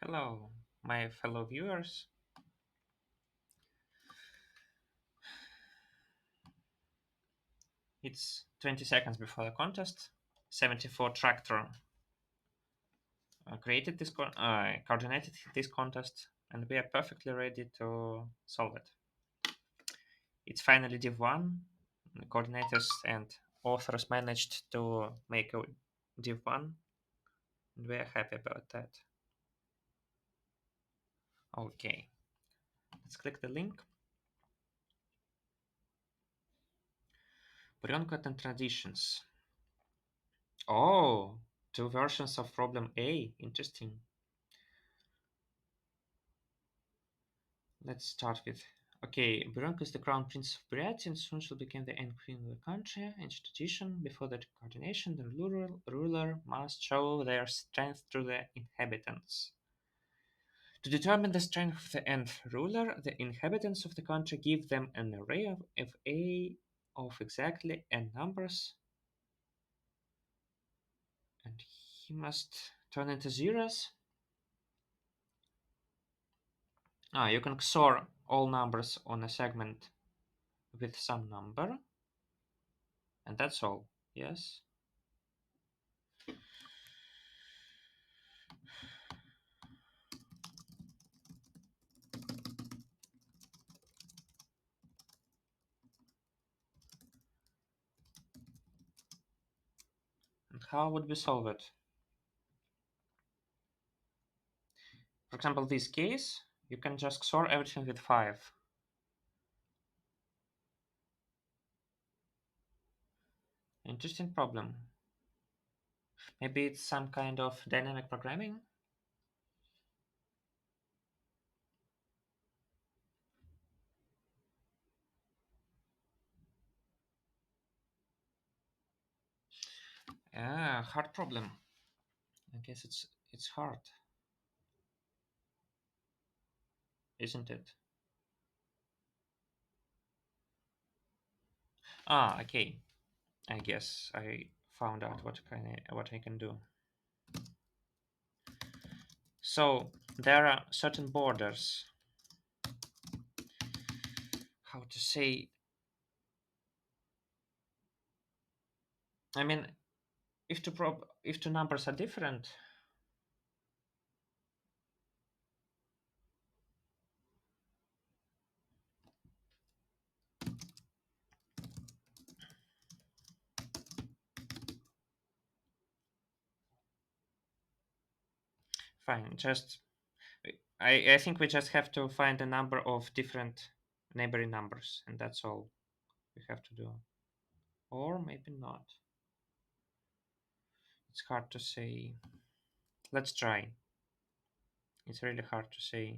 Hello, my fellow viewers. It's 20 seconds before the contest. 74 Tractor created this, coordinated this contest, and we are perfectly ready to solve it. It's finally Div 1. The coordinators and authors managed to make a Div 1, and we are happy about that. Okay, let's click the link. Bronco and traditions. Oh, two versions of problem A. Interesting. Let's start with okay. Bronco is the crown prince of Buryatia and soon shall become the end queen of the country. Ancient tradition. Before that coordination, the ruler must show their strength to the inhabitants. To determine the strength of the end ruler, the inhabitants of the country give them an array of a of exactly n numbers, and he must turn into zeros. You can XOR all numbers on a segment with some number, and that's all. Yes. And how would we solve it? For example, this case, you can just XOR everything with 5. Interesting problem. Maybe it's some kind of dynamic programming? Yeah, hard problem. I guess it's hard, isn't it? Okay. I guess I found out what I can do. So there are certain borders. How to say? I mean, if two numbers are different, fine. Just I think we just have to find a number of different neighboring numbers, and that's all we have to do. Or maybe not. It's hard to say. Let's try. It's really hard to say.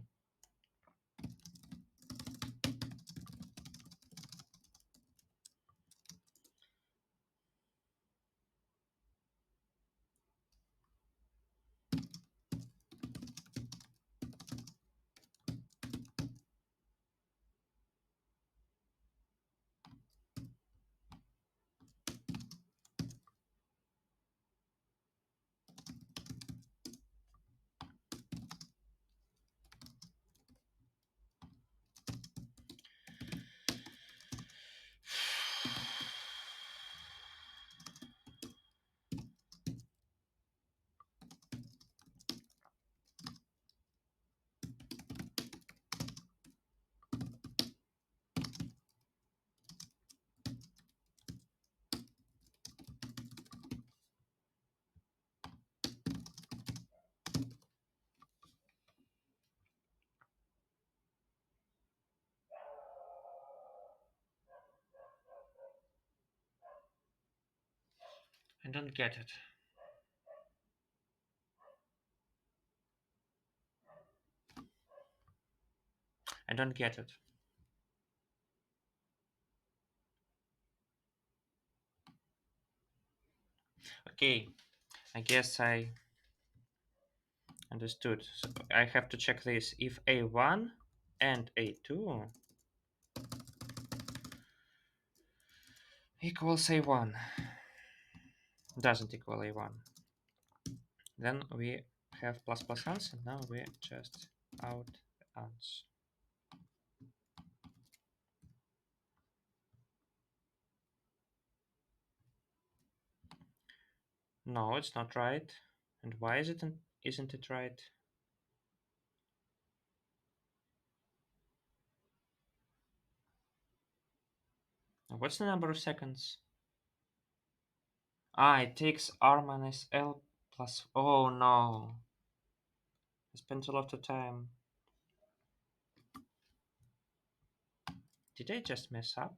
I don't get it. I don't get it. Okay, I guess I understood. So I have to check this. If A1 and A2 equals A1, doesn't equal A1, then we have plus plus ans, and now we just out ans. No, it's not right. And why isn't it right? What's the number of seconds? Ah, it takes r minus l plus. Oh no! I spent a lot of time. Did I just mess up?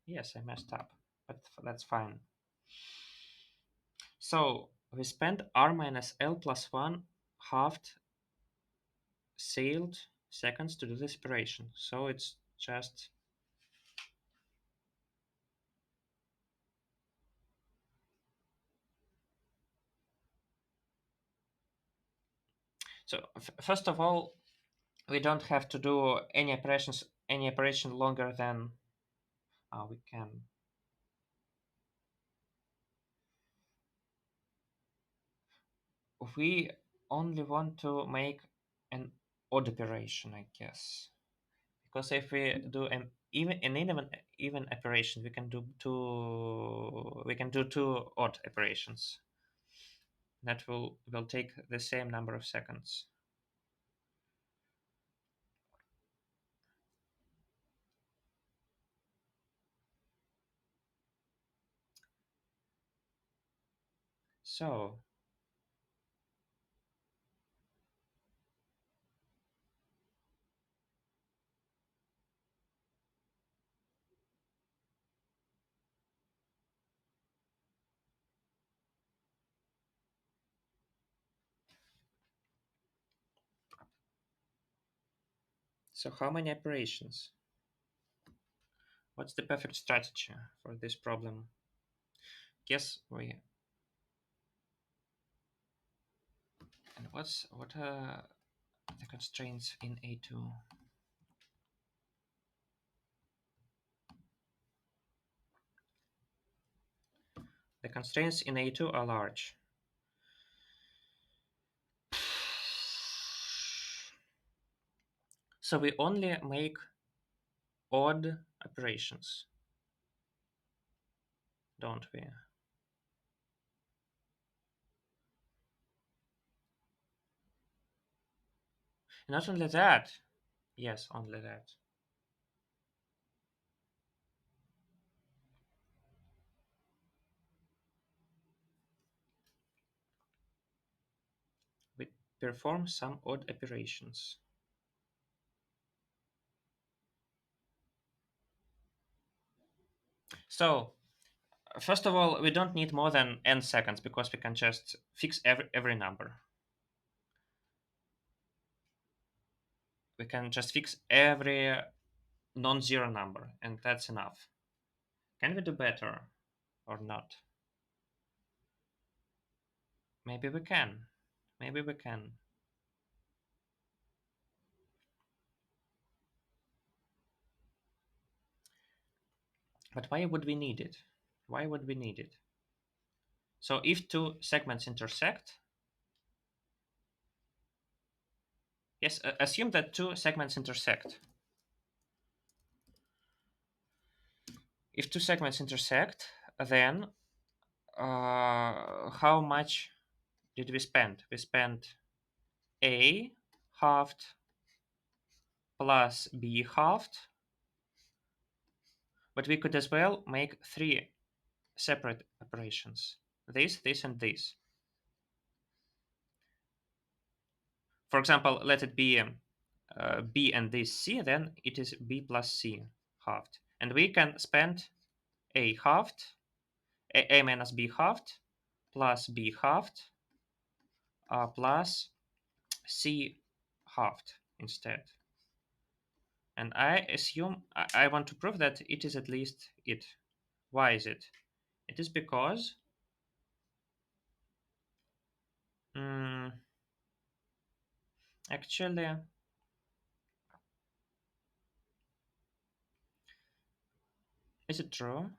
Yes, I messed up, but that's fine. So we spent r minus l plus 1 halved sailed seconds to do this operation. So it's just. So first of all, we don't have to do any operation longer than we can. We only want to make an odd operation, I guess. Because if we do an even operation, we can do two odd operations. That will take the same number of seconds. So how many operations? What's the perfect strategy for this problem? Guess we. And what are the constraints in A2? The constraints in A2 are large. So we only make odd operations, don't we? Not only that, yes, only that. We perform some odd operations. So, first of all, we don't need more than n seconds because we can just fix every number. We can just fix every non-zero number, and that's enough. Can we do better or not? Maybe we can. Maybe we can. But why would we need it? Why would we need it? So if two segments intersect, yes, assume that two segments intersect. If two segments intersect, then how much did we spend? We spent A halved plus B halved, but we could as well make three separate operations. This, and this. For example, let it be B and this C, then it is B plus C halved. And we can spend A halved, A minus B halved, plus B halved, plus C halved instead. And I assume I want to prove that it is at least it. Why is it? It is because mm, actually is it true?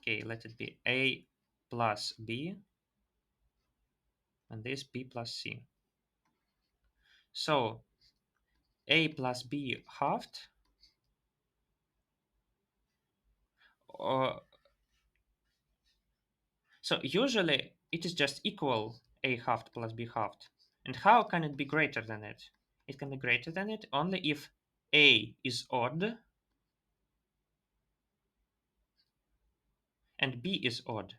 Okay, let it be a plus b, and this b plus c. So a plus b halved, or so usually it is just equal a halved plus b halved. And how can it be greater than it? It can be greater than it only if a is odd and b is odd.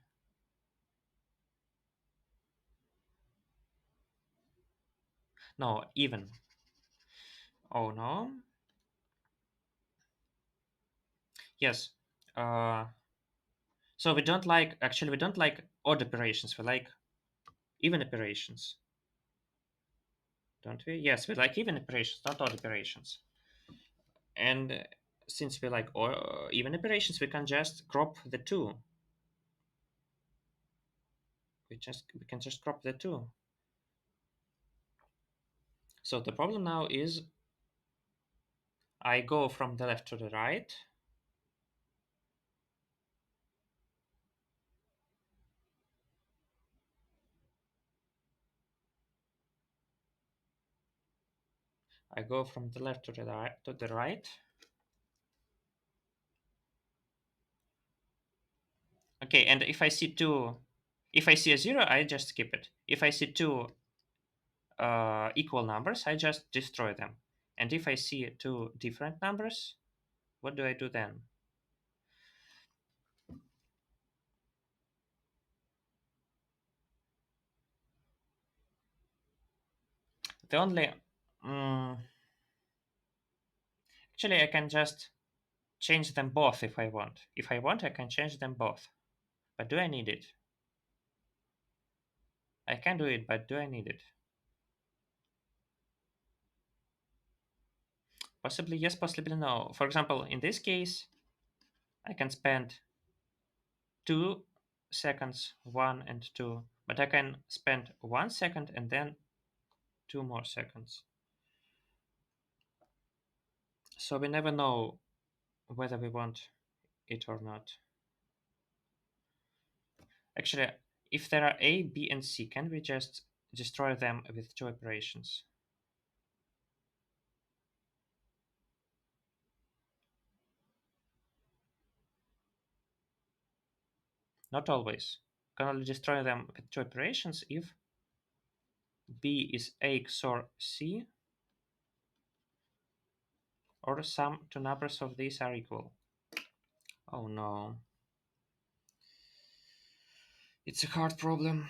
No, even. Oh no. Yes. Uh, so we don't like odd operations. We like even operations, don't we? Yes, we like even operations, not odd operations. And since we like even operations, we can just crop the two. We can just crop the two. So the problem now is I go from the left to the right. I go from the left to the right. Okay, and if I see two, if I see a zero, I just skip it. If I see two equal numbers, I just destroy them. And if I see two different numbers, what do I do then? The only actually I can just change them both if I want. If I want, I can change them both. But do I need it? I can do it, but do I need it? Possibly yes, possibly no. For example, in this case, I can spend 2 seconds, 1 and 2, but I can spend 1 second and then 2 more seconds. So we never know whether we want it or not. Actually, if there are A, B, and C, can we just destroy them with two operations? Not always. Can only destroy them with two operations if B is A XOR C or some two numbers of these are equal. Oh no. It's a hard problem.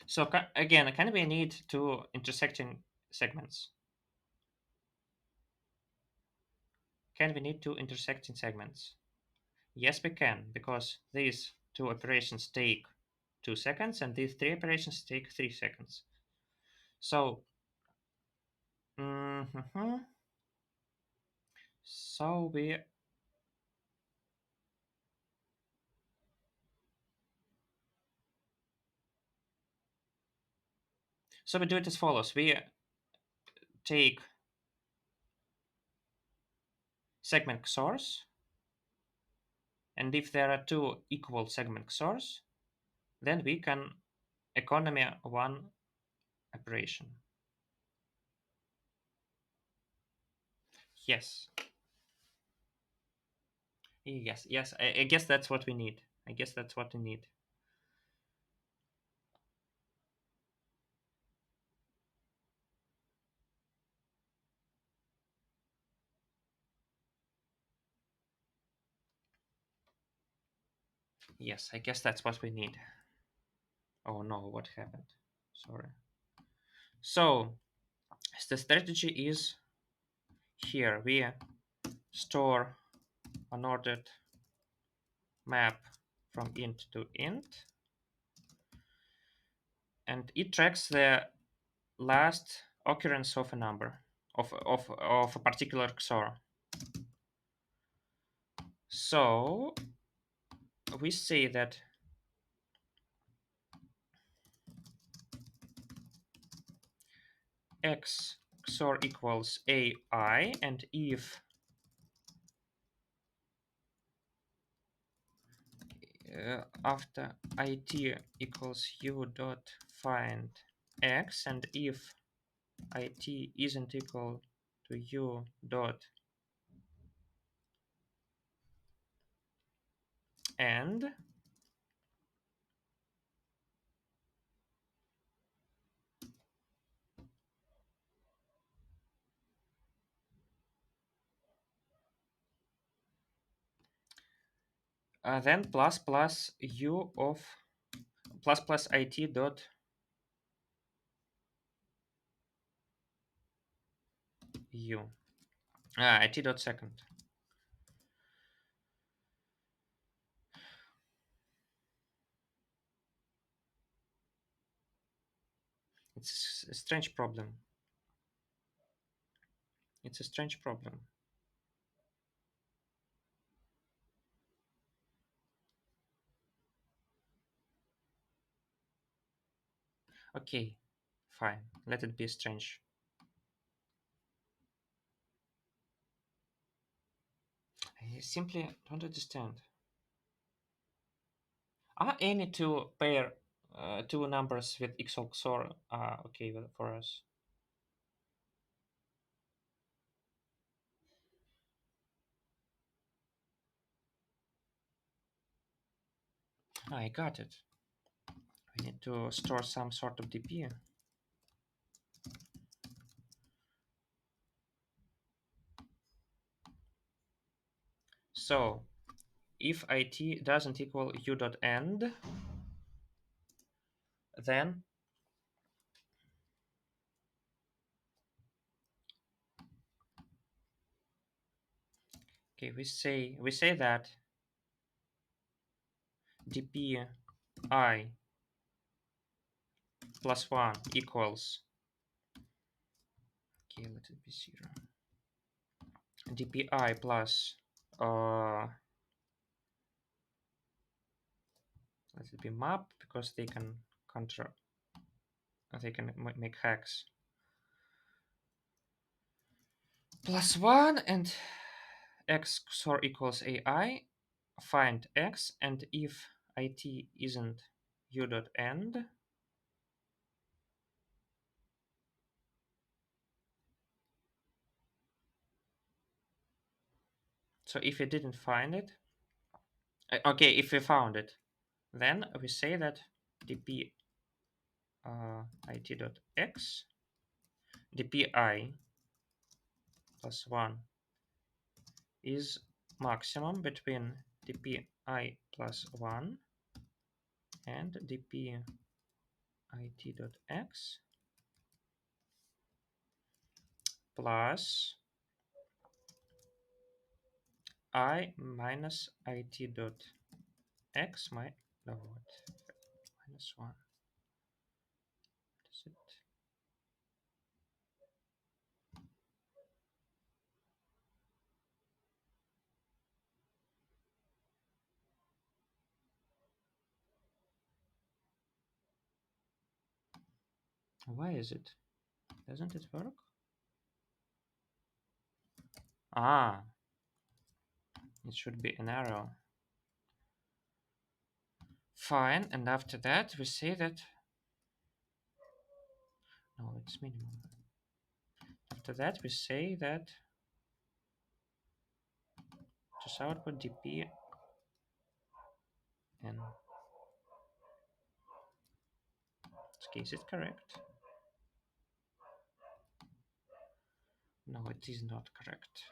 So again, can we need two intersecting segments? Can we need two intersecting segments? Yes, we can, because these two operations take 2 seconds and these three operations take 3 seconds. So, mhm. So we do it as follows. We take segment XORs, and if there are two equal segment XORs, then we can economy one operation. Yes. Yes. I guess that's what we need. I guess that's what we need. Yes, I guess that's what we need. Oh no, what happened? Sorry. So the strategy is here we store unordered map from int to int, and it tracks the last occurrence of a number of a particular XOR. So we say that x XOR equals AI, and if after it equals u dot find x, and if it isn't equal to u dot end, then plus plus u of plus plus it dot u. It dot second. It's a strange problem. It's a strange problem. Okay, fine. Let it be strange. I simply don't understand. Are any two numbers with XOR okay for us? I got it. We need to store some sort of DP. So if it doesn't equal u dot end, then okay, we say that dp I plus 1 equals, okay, let it be 0, dpi plus let it be map, because they can make hacks, plus 1, and x XOR equals ai, find x, and if it isn't u dot end, so if we didn't find it, okay, if we found it, then we say that dp it dot x dpi plus 1 is maximum between dpi plus 1 and dp it dot x plus I minus it dot x no, what, minus 1. What is it? Why is it? Doesn't it work? Ah, it should be an arrow. Fine, and after that we say that, no, it's minimum. After that we say that just output dp and this case is correct. No, it is not correct.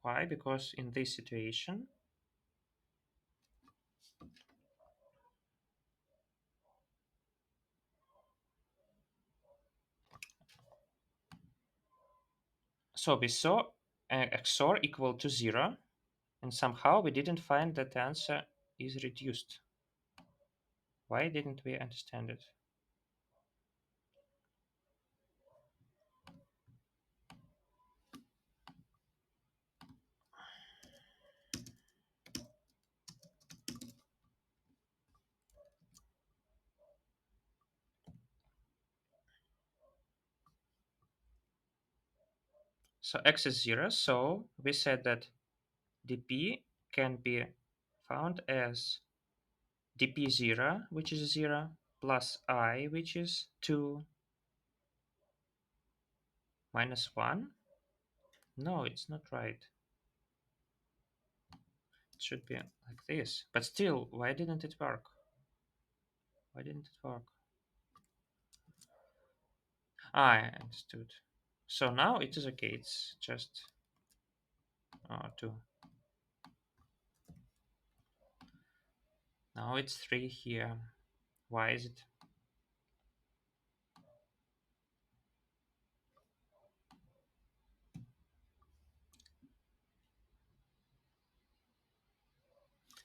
Why? Because in this situation, so we saw XOR equal to 0, and somehow we didn't find that the answer is reduced. Why didn't we understand it? So x is 0, so we said that dp can be found as dp0, which is 0, plus I, which is 2, minus 1. No, it's not right. It should be like this. But still, why didn't it work? Why didn't it work? Ah, I understood. So now it is okay. It's just 2. Now it's 3 here. Why is it?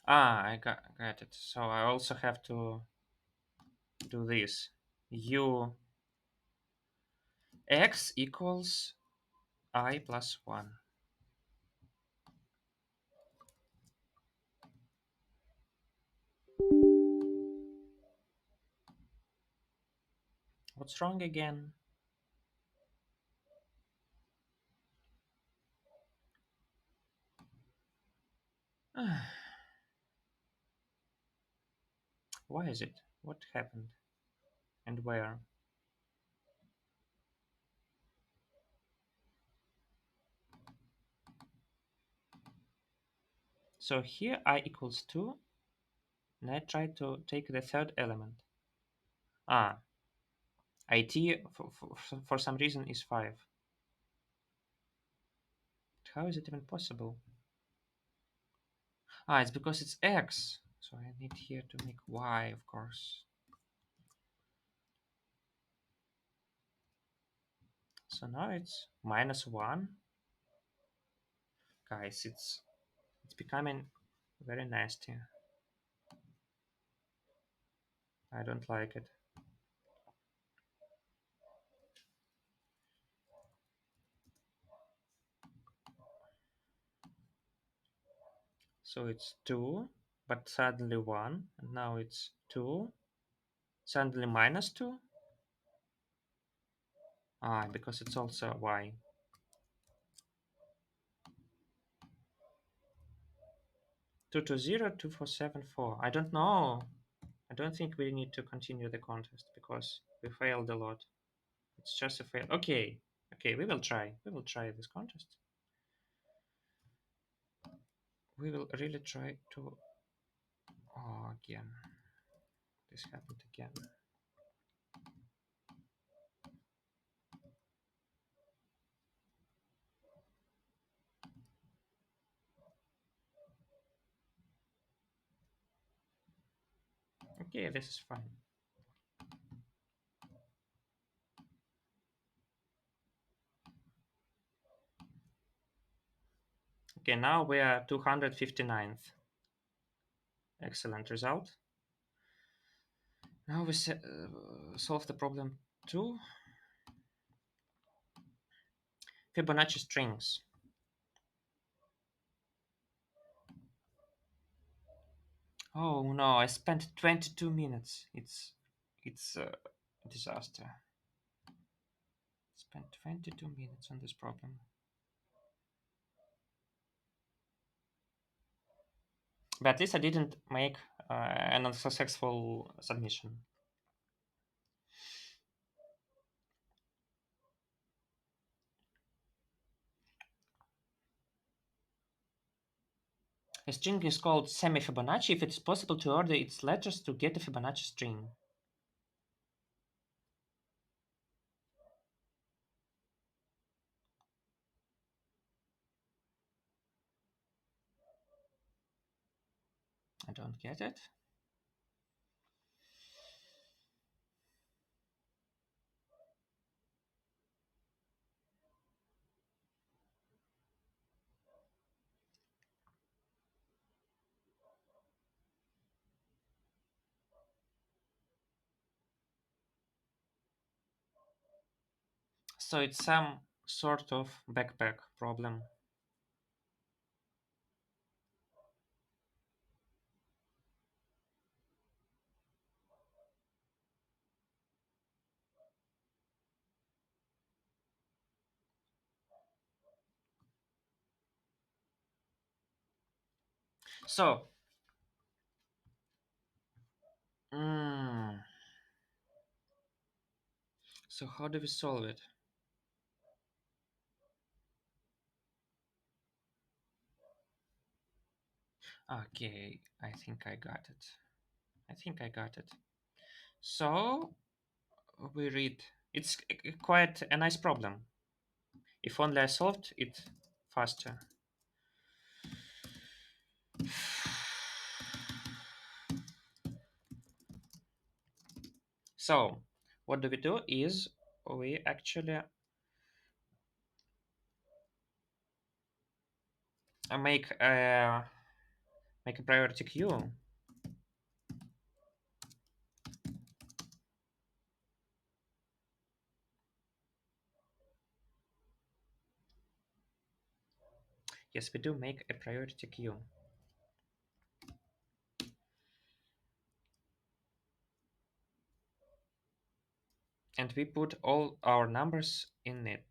Ah, I got it. So I also have to do this. U x equals I plus 1. What's wrong again? Why is it? What happened? And where? So here I equals 2, and I try to take the third element. Ah, IT for some reason is 5. How is it even possible? Ah, it's because it's X. So I need here to make Y, of course. So now it's minus 1. Guys, it's becoming very nasty. I don't like it. So it's 2, but suddenly 1, and now it's 2, suddenly minus 2. Ah, because it's also Y. 220 2474. I don't know. I don't think we need to continue the contest because we failed a lot. It's just a fail. Okay, okay, we will try. We will try this contest. We will really try to. Oh, again, this happened again. Okay, this is fine. Okay, now we are 259th. Excellent result. Now we solve the problem 2. Fibonacci strings. Oh no, I spent 22 minutes. It's a disaster. Spent 22 minutes on this problem. But at least I didn't make an unsuccessful submission. A string is called semi-Fibonacci if it is possible to order its letters to get a Fibonacci string. I don't get it. So it's some sort of backpack problem. So, mm, so how do we solve it? Okay, I think I got it. I think I got it. So we read. It's quite a nice problem. If only I solved it faster. So what do we do is we actually make a priority queue, yes, we do make a priority queue, and we put all our numbers in it.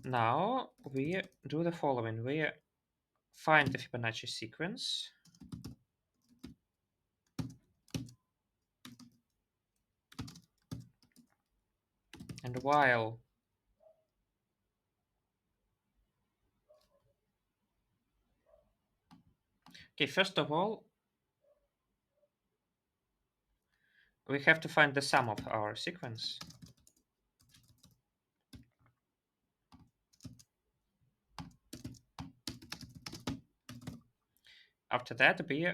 Now we do the following. We find the Fibonacci sequence, and while okay, first of all, we have to find the sum of our sequence. After that, we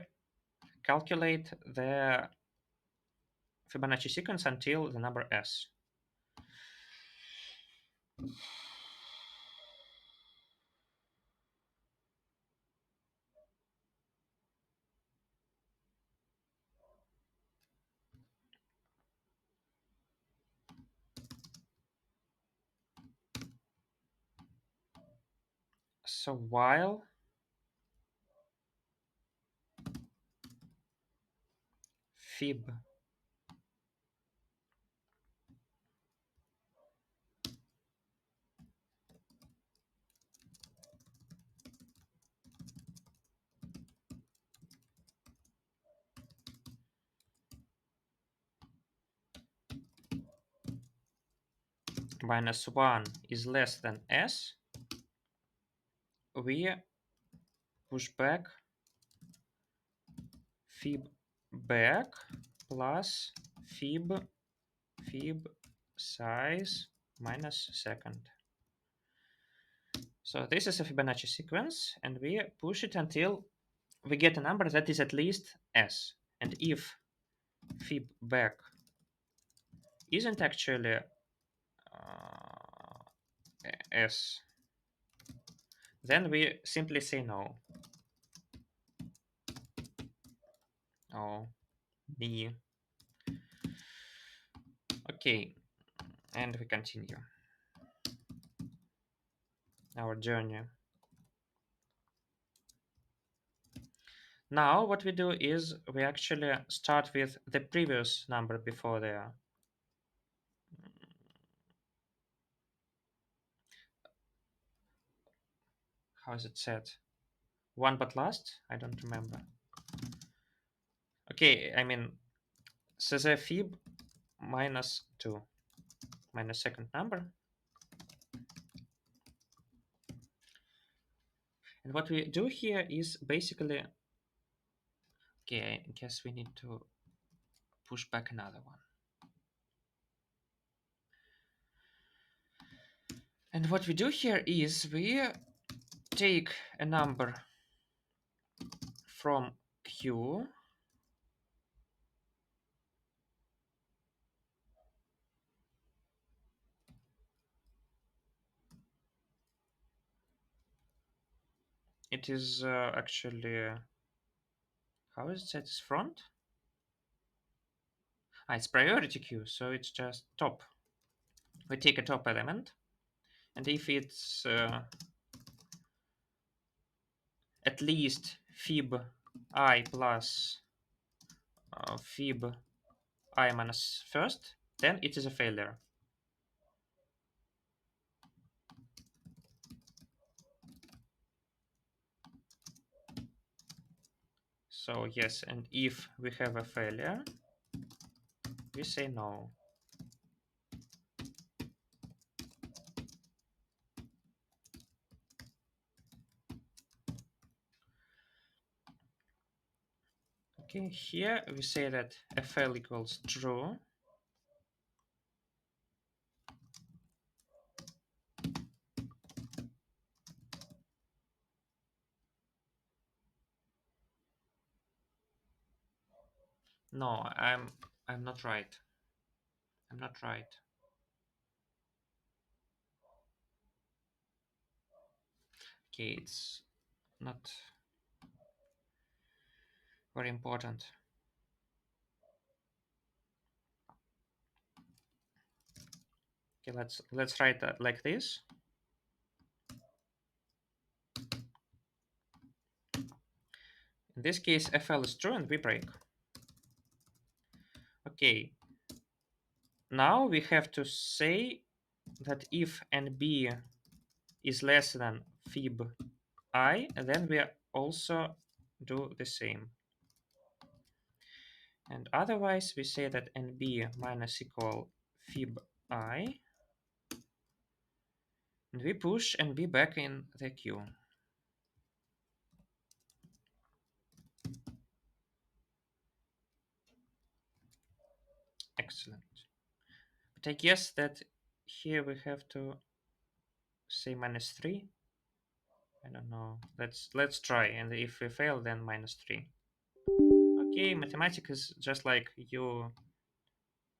calculate the Fibonacci sequence until the number s. So while fib minus 1 is less than s, we push back fib back plus fib size minus second. So this is a Fibonacci sequence, and we push it until we get a number that is at least s. And if fib back isn't actually s, then we simply say no. Oh, b. Okay, and we continue our journey. Now what we do is we actually start with the previous number before there. How is it set? One but last? I don't remember. Okay, I mean, so the fib minus 2 minus second number. And what we do here is basically, okay, I guess we need to push back another one. And what we do here is we take a number from Q it is actually how is it set as front? It's priority queue, so it's just top. We take a top element, and if it's at least fib I plus fib I minus first, then it is a failure. So yes, and if we have a failure, we say no. Okay, here we say that fl equals true. No, I'm not right. I'm not right. Okay, it's not very important. Okay, let's write that like this. In this case, fl is true and we break. Okay, now we have to say that if nb is less than fib I, then we also do the same. And otherwise, we say that nb minus equal fib I, and we push nb back in the queue. Excellent. But I guess that here we have to say -3. I don't know. Let's try, and if we fail, then -3. Okay, mathematics is just like you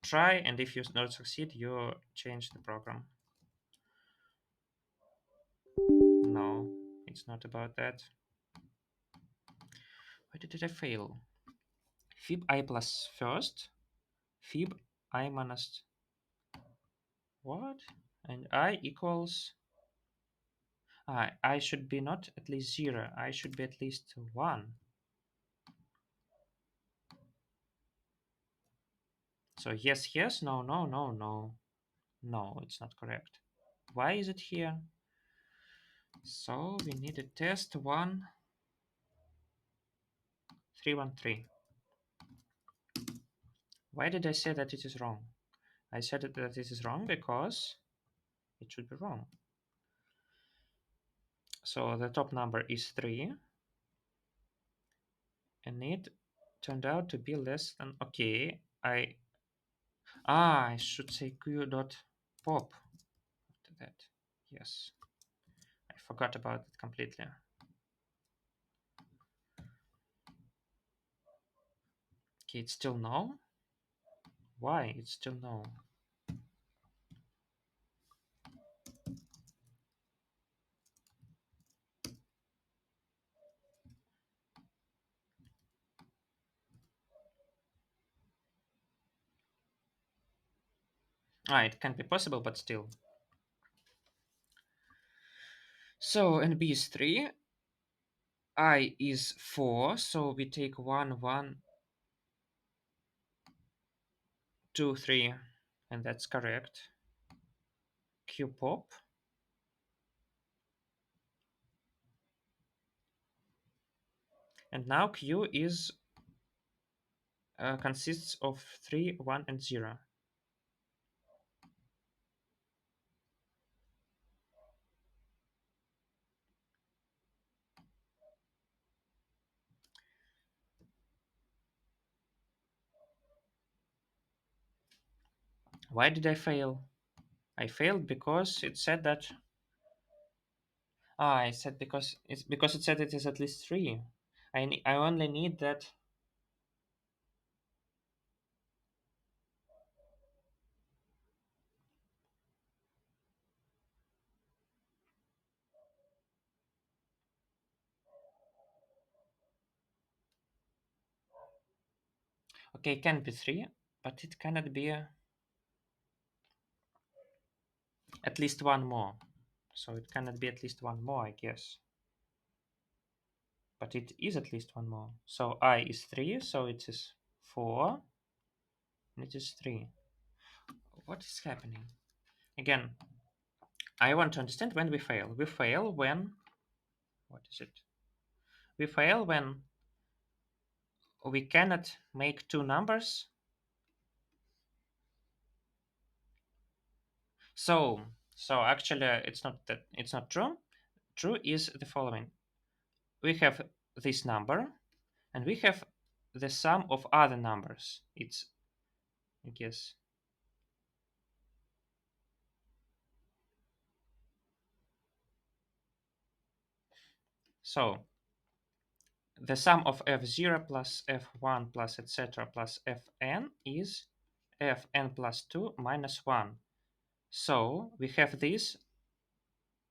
try, and if you not succeed, you change the program. No, it's not about that. Why did I fail? Fib I plus first, fib I minus what? And I equals I should be not at least 0, I should be at least 1. So yes, yes, no, no, no, no. No, it's not correct. Why is it here? So we need a test 1313. Why did I say that it is wrong? I said that it is wrong because it should be wrong. So the top number is 3, and it turned out to be less than, okay, I should say q dot pop after that. Yes, I forgot about it completely. Okay, it's still no. Why it's still no? It can be possible, but still. So nb is 3, I is 4, so we take 1 1 2 3, and that's correct. Q pop. And now q is consists of 3 1 and 0. Why did I fail? I failed because it said that I said because it said it is at least 3. I only need that. Okay, it can be 3, but it cannot be at least one more. So it cannot be at least one more, I guess. But it is at least one more. So I is 3, so it is 4, and it is 3. What is happening? Again, I want to understand when we fail. We fail when, what is it? We fail when we cannot make two numbers. So actually it's not true. True is the following. We have this number and we have the sum of other numbers. It's, I guess, so the sum of f0 plus f1 plus etc plus fn is fn plus 2 minus 1. So we have this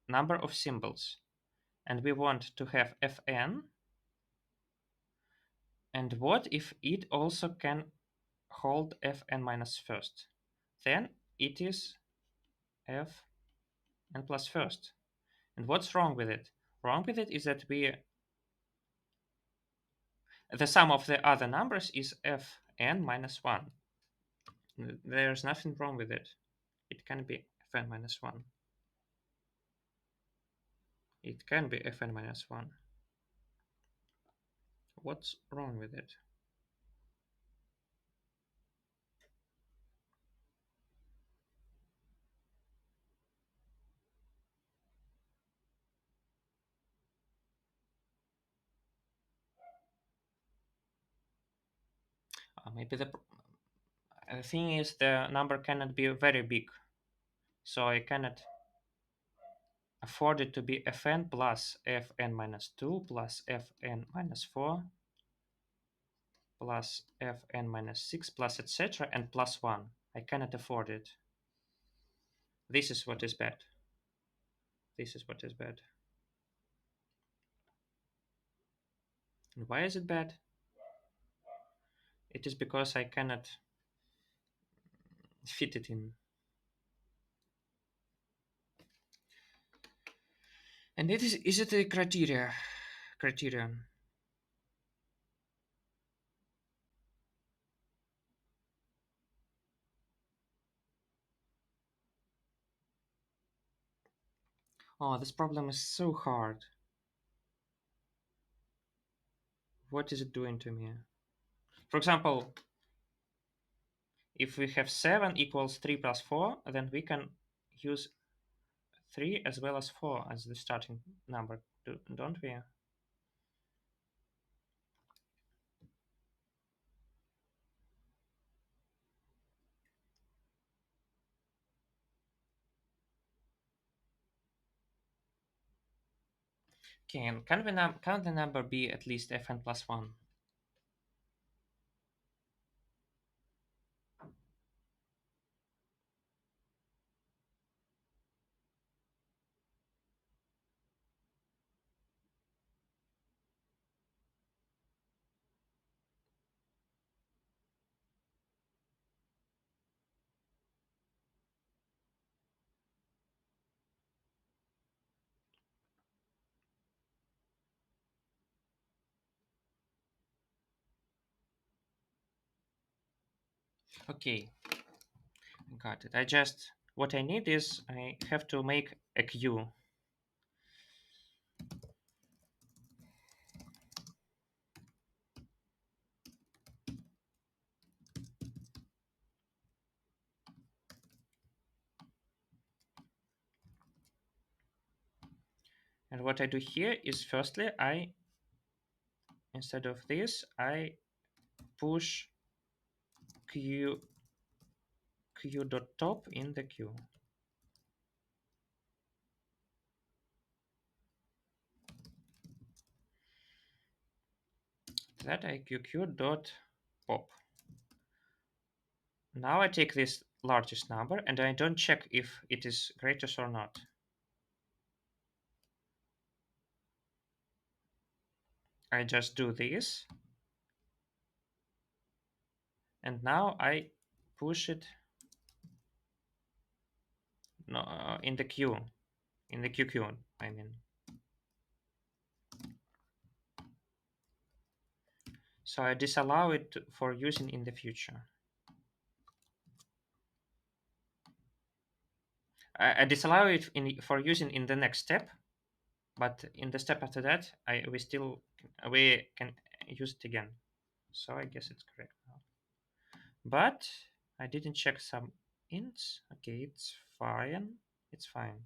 number of symbols and we want to have fn, and what if it also can hold fn minus first? Then it is fn plus first. And what's wrong with it? Wrong with it is that the sum of the other numbers is fn minus 1. There's nothing wrong with it. It can be fn minus 1. It can be fn minus 1. What's wrong with it? Maybe the thing is the number cannot be very big. So I cannot afford it to be fn plus fn minus 2 plus fn minus 4 plus fn minus 6 plus etc and plus 1. I cannot afford it. This is what is bad. This is what is bad. And why is it bad? It is because I cannot fit it in. And is it a criterion? Oh, this problem is so hard. What is it doing to me? For example, if we have 7 equals 3 plus 4, then we can use 3 as well as 4 as the starting number, don't we? Can the number be at least fn plus 1? Okay, got it. What I need is I have to make a queue. And what I do here is firstly, instead of this, I push q.top in the queue. That I q.pop. Now I take this largest number and I don't check if it is greatest or not. I just do this. And now I push it no, in the queue, in the QQ, I mean. So I disallow it for using in the future. I disallow it for using in the next step, but in the step after that, we can use it again. So I guess it's correct now. But I didn't check some ints. Okay, it's fine. It's fine.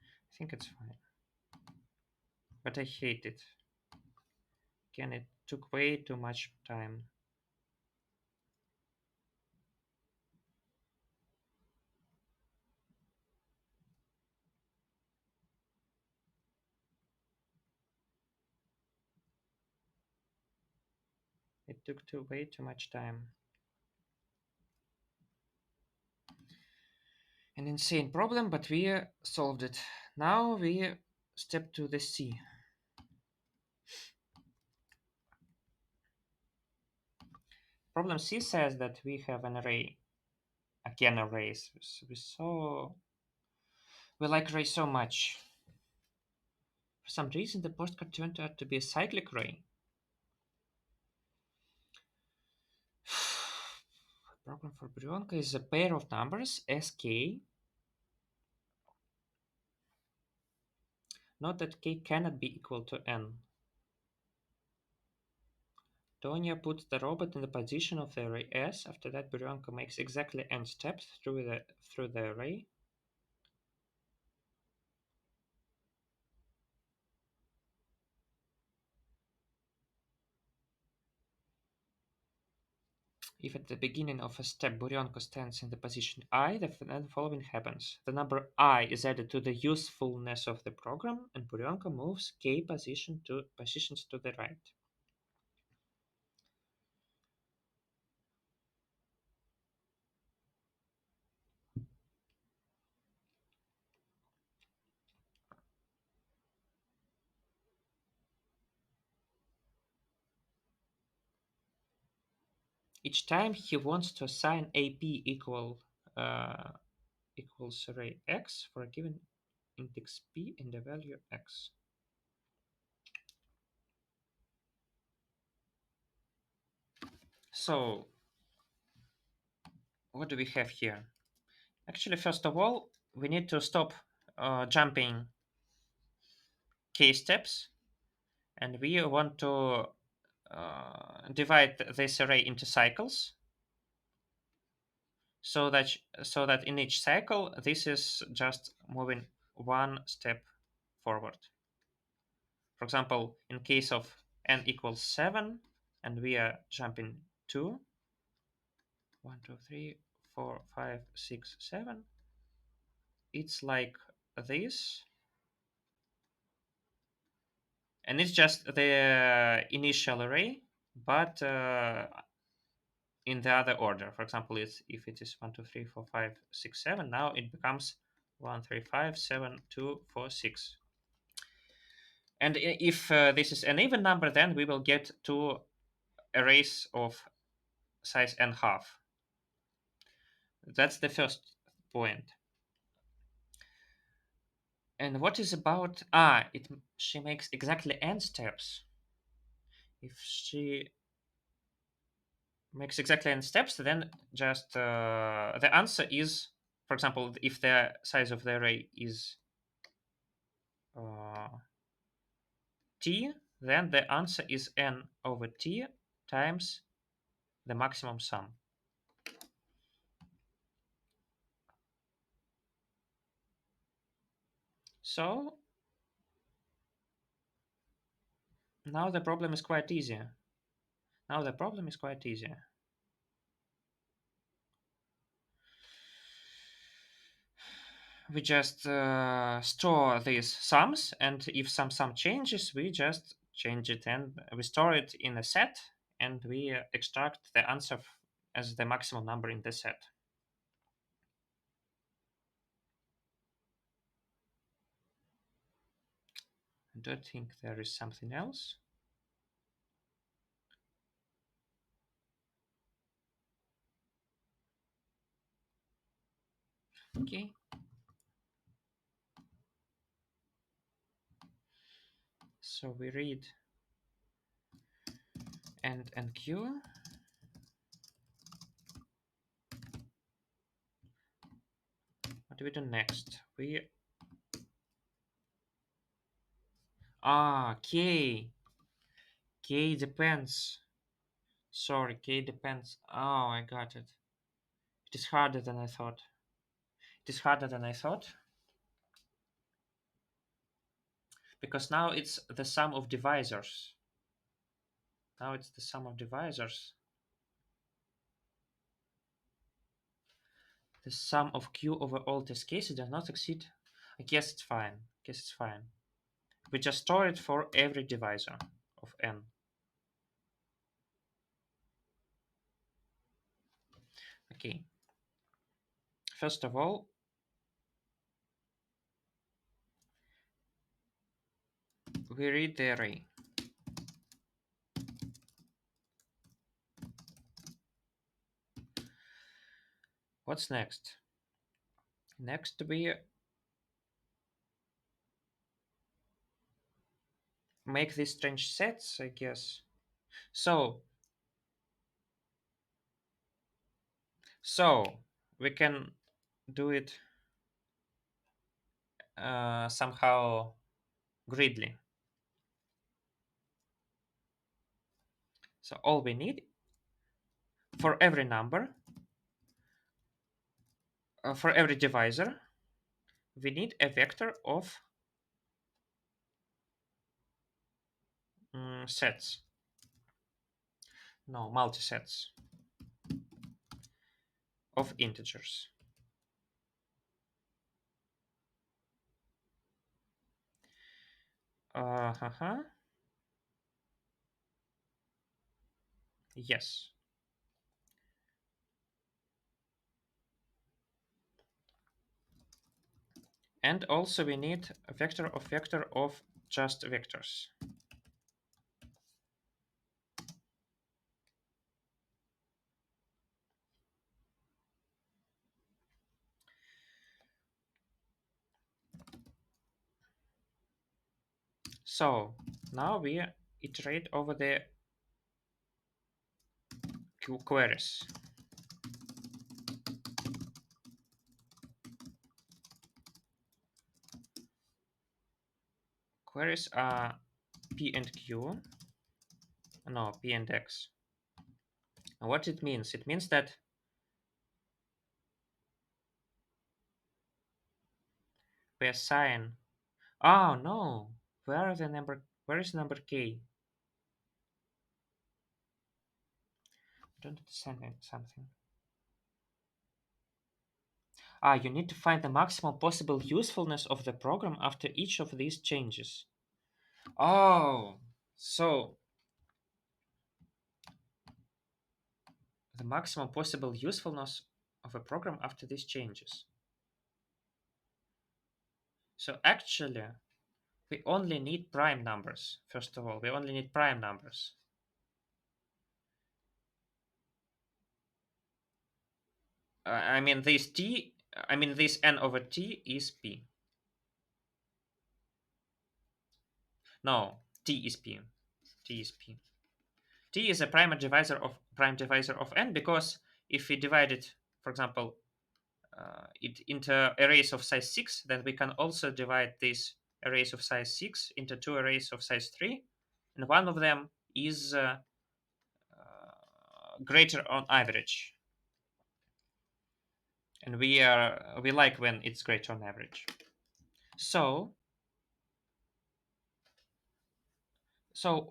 I think it's fine. But I hate it. Again, it took way too much time. It took way too much time. An insane problem, but we solved it. Now we step to the C. Problem C says that we have an array, again arrays. We like arrays so much. For some reason, the postcard turned out to be a cyclic array. Problem for Burionka is a pair of numbers sk. Note that k cannot be equal to n. Tonya puts the robot in the position of the array S. After that, Burionka makes exactly n steps through the array. If at the beginning of a step Burionka stands in the position I, then the following happens. The number I is added to the usefulness of the program, and Burionka moves k positions to the right. Each time he wants to assign AP uh, equals array x for a given index p and the value x. So what do we have here? Actually, first of all, we need to stop jumping k steps, and we want to divide this array into cycles, so that in each cycle this is just moving one step forward. For example, in case of n equals 7 and we are jumping 2, 1, 2, 3, 4, 5, 6, 7, it's like this, and it's just the initial array, but in the other order. For example, if it is 1, 2, 3, 4, 5, 6, 7, now it becomes 1, 3, 5, 7, 2, 4, 6. And if this is an even number, then we will get two arrays of size n half. That's the first point. And what is about she makes exactly n steps. If she makes exactly n steps, then just the answer is, for example, if the size of the array is uh, t, then the answer is n over t times the maximum sum. So now the problem is quite easy. Now the problem is quite easy. We just store these sums, and if some sum changes, we just change it and we store it in a set, and we extract the answer as the maximum number in the set. I don't think there is something else. Okay. So we read and q. What do we do next? K. K depends. Sorry, K depends. Oh, I got it. It is harder than I thought. It is harder than I thought because now it's the sum of divisors. Now it's the sum of divisors. The sum of Q over all test cases does not exceed. I guess it's fine. I guess it's fine. We just store it for every divisor of n. Okay. First of all, we read the array. What's next? Next we make these strange sets, I guess. So we can do it somehow gridly. So all we need for every number, for every divisor, we need a vector of sets. No, multisets of integers. Uh-huh. Yes. And also we need a vector of just vectors. So now we iterate over the queries. Queries are P and Q. No, P and X. And what it means? It means that we assign. Oh no! Where are the number? Where is number K? I don't understand something. You need to find the maximum possible usefulness of the program after each of these changes. Oh, so the maximum possible usefulness of a program after these changes. So actually, we only need prime numbers. First of all, we only need prime numbers. I mean, this n over t is p. No, t is p. T is p. T is a prime divisor of n because if we divide it, for example, it into arrays of size 6, then we can also divide these arrays of size 6 into two arrays of size 3, and one of them is greater on average, and we like when it's greater on average. So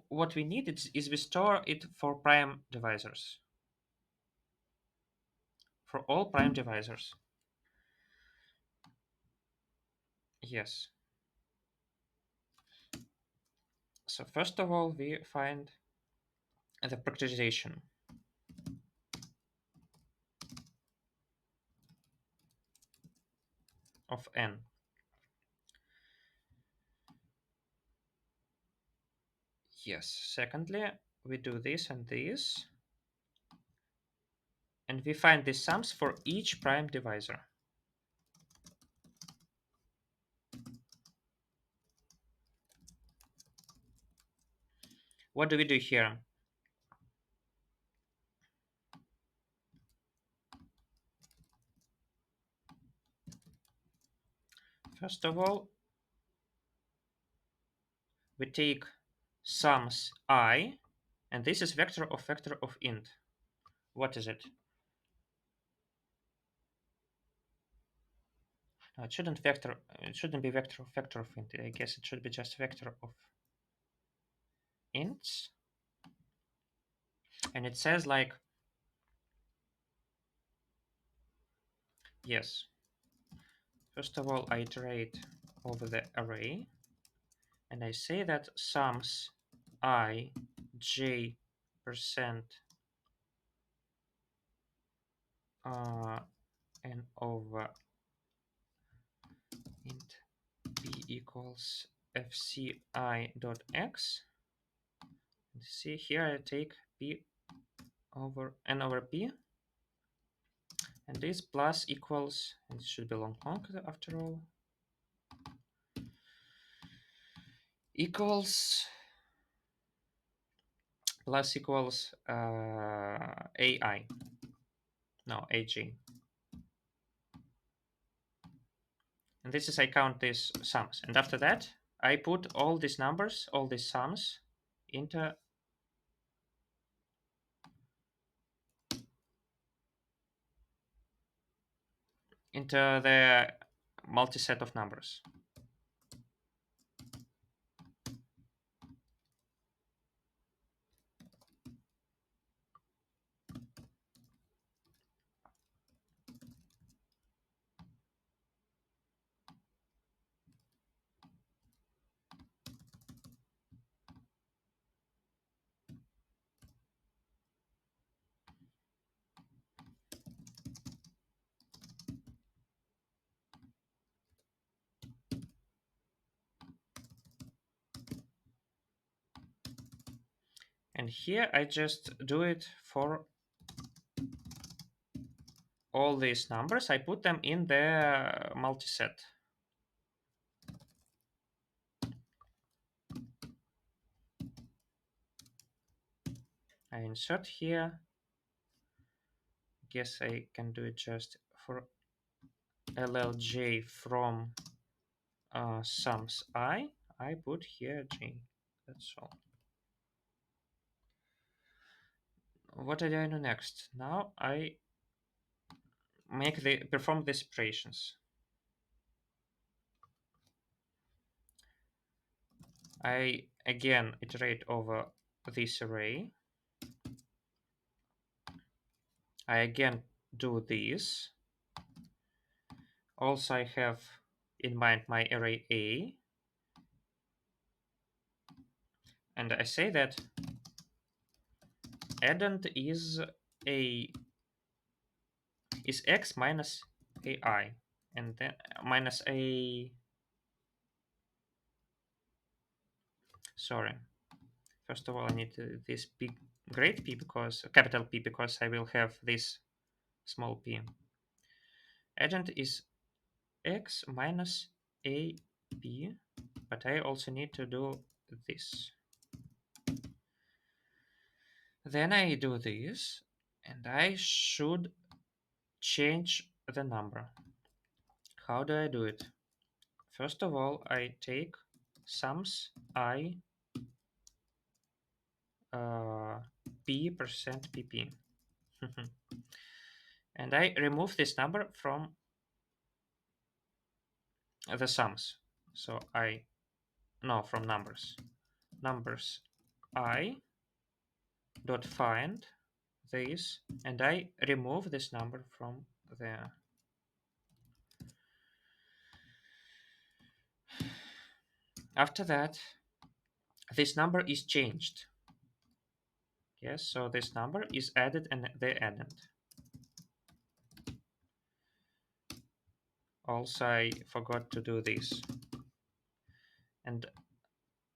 what we need is we store it for prime divisors, for all prime divisors. Yes. So first of all, we find the factorization of n. Yes. Secondly, we do this and this, and we find the sums for each prime divisor. What do we do here? First of all, we take sums I And this is vector of int. What is it? No, it shouldn't vector. It shouldn't be vector of int. I guess it should be just vector of ints. And it says like, yes. First of all, I iterate over the array, and I say that sums I j percent n over int p equals fci dot x. And see here I take p over n over p, and this plus equals, and it should be long after all, equals plus equals ai, no ag. And this is, I count these sums, and after that I put all these numbers, all these sums into the multi-set of numbers. And here I just do it for all these numbers. I put them in the multi-set. I insert here. Guess I can do it just for LLJ from sums I put here j. That's all. What did I do next? Now I perform the separations. I again iterate over this array. I again do this. Also, I have in mind my array A, and I say that addend is x minus ai, and then minus a. Sorry. First of all, I need this big great P, because capital P, because I will have this small p. Addend is x minus a p, but I also need to do this. Then I do this, and I should change the number. How do I do it? First of all, I take sums I p percent pp. And I remove this number from the sums. So from numbers. Numbers I dot find this, and I remove this number from there. After that, this number is changed. Yes, so this number is added and the addend. Also, I forgot to do this. And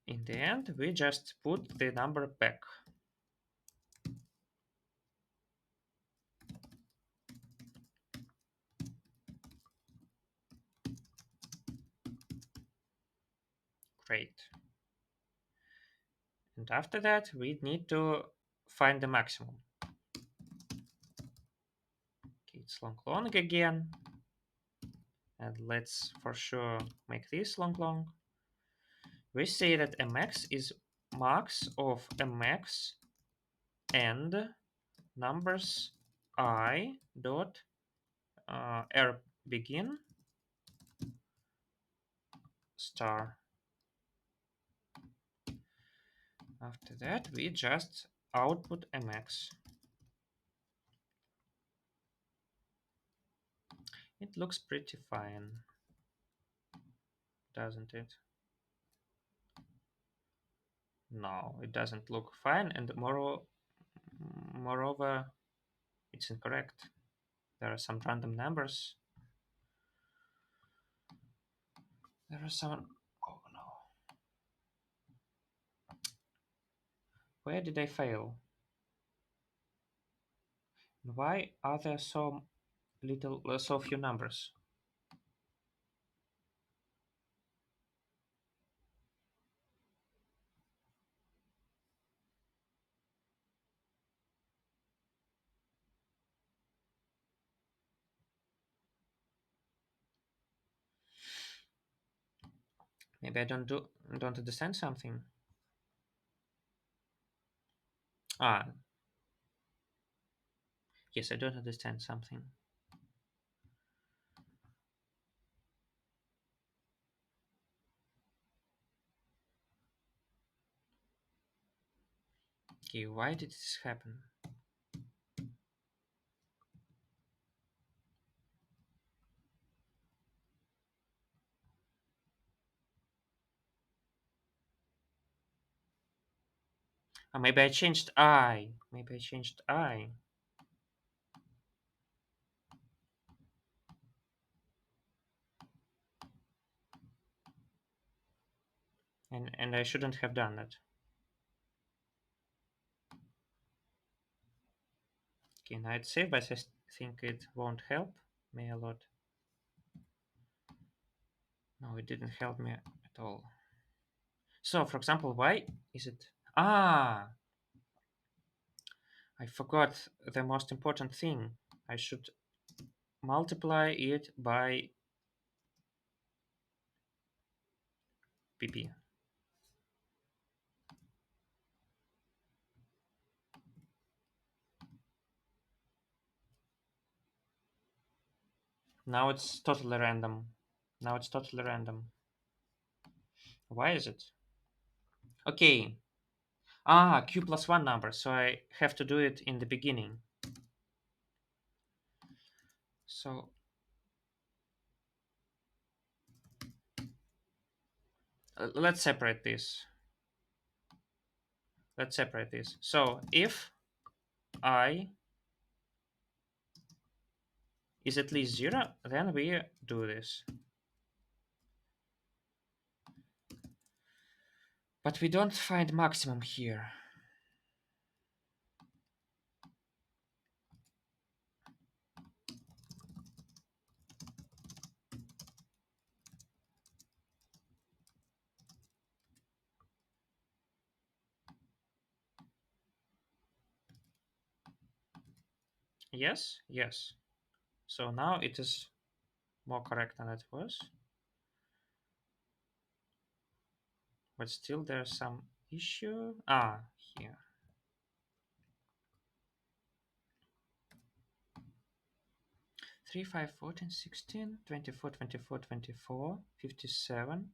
in the end, we just put the number back. Great. And after that, we need to find the maximum. Okay, it's long again. And let's for sure make this long. We say that mx is max of mx and numbers I dot r begin star. After that, we just output mx. It looks pretty fine, doesn't it? No, it doesn't look fine, and moreover, it's incorrect. There are some random numbers. There are some. Oh no. Where did I fail? Why are there so few numbers? Maybe I don't understand something. Ah, yes, I don't understand something. Okay, why did this happen? Maybe I changed I. Maybe I changed I. And I shouldn't have done that. Okay, now it's safe, but I think it won't help me a lot. No, it didn't help me at all. So, for example, why is it? Ah, I forgot the most important thing. I should multiply it by pp. Now it's totally random. Now it's totally random. Why is it? Okay. Ah, q plus one number. So I have to do it in the beginning. So let's separate this. Let's separate this. So if I is at least 0, then we do this. But we don't find maximum here. Yes, yes. So now it is more correct than it was. But still there's some issue. Ah, here. 3, 5, 14, 16, 24, 24, 24, 57,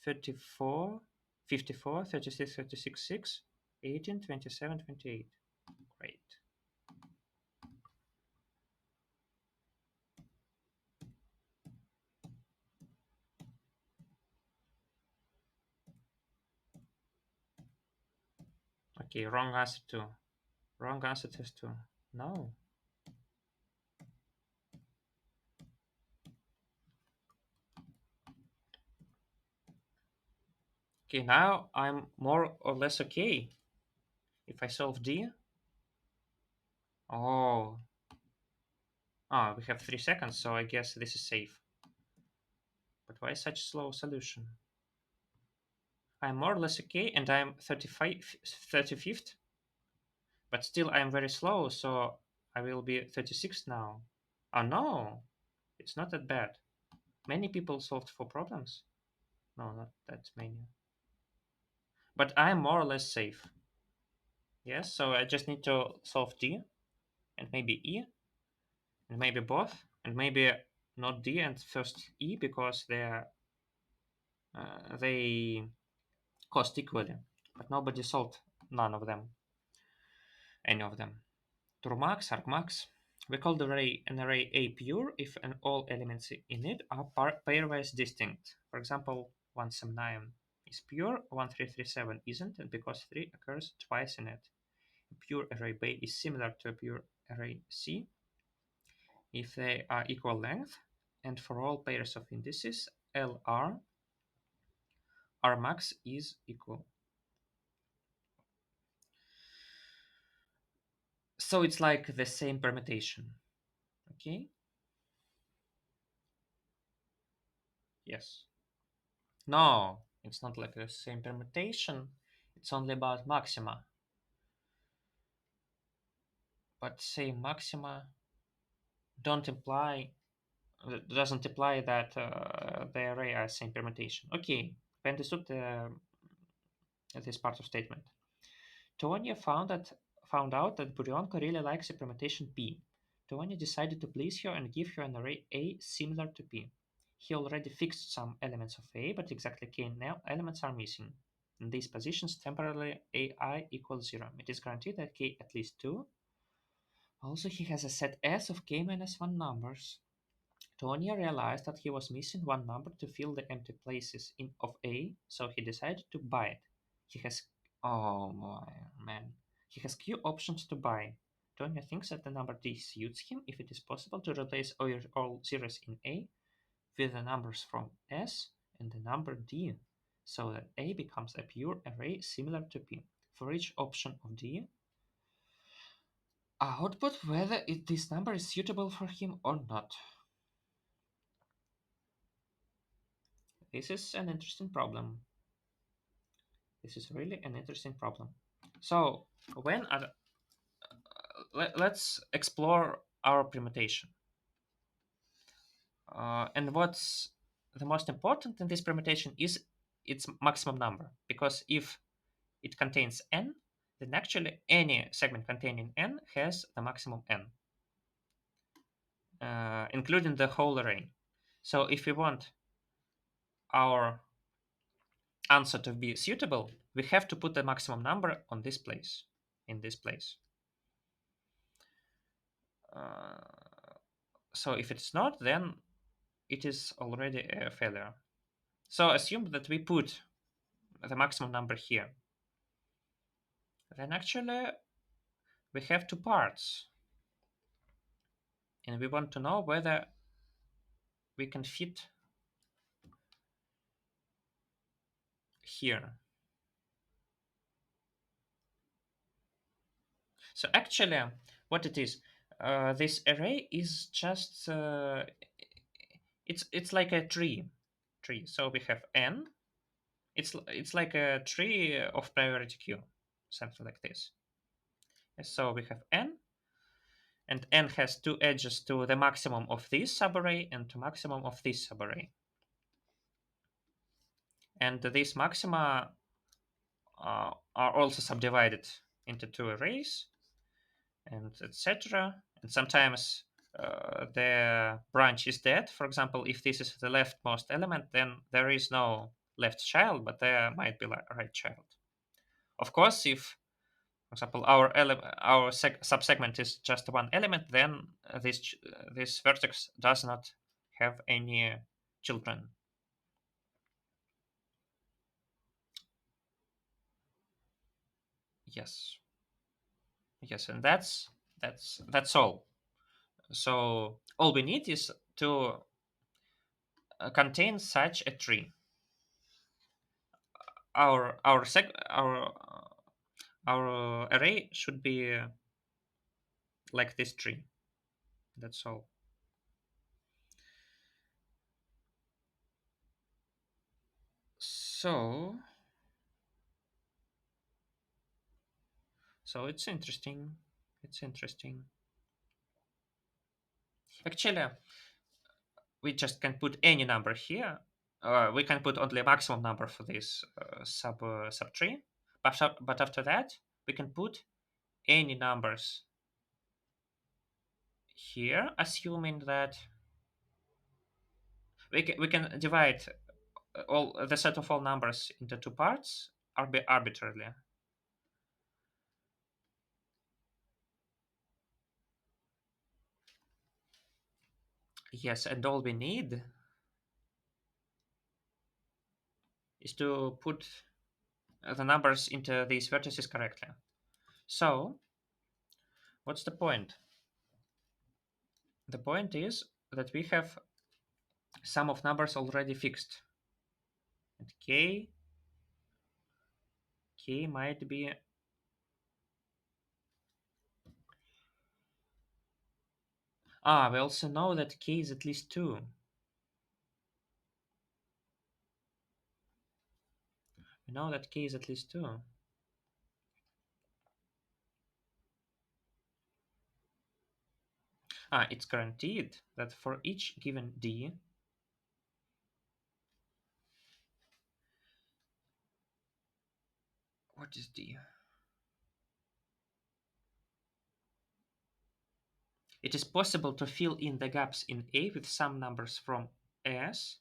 34, 54, 36, 36, 6, 18, 27, 28. Great. Okay, wrong answer too. Wrong answer test 2. No. Okay, now I'm more or less okay. If I solve D. Oh. Ah, we have 3 seconds, so I guess this is safe. But why such slow solution? I'm more or less okay, and I'm 35th, but still I'm very slow, so I will be 36th now. Oh no, it's not that bad. Many people solved 4 problems. No, not that many. But I'm more or less safe. Yes, so I just need to solve D and maybe E and maybe both and maybe not D and first E because they cost equally, but nobody solved none of them, any of them. Turmax, argmax. We call the array an array A pure if all elements in it are pairwise distinct. For example, 179 is pure, 1337 isn't, and because 3 occurs twice in it. A pure array B is similar to a pure array C if they are equal length, and for all pairs of indices, LR, Rmax is equal. So it's like the same permutation. Okay? Yes. No, it's not like the same permutation. It's only about maxima. But same maxima don't imply doesn't imply that the array are same permutation. Okay, we understood this part of statement. Tonya found out that Burionka really likes a permutation P. Tonya decided to please her and give her an array A similar to P. He already fixed some elements of A, but exactly k elements are missing. In these positions, temporarily AI equals 0. It is guaranteed that k at least 2. Also, he has a set S of k minus 1 numbers. Tonya realized that he was missing one number to fill the empty places of A, so he decided to buy it. He has oh my man. He has few options to buy. Tonya thinks that the number D suits him if it is possible to replace all zeros in A with the numbers from S and the number D, so that A becomes a pure array similar to P. For each option of D, output whether this number is suitable for him or not. This is an interesting problem. This is really an interesting problem. So when let's explore our permutation. And what's the most important in this permutation is its maximum number, because if it contains n, then actually any segment containing n has the maximum n, including the whole array. So if we want our answer to be suitable, we have to put the maximum number on this place, in this place. So if it's not, then it is already a failure. So assume that we put the maximum number here. Then actually we have two parts. And we want to know whether we can fit here. So actually, what it is, this array is just it's like a tree. So we have n. It's like a tree of priority queue, something like this. So we have n, and n has two edges to the maximum of this subarray and to maximum of this subarray. And these maxima are also subdivided into two arrays, and etc. And sometimes the branch is dead. For example, if this is the leftmost element, then there is no left child, but there might be a right child. Of course, if, for example, our subsegment is just one element, then this vertex does not have any children. Yes, yes, and that's all. So all we need is to contain such a tree. Our array should be like this tree. That's all. So it's interesting. It's interesting. Actually, we just can put any number here. We can put only a maximum number for this sub tree. But after that, we can put any numbers here, assuming that we can divide all the set of all numbers into two parts arbitrarily. Yes, and all we need is to put the numbers into these vertices correctly. So, what's the point? The point is that we have sum of numbers already fixed. And k might be. We also know that k is at least 2. We know that k is at least 2. It's guaranteed that for each given d, what is d? It is possible to fill in the gaps in A with some numbers from S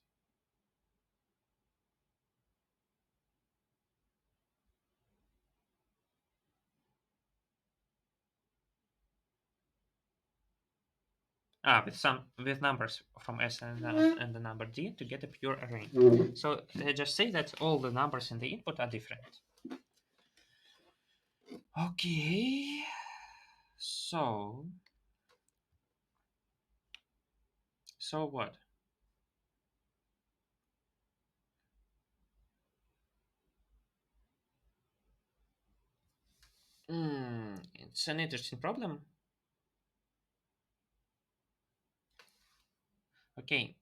with numbers from S and the number D to get a pure array. So they just say that all the numbers in the input are different. Okay. So what? It's an interesting problem. Okay.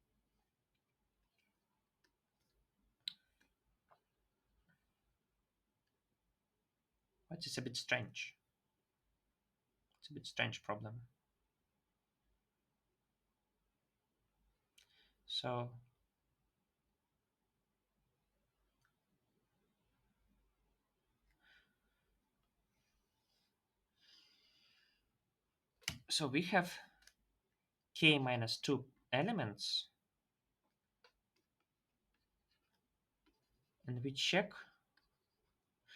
But it's a bit strange. It's a bit strange problem. So we have k minus 2 elements, and we check.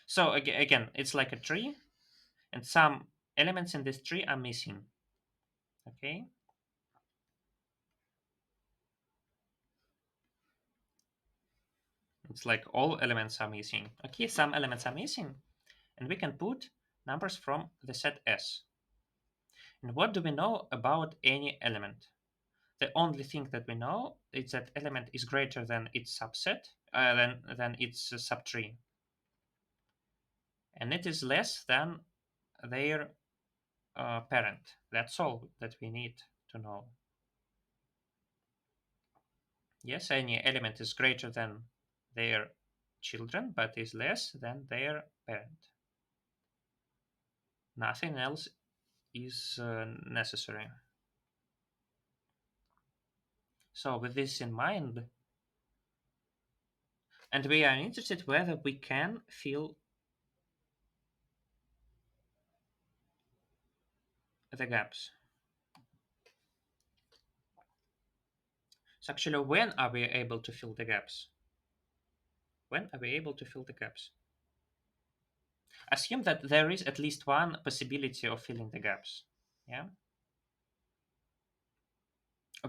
So again, it's like a tree, and some elements in this tree are missing. Okay. It's like all elements are missing. Okay, some elements are missing, and we can put numbers from the set S. And what do we know about any element? The only thing that we know is that element is greater than its subset, than its subtree, and it is less than their parent. That's all that we need to know. Yes, any element is greater than their children, but is less than their parent. Nothing else is necessary. So with this in mind, and we are interested whether we can fill the gaps. So actually, when are we able to fill the gaps? When are we able to fill the gaps? Assume that there is at least one possibility of filling the gaps. Yeah.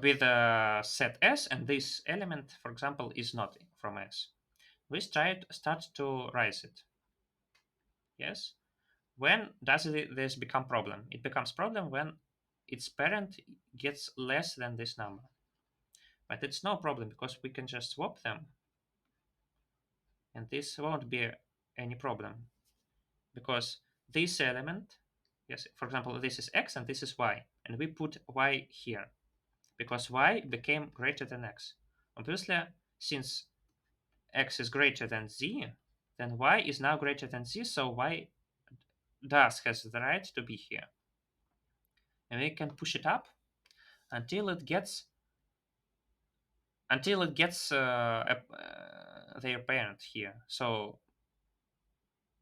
With a set S, and this element, for example, is not from S. We start to raise it. Yes. When does this become problem? It becomes problem when its parent gets less than this number. But it's no problem because we can just swap them, and this won't be any problem because this element, yes, for example, this is x and this is y, and we put y here because y became greater than x. Obviously, since x is greater than z, then y is now greater than z, so y does has the right to be here. And we can push it up until it gets their parent here. So,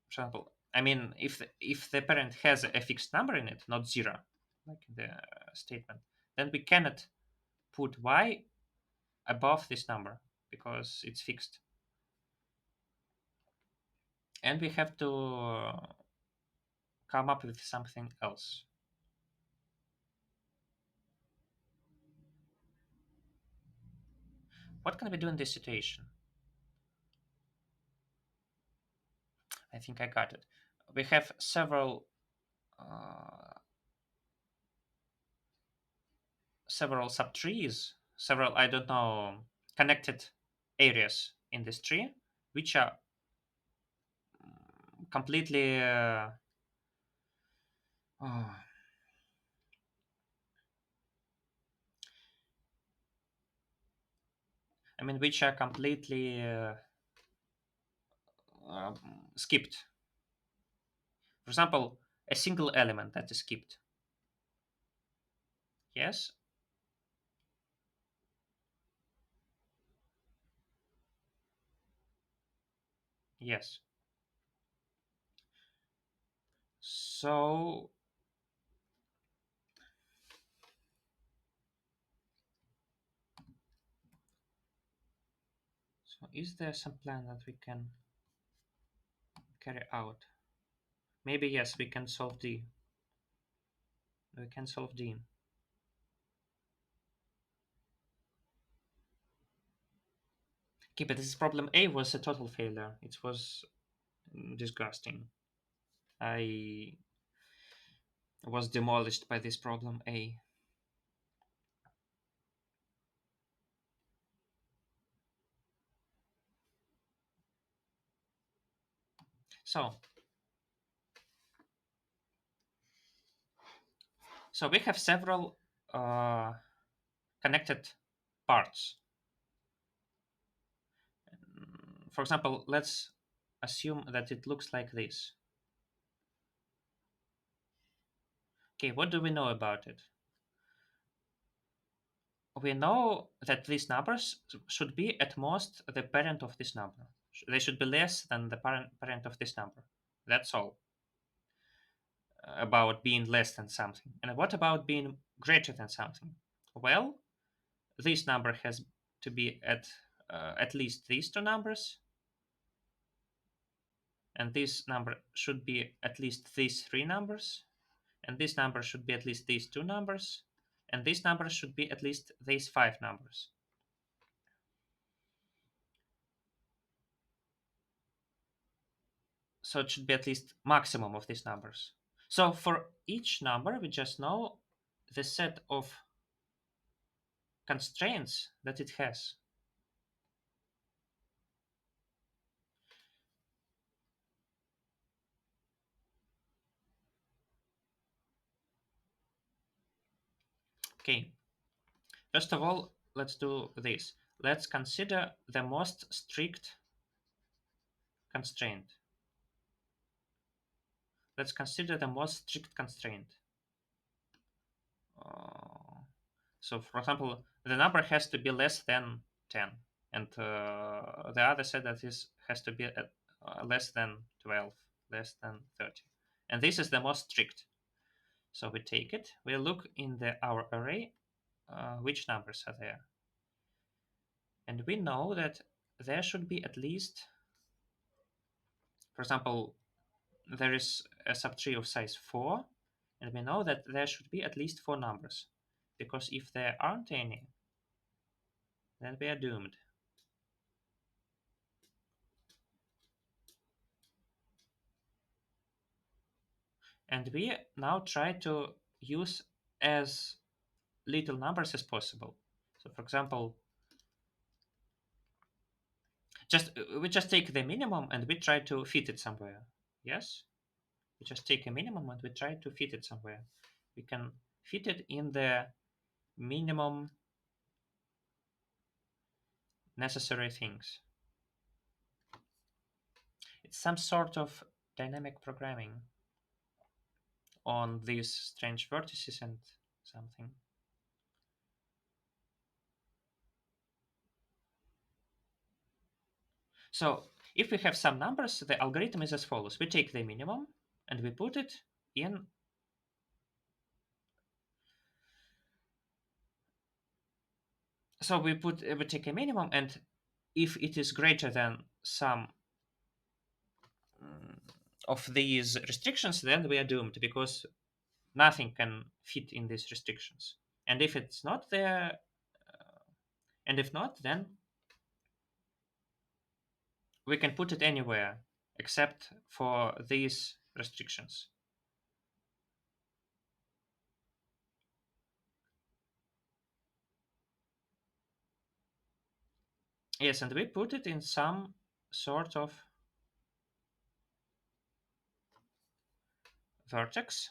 for example, I mean, if the parent has a fixed number in it, not zero, like in the statement, then we cannot put y above this number because it's fixed, and we have to come up with something else. What can we do in this situation? I think I got it. We have uh, several subtrees, several, I don't know, connected areas in this tree, which are completely oh, I mean, which are completely um, skipped. For example, a single element that is skipped. Yes, yes. So, so is there some plan that we can carry out? Maybe yes, we can solve D. We can solve D. Okay, but this problem A was a total failure. It was disgusting. I was demolished by this problem A. So, so we have several uh, connected parts. For example, let's assume that it looks like this. Okay, what do we know about it? We know that these numbers should be at most the parent of this number. They should be less than the parent of this number. That's all about being less than something. And what about being greater than something? Well, this number has to be at least these two numbers, and this number should be at least these three numbers, and this number should be at least these two numbers, and this number should be at least these five numbers. So it should be at least maximum of these numbers. So for each number, we just know the set of constraints that it has. Okay, first of all, let's do this. Let's consider the most strict constraint. Let's consider the most strict constraint. Uh, so, for example, the number has to be less than 10, and the other set that is has to be less than 12, less than 30. And this is the most strict. So we take it, we look in our array, which numbers are there. And we know that there should be at least, for example, there is a subtree of size 4, and we know that there should be at least 4 numbers. Because if there aren't any, then we are doomed. And we now try to use as little numbers as possible. So for example, just we just take the minimum and we try to fit it somewhere. Yes? We just take a minimum and we try to fit it somewhere. We can fit it in the minimum necessary things. It's some sort of dynamic programming on these strange vertices and something. So If we have some numbers, the algorithm is as follows. We take the minimum and we put it in. So we take a minimum, and if it is greater than some mm, of these restrictions, then we are doomed because nothing can fit in these restrictions. And if it's not there, and if not, then we can put it anywhere except for these restrictions. Yes, and we put it in some sort of vertex.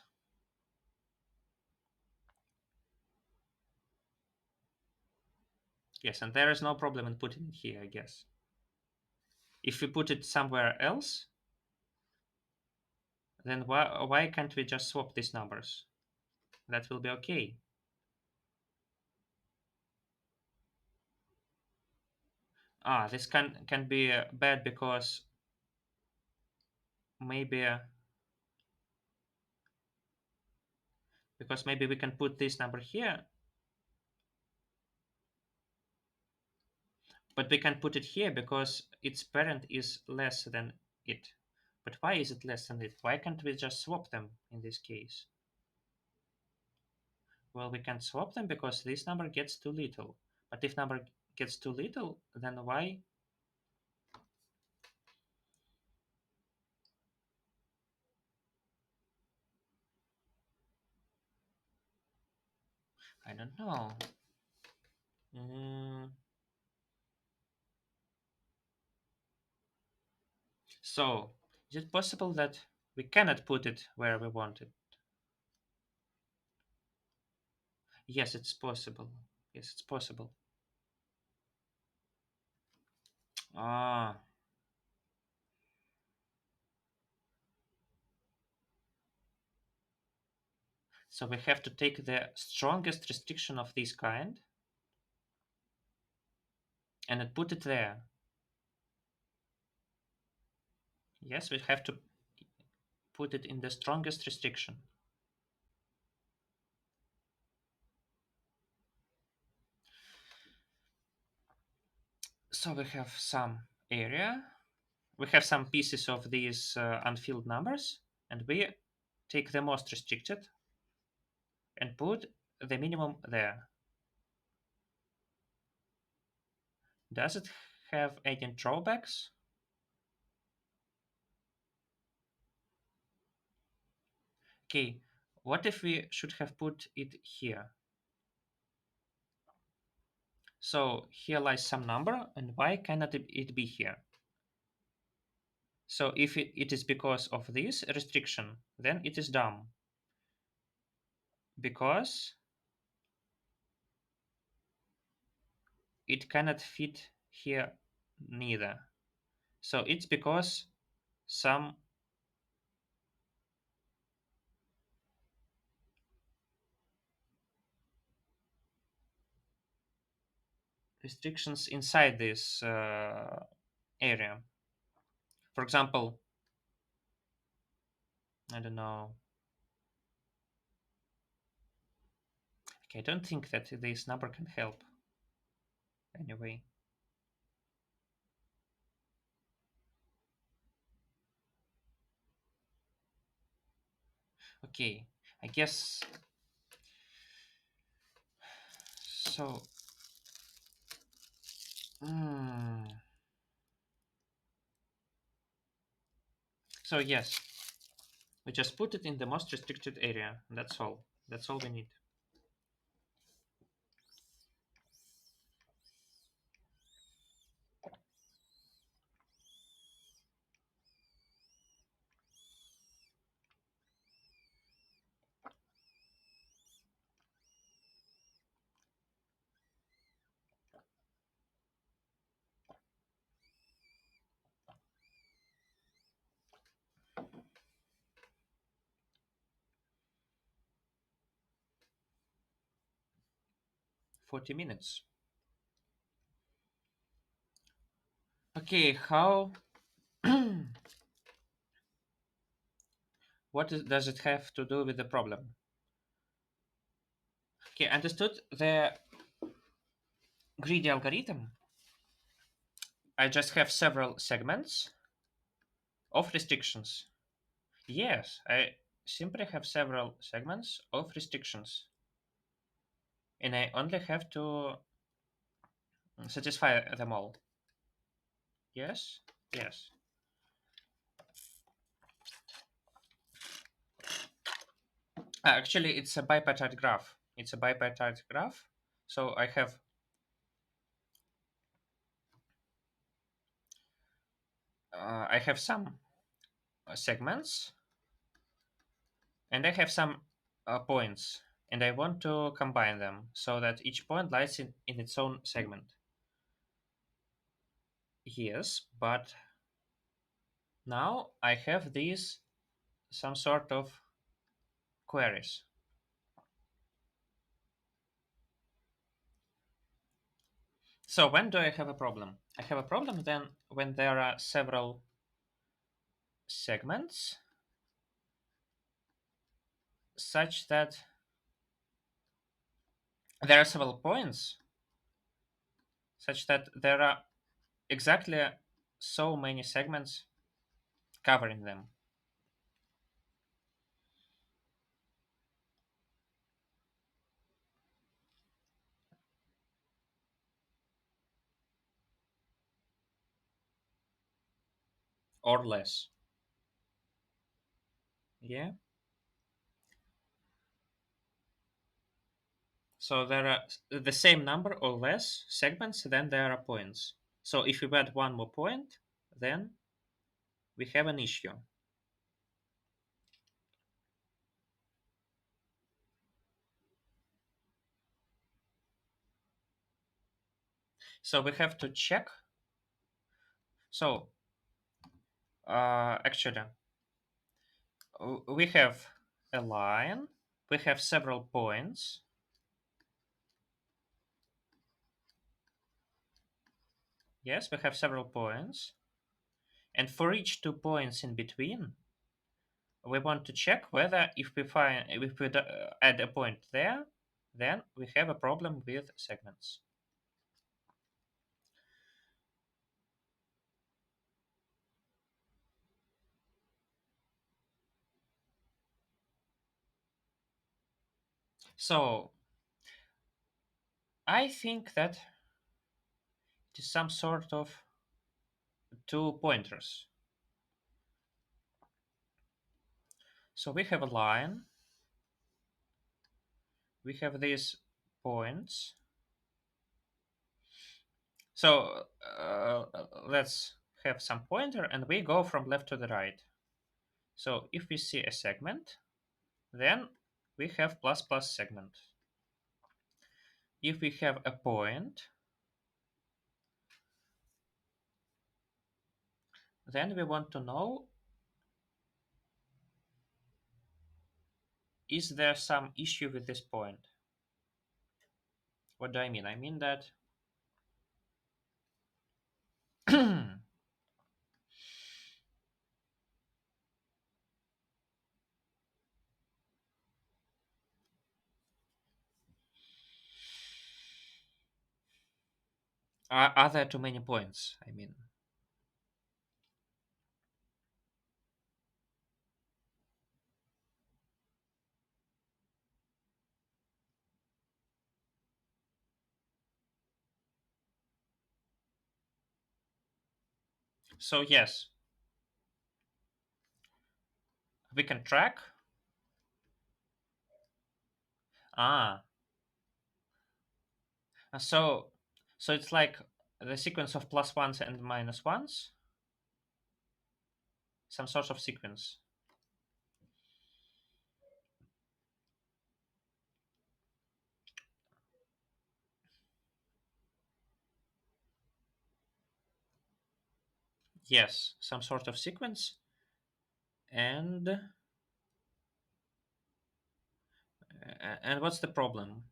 Yes, and there is no problem in putting it here, I guess. If we put it somewhere else, then why can't we just swap these numbers? That will be okay. This can be bad because maybe maybe we can put this number here, but we can put it here because its parent is less than it. But why is it less than it? Why can't we just swap them in this case? Well, we can swap them because this number gets too little. But if number gets too little, then why? I don't know. Mm, so, is it possible that we cannot put it where we want it? Yes, it's possible. Yes, it's possible. Ah, so we have to take the strongest restriction of this kind and then put it there. Yes, we have to put it in the strongest restriction. So we have some area, we have some pieces of these unfilled numbers, and we take the most restricted and put the minimum there. Does it have any drawbacks? Okay, what if we should have put it here? So here lies some number, and why cannot it be here? So if it is because of this restriction, then it is dumb. Because it cannot fit here neither. So it's because some restrictions inside this area. For example, I don't know. Okay, I don't think that this number can help anyway. Okay, I guess so. Hmm. So yes, we just put it in the most restricted area. That's all. That's all we need. 40 minutes. Okay, how Does it have to do with the problem? Okay, understood. The greedy algorithm, I just have several segments of restrictions. Yes, I simply have several segments of restrictions, and I only have to satisfy them all. Yes, yes. Actually, it's a bipartite graph. It's a bipartite graph. So I have some segments, and I have some points, and I want to combine them so that each point lies in its own segment. Yes, but now I have these some sort of queries. So when do I have a problem? I have a problem then when there are several segments such that there are several points such that there are exactly so many segments covering them, or less. Yeah. So there are the same number or less segments, then there are points. So if we add one more point, then we have an issue. So we have to check. So actually, we have a line, we have several points. Yes, we have several points. And for each 2 points in between, we want to check whether if we add a point there, then we have a problem with segments. So I think that it is some sort of two pointers. So we have a line, we have these points. So let's have some pointer and we go from left to the right. So if we see a segment, then we have plus plus segment. If we have a point, then we want to know, is there some issue with this point? What do I mean? I mean that are there too many points? I mean, so yes, we can track. Ah, so it's like the sequence of plus ones and minus ones, some sort of sequence. Yes, some sort of sequence. And what's the problem?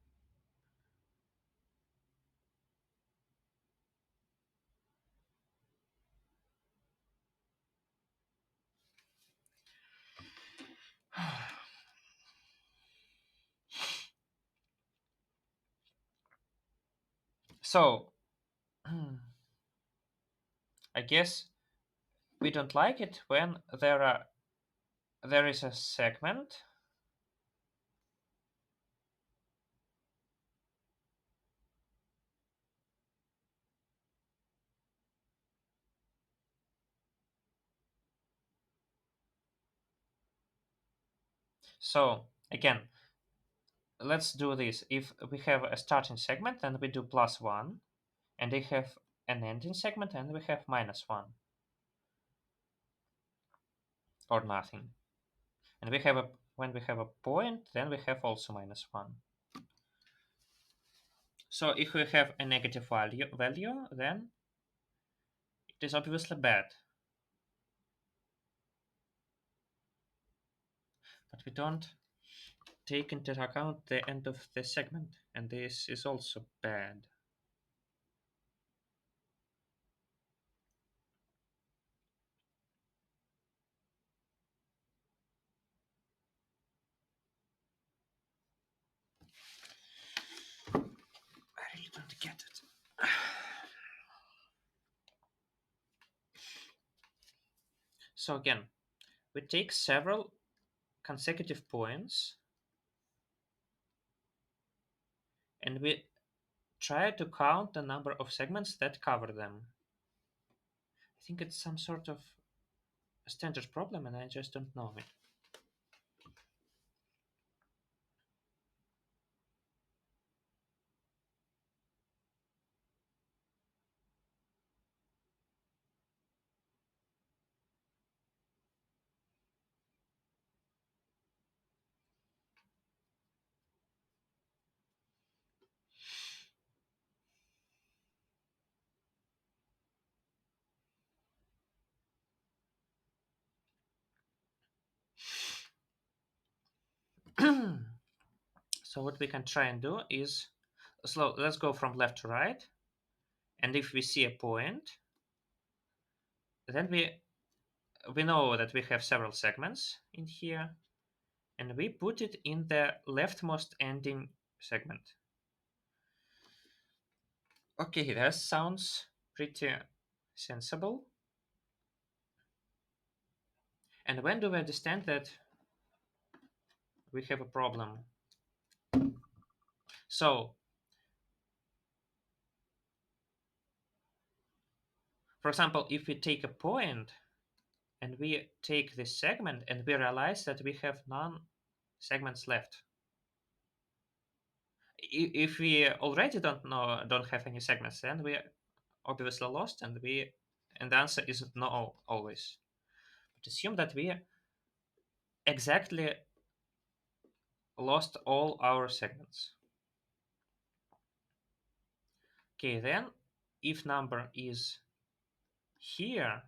So I guess we don't like it when there is a segment. So again, let's do this. If we have a starting segment, then we do +1, and they have an ending segment, and we have -1 or nothing. And we have a when we have a point, then we have also -1. So if we have a negative value, then it is obviously bad. But we don't take into account the end of the segment, and this is also bad. I really don't get it. So again, we take several consecutive points and we try to count the number of segments that cover them. I think it's some sort of a standard problem and I just don't know it. So what we can try and do is let's go from left to right, and if we see a point, then we know that we have several segments in here, and we put it in the leftmost ending segment. Okay, that sounds pretty sensible. And when do we understand that we have a problem? So, for example, if we take a point and we take this segment and we realize that we have none segments left. If we already don't have any segments, then we obviously lost, and the answer is no always. But assume that we exactly lost all our segments. Okay, then if number is here,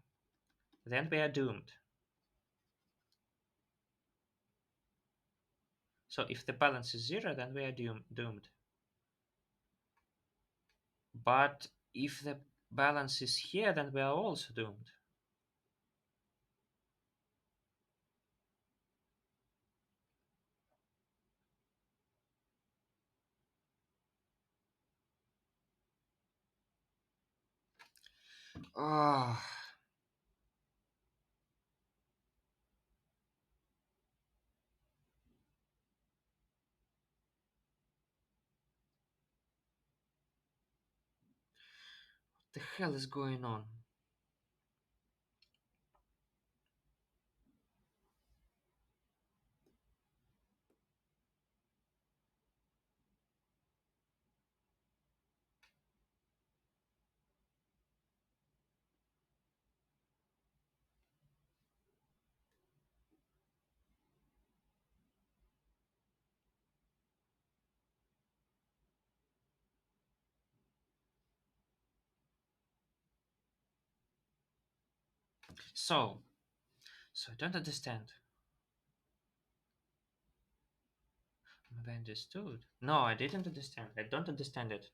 then we are doomed. So if the balance is 0, then we are doomed. But if the balance is here, then we are also doomed. Oh, what the hell is going on? So, I don't understand. Maybe I understood. No, I didn't understand. I don't understand it.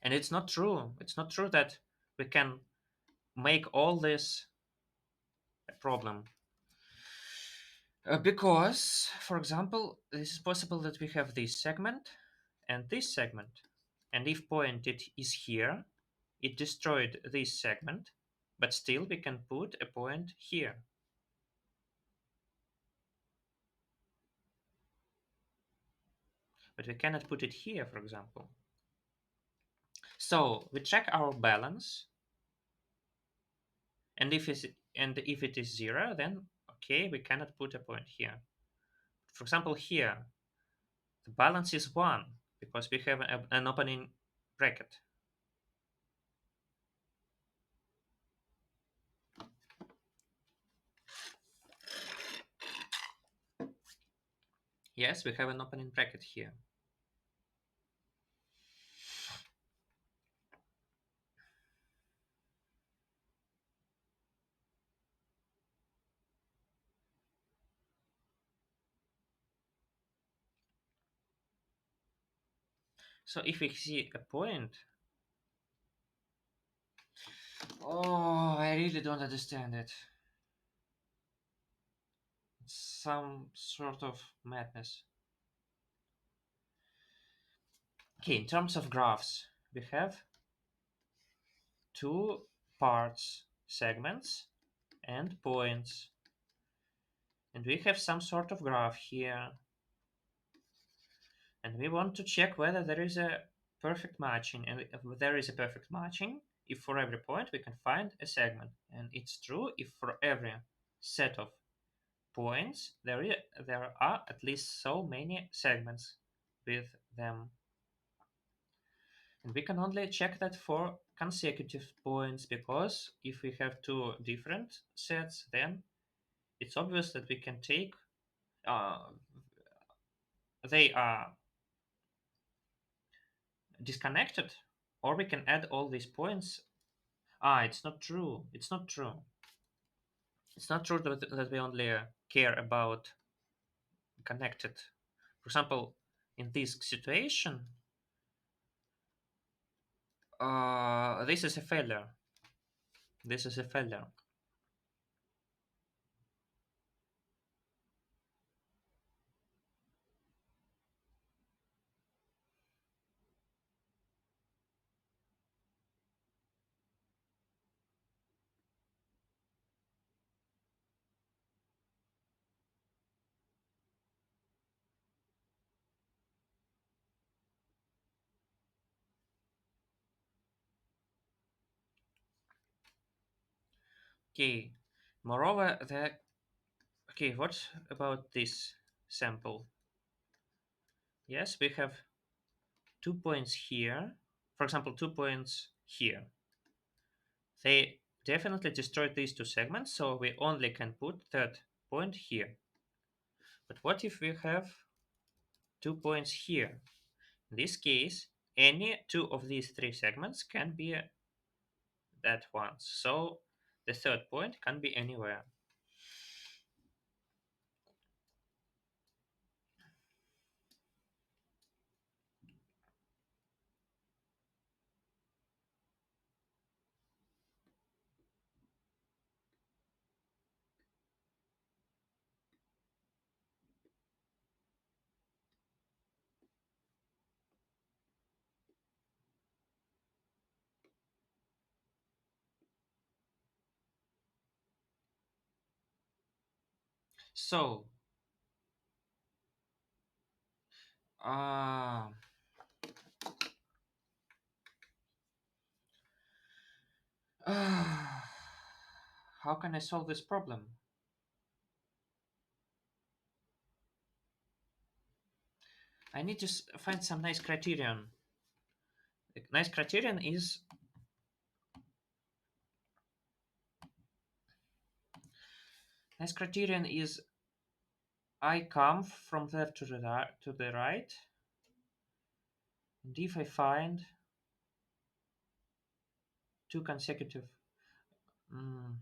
And it's not true. It's not true that we can make all this a problem. Because, for example, this is possible that we have this segment and this segment. And if point it is here, it destroyed this segment, but still we can put a point here. But we cannot put it here, for example. So we check our balance, and if it is 0, then okay, we cannot put a point here. For example, here the balance is 1 because we have an opening bracket. Yes, we have an opening bracket here. So if we see a point, oh, I really don't understand it. It's some sort of madness. Okay, in terms of graphs, we have two parts, segments and points. And we have some sort of graph here. And we want to check whether there is a perfect matching. And if there is a perfect matching, if for every point we can find a segment. And it's true if for every set of points there are at least so many segments with them. And we can only check that for consecutive points, because if we have two different sets, then it's obvious that we can take they are disconnected, or we can add all these points. It's not true. It's not true. It's not true that we only care about connected. For example, in this situation, this is a failure. This is a failure. Okay. Moreover, what about this sample? Yes, we have 2 points here. For example, 2 points here. They definitely destroyed these two segments, so we only can put third point here. But what if we have 2 points here? In this case, any two of these three segments can be that one. So the third point can be anywhere. So, uh, how can I solve this problem? I need to find some nice criterion. The nice criterion is I come from left to the right, and if I find two consecutive. Mm,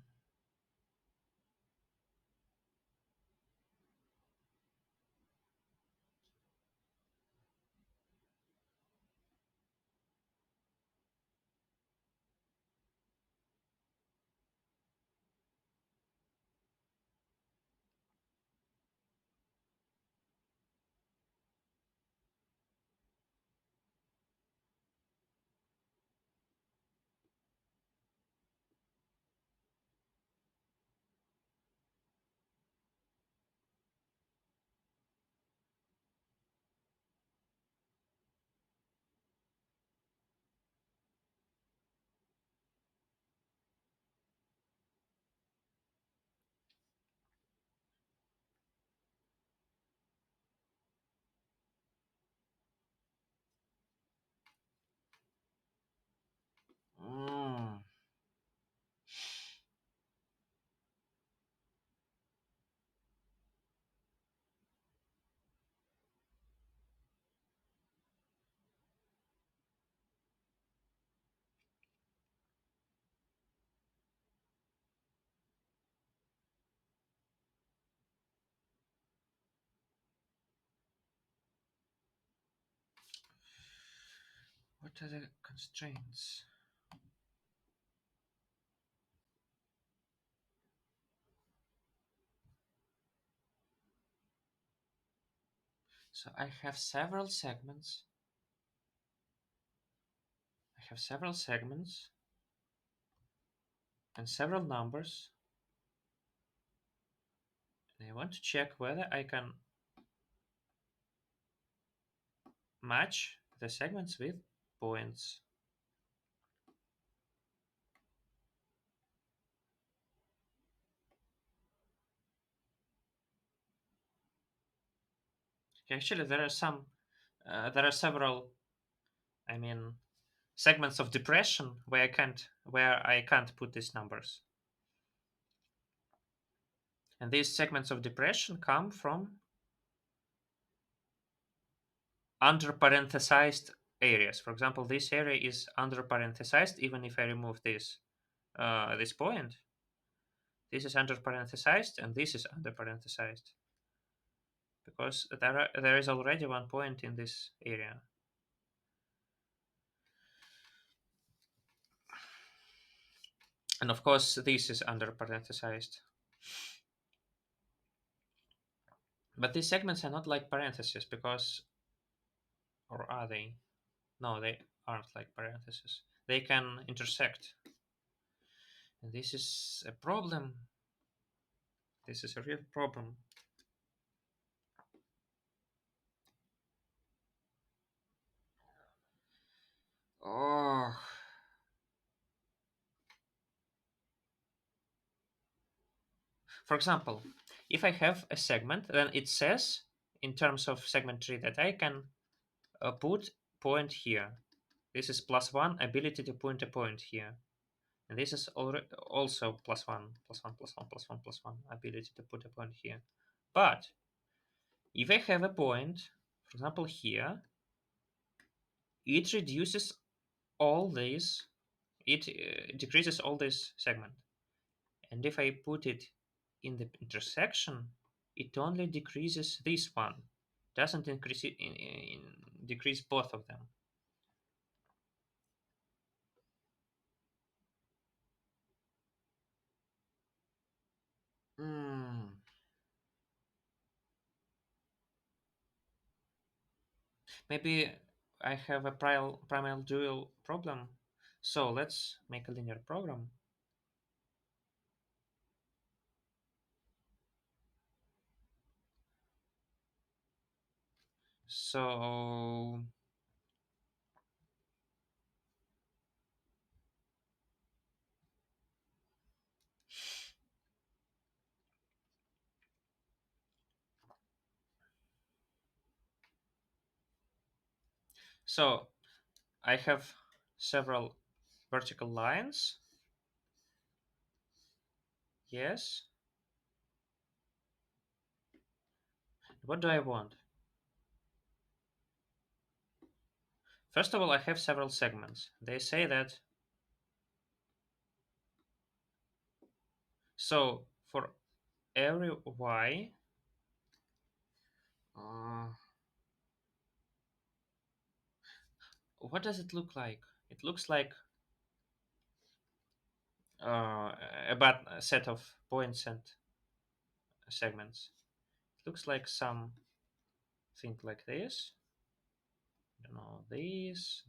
What are the constraints? So I have several segments. And several numbers. And I want to check whether I can match the segments with points. Actually, there are several, I mean, segments of depression where I can't put these numbers. And these segments of depression come from under parenthesized areas. For example, this area is under parenthesized even if I remove this point. This is under parenthesized and this is under parenthesized because there is already one point in this area. And of course, this is under parenthesized. But these segments are not like parentheses because, or are they? No, they aren't like parentheses. They can intersect. And this is a problem. This is a real problem. Oh. For example, if I have a segment, then it says in terms of segment tree that I can put point here. This is +1 ability to put a point here. And this is also +1, +1, +1, +1, +1 ability to put a point here. But if I have a point, for example here, it reduces all these, it decreases all this segment. And if I put it in the intersection, it only decreases this one, doesn't increase it decrease both of them. Hmm. Maybe I have a primal dual problem. So let's make a linear program. So so I have several vertical lines. Yes. What do I want? First of all, I have several segments. They say that so for every y, uh, what does it look like? It looks like a set of points and segments. It looks like something like this. I don't know, this,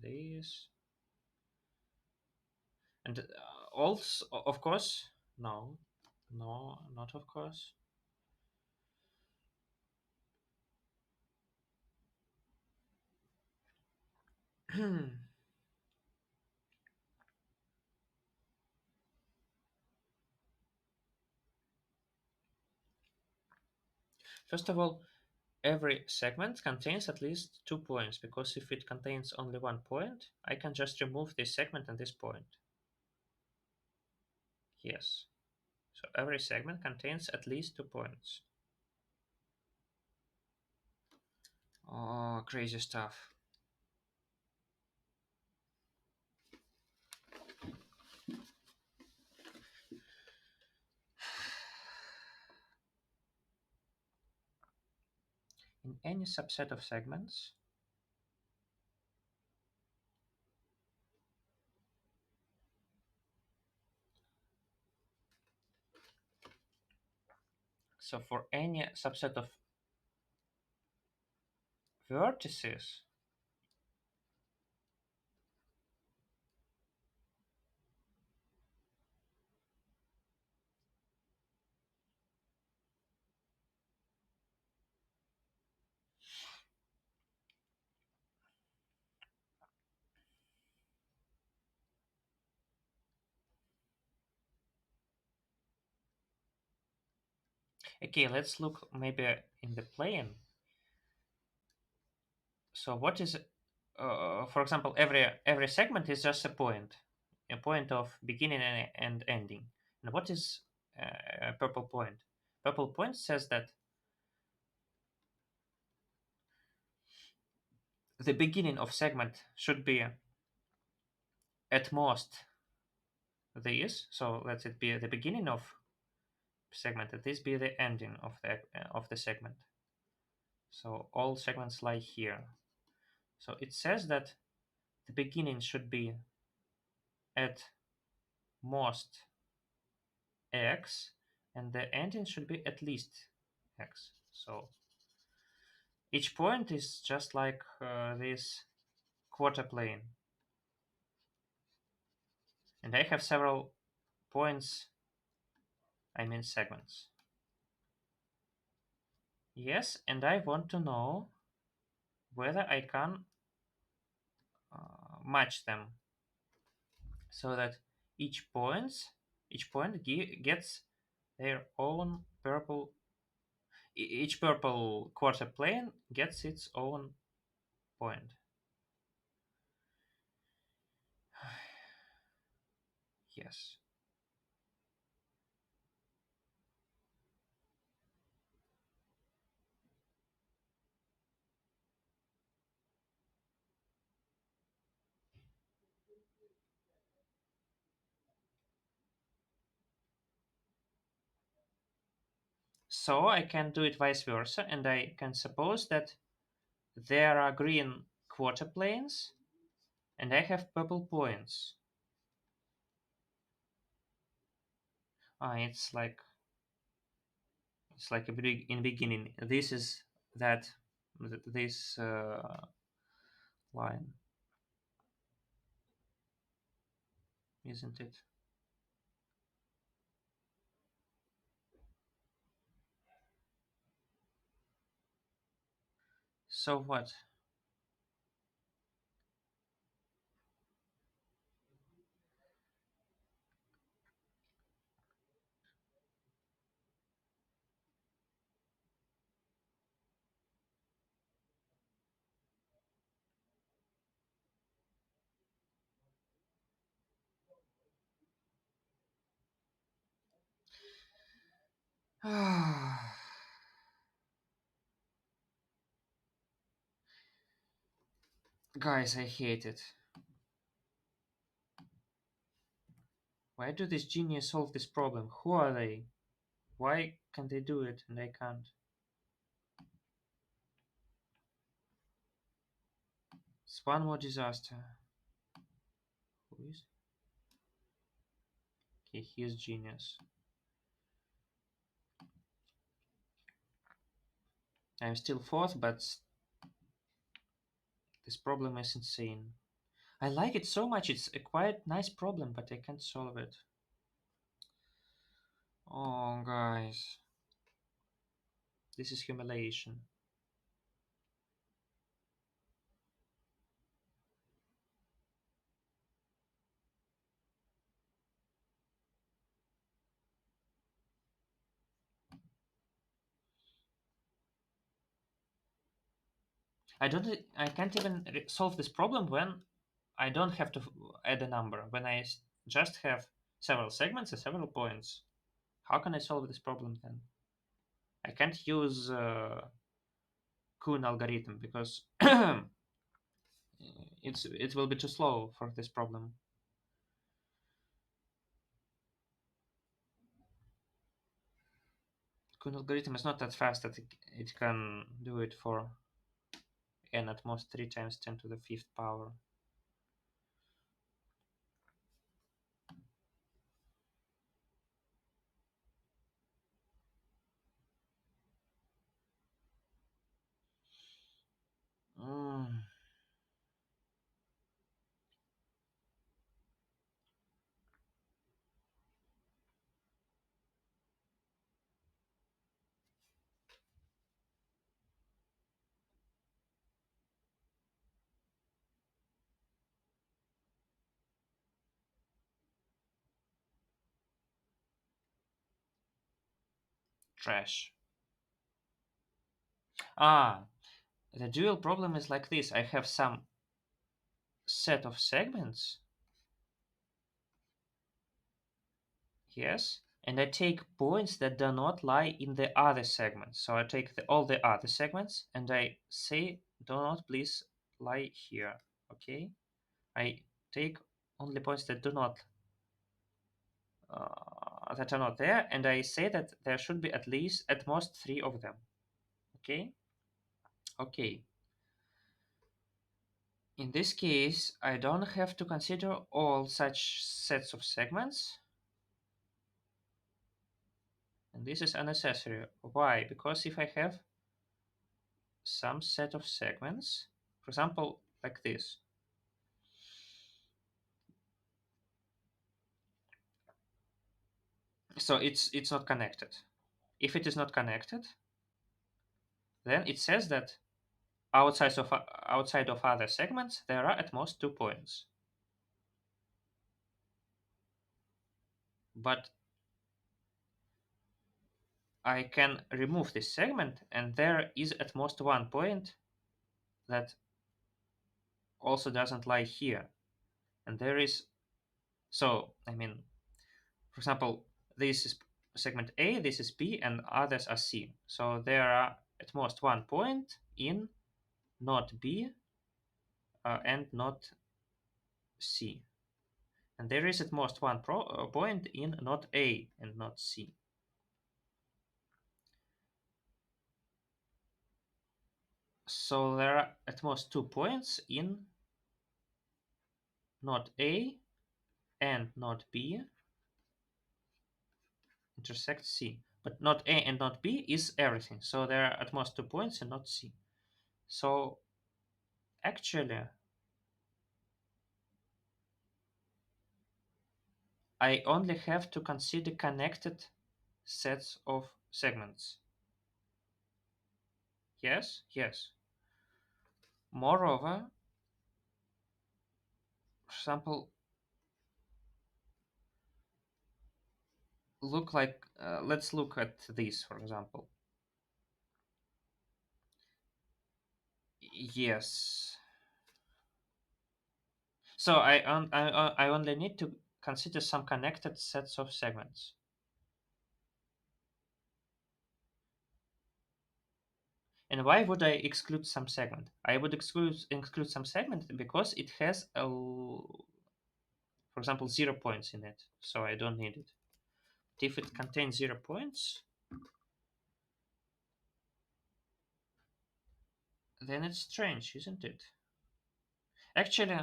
and also, of course, no, no, not of course. First of all, every segment contains at least 2 points because if it contains only 1 point, I can just remove this segment and this point. Yes. So every segment contains at least 2 points. Oh, crazy stuff. In any subset of segments, So for any subset of vertices, okay, let's look maybe in the plane. So what is, for example, every segment is just a point of beginning and ending. And what is a purple point? Purple point says that the beginning of segment should be at most this. So let it be the beginning of segment, and this be the ending of the segment. So all segments lie here. So it says that the beginning should be at most x, and the ending should be at least x. So each point is just like this quarter plane, and I have several points, I mean segments. Yes, and I want to know whether I can match them so that each point gets their own purple. Each purple quarter plane gets its own point. Yes. So I can do it vice versa, and I can suppose that there are green quarter planes, and I have purple points. It's like a big in beginning. This is that this line, isn't it? So what? Guys, I hate it. Why do these geniuses solve this problem? Who are they? Why can they do it and I can't? It's one more disaster. Who is? Okay, he is genius. I'm still fourth, but this problem is insane. I like it so much. It's a quite nice problem, but I can't solve it. Oh, guys, this is humiliation. I don't. I can't even solve this problem when I don't have to add a number. When I just have several segments and several points. How can I solve this problem then? I can't use Kuhn algorithm because it will be too slow for this problem. Kuhn algorithm is not that fast that it can do it for n at most 3 times 10 to the fifth power. Trash. Ah, the dual problem is like this. I have some set of segments, yes, and I take points that do not lie in the other segments. So I take all the other segments and I say, do not please lie here. Okay, I take only points that do not that are not there, and I say that there should be at most three of them. Okay, okay. In this case, I don't have to consider all such sets of segments, and this is unnecessary. Why? Because if I have some set of segments, for example, like this, so it's not connected. If it is not connected, then it says that outside of other segments there are at most 2 points. But I can remove this segment, and there is at most 1 point that also doesn't lie here. And there is, so I mean, for example, this is segment A, this is B, and others are C. So there are at most 1 point in not B and not C. And there is at most one point in not A and not C. So there are at most 2 points in not A and not B intersect C. But not A and not B is everything. So there are at most 2 points and not C. So actually, I only have to consider connected sets of segments. Yes, yes. Moreover, for example, let's look at this, for example. Yes. So I only need to consider some connected sets of segments. And why would I exclude some segment? I would exclude some segment because it has for example, 0 points in it. So I don't need it. But if it contains 0 points, then it's strange, isn't it? Actually,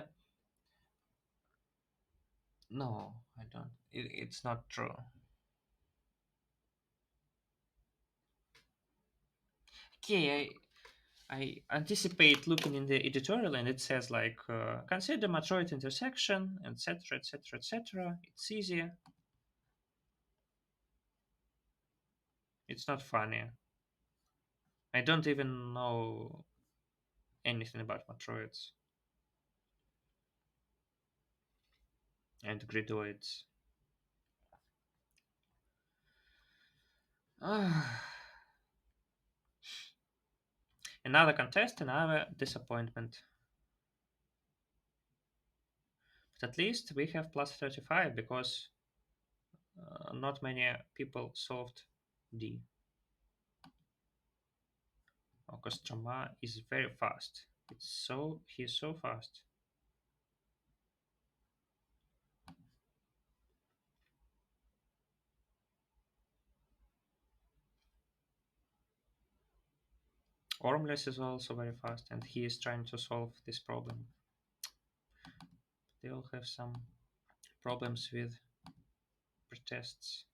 no, I don't. It's not true. Okay, I anticipate looking in the editorial and it says like consider matroid intersection, etc., etc., etc. It's easy. It's not funny. I don't even know anything about matroids and gridoids. Another contest, another disappointment. But at least we have plus 35 because not many people solved D. Kostroma is very fast. He's so fast. Ormless is also very fast, and he is trying to solve this problem. They all have some problems with protests.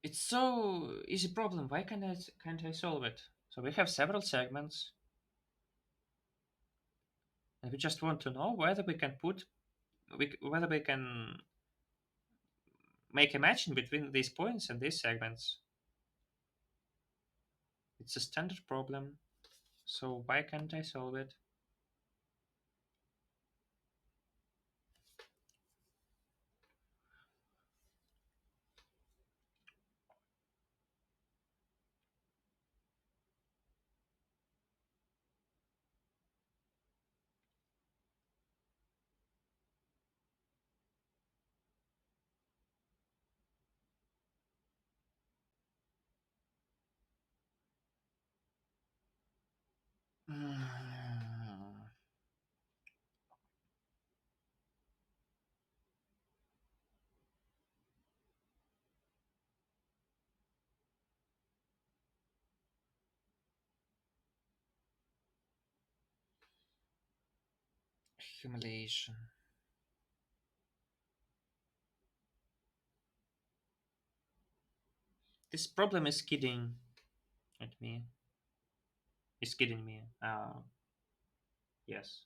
It's so easy problem. Why can't I solve it? So we have several segments. And we just want to know whether we can whether we can make a matching between these points and these segments. It's a standard problem, so why can't I solve it? Humiliation. This problem is kidding at me. Is kidding me. Yes.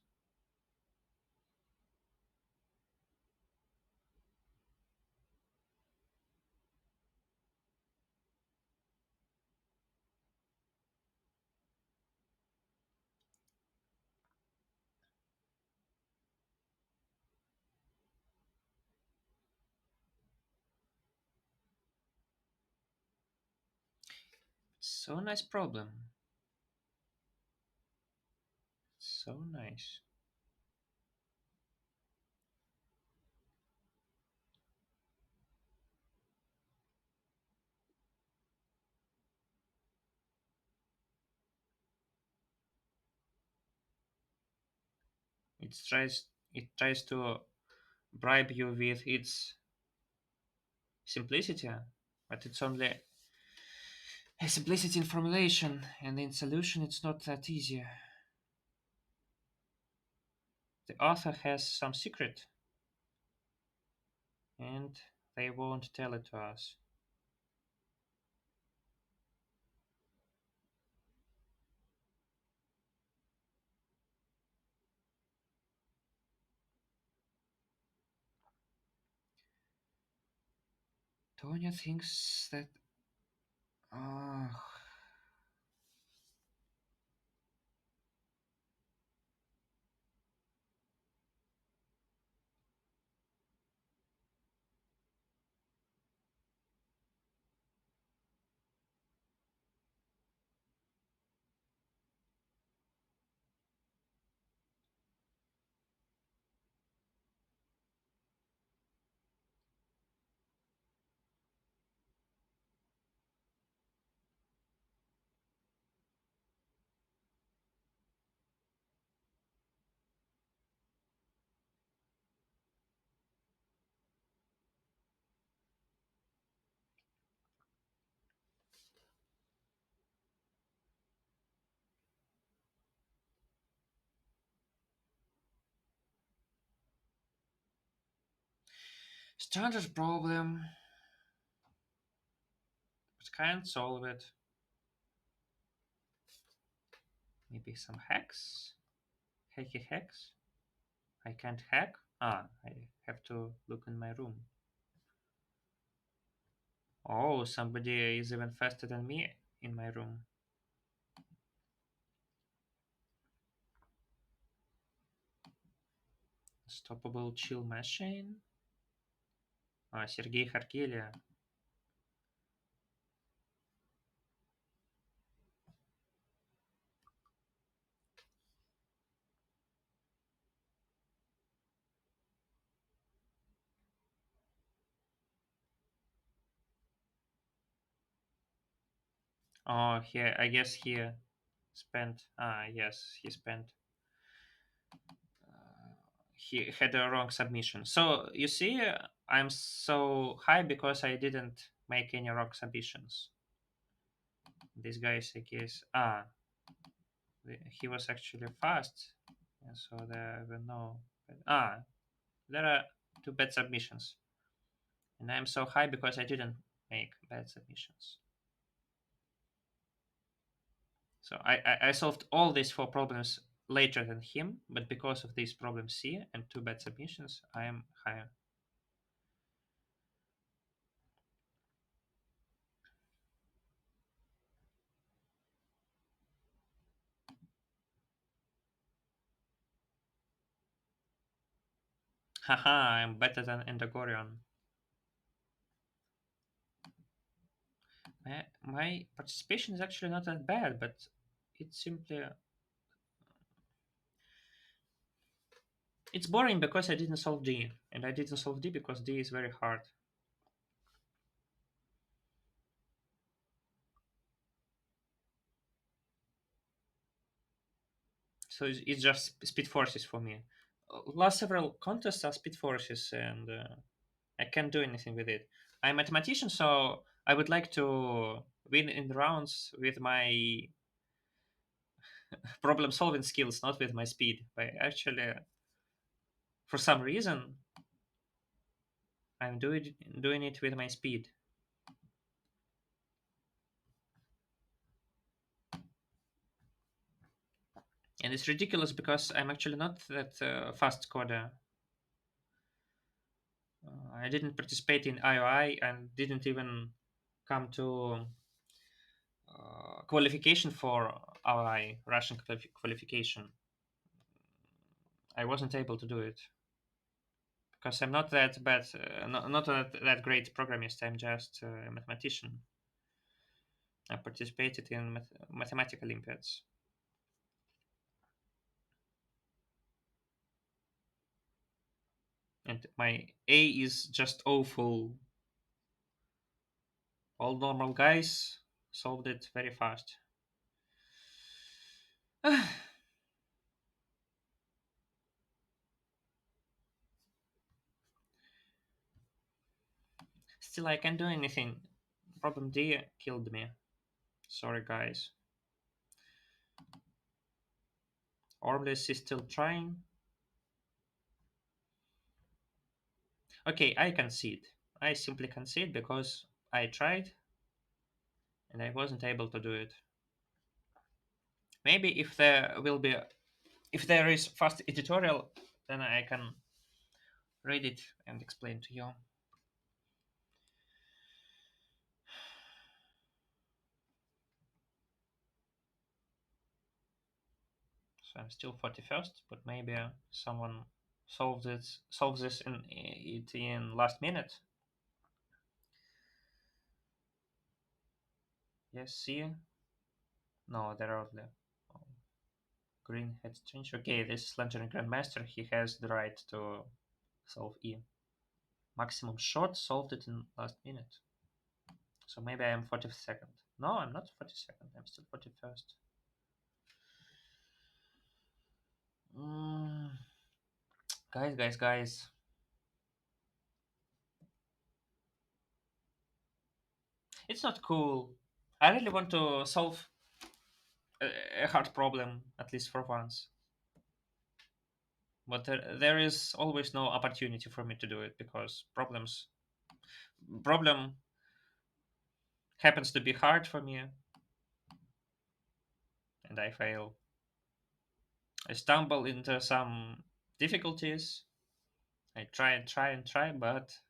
So nice problem. So nice. It tries to bribe you with its simplicity, but it's only a simplicity in formulation, and in solution it's not that easy. The author has some secret, and they won't tell it to us. Tonya thinks that. Oh, standard problem, but can't solve it. Maybe some hacks? Hacky hacks? I can't hack? I have to look in my room. Oh, somebody is even faster than me in my room. Stoppable chill machine? Сергей Харкелия. Oh, here, I guess he spent. Yes, he spent. He had a wrong submission. So you see, I'm so high because I didn't make any wrong submissions. This guy is, I guess. He was actually fast, and so there were no. There are two bad submissions, and I'm so high because I didn't make bad submissions. So I solved all these four problems later than him, but because of this problem C and two bad submissions, I am higher. Haha, I'm better than Endogorion. My participation is actually not that bad, but it's simply it's boring because I didn't solve D, and I didn't solve D because D is very hard. So it's just speed forces for me. Last several contests are speed forces, and I can't do anything with it. I'm a mathematician, so I would like to win in the rounds with my problem solving skills, not with my speed. But actually, for some reason, I'm doing it with my speed, and it's ridiculous because I'm actually not that fast coder. I didn't participate in IOI and didn't even come to qualification for IOI, Russian qualification. I wasn't able to do it because I'm not that bad, not that great programmist. I'm just a mathematician. I participated in mathematical Olympiads, and my A is just awful. All normal guys solved it very fast. Still, I can't do anything. Problem D killed me. Sorry, guys. Orbless is still trying. Okay, I concede. I simply concede because I tried and I wasn't able to do it. Maybe if there is fast editorial, then I can read it and explain to you. So I'm still 41st, but maybe someone solves this in last minute. Yes, see? No, they're only green head strange. Okay, this is Lantern Grandmaster. He has the right to solve E. Maximum shot solved it in last minute. So maybe I am 42nd. No, I'm not 42nd. I'm still 41st. Mm, guys. It's not cool. I really want to solve a hard problem, at least for once. But there is always no opportunity for me to do it because problem happens to be hard for me and I fail. I stumble into some difficulties. I try, but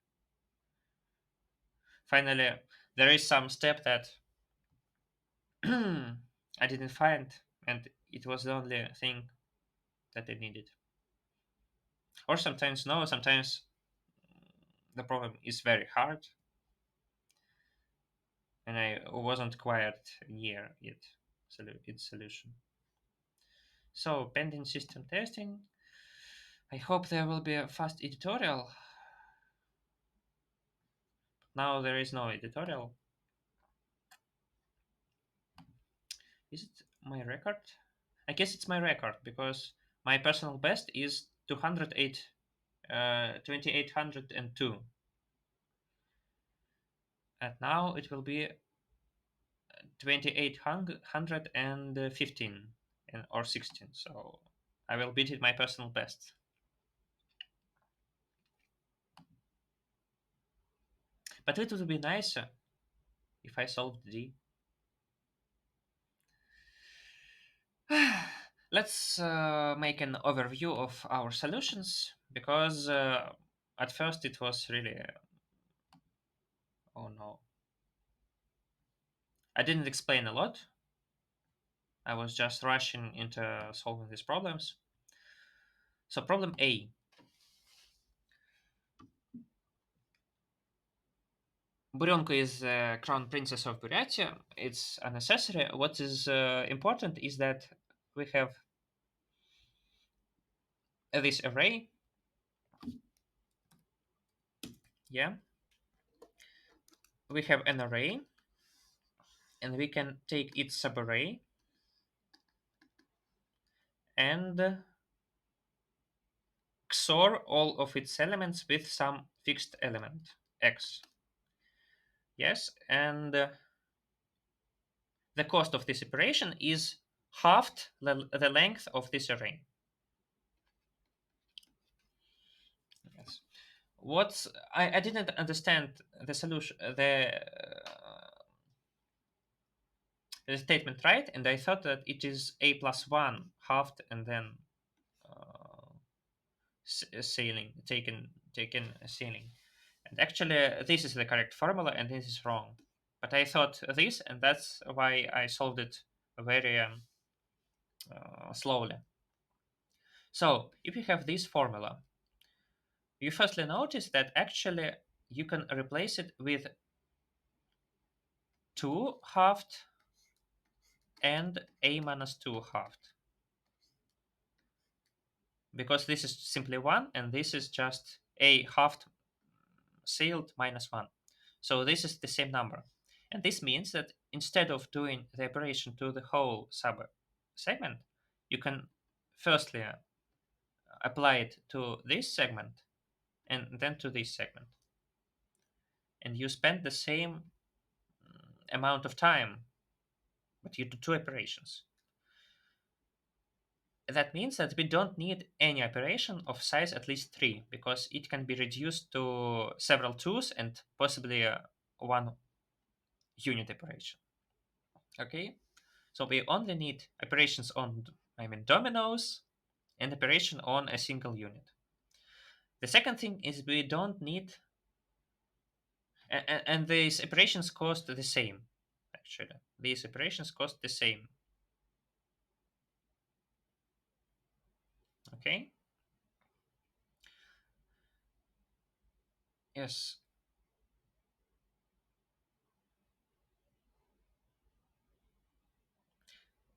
finally there is some step that I didn't find, and it was the only thing that I needed. Or sometimes no, sometimes the problem is very hard, and I wasn't quite near its solution. So pending system testing. I hope there will be a fast editorial. Now there is no editorial. Is it my record? I guess it's my record because my personal best is 208, 2802. And now it will be 2815 or 16. So I will beat it my personal best. But it would be nicer if I solved D. Let's make an overview of our solutions because at first it was really, oh no, I didn't explain a lot. I was just rushing into solving these problems. So problem A. Burенka is the crown princess of Buryatia. It's unnecessary. What is important is that we have this array. Yeah, we have an array, and we can take its subarray and XOR all of its elements with some fixed element x. Yes, and the cost of this operation is halved the length of this array. Yes. What's I didn't understand the solution, the statement right, and I thought that it is a plus one halved and then uh, sailing taken sailing. And actually, this is the correct formula, and this is wrong. But I thought this, and that's why I solved it very slowly. So, if you have this formula, you firstly notice that actually you can replace it with 2 halved and a minus 2 halved. Because this is simply 1, and this is just a halved sailed minus 1. So this is the same number. And this means that instead of doing the operation to the whole sub segment, you can firstly apply it to this segment and then to this segment. And you spend the same amount of time, but you do two operations. That means that we don't need any operation of size at least 3 because it can be reduced to several 2's and possibly one unit operation. Okay, so we only need operations on, dominoes and operation on a single unit. The second thing is we don't need, and these operations cost the same. Actually, these operations cost the same. Okay. Yes.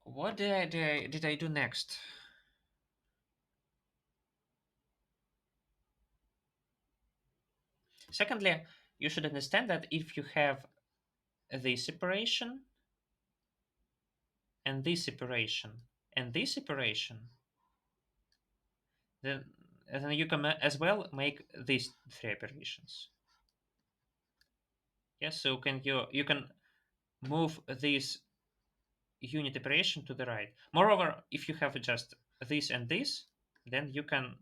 What did I do next? Secondly, you should understand that if you have this operation and this operation and this operation, then you can as well make these three operations. Yes, so you can move this unit operation to the right. Moreover, if you have just this and this, then you can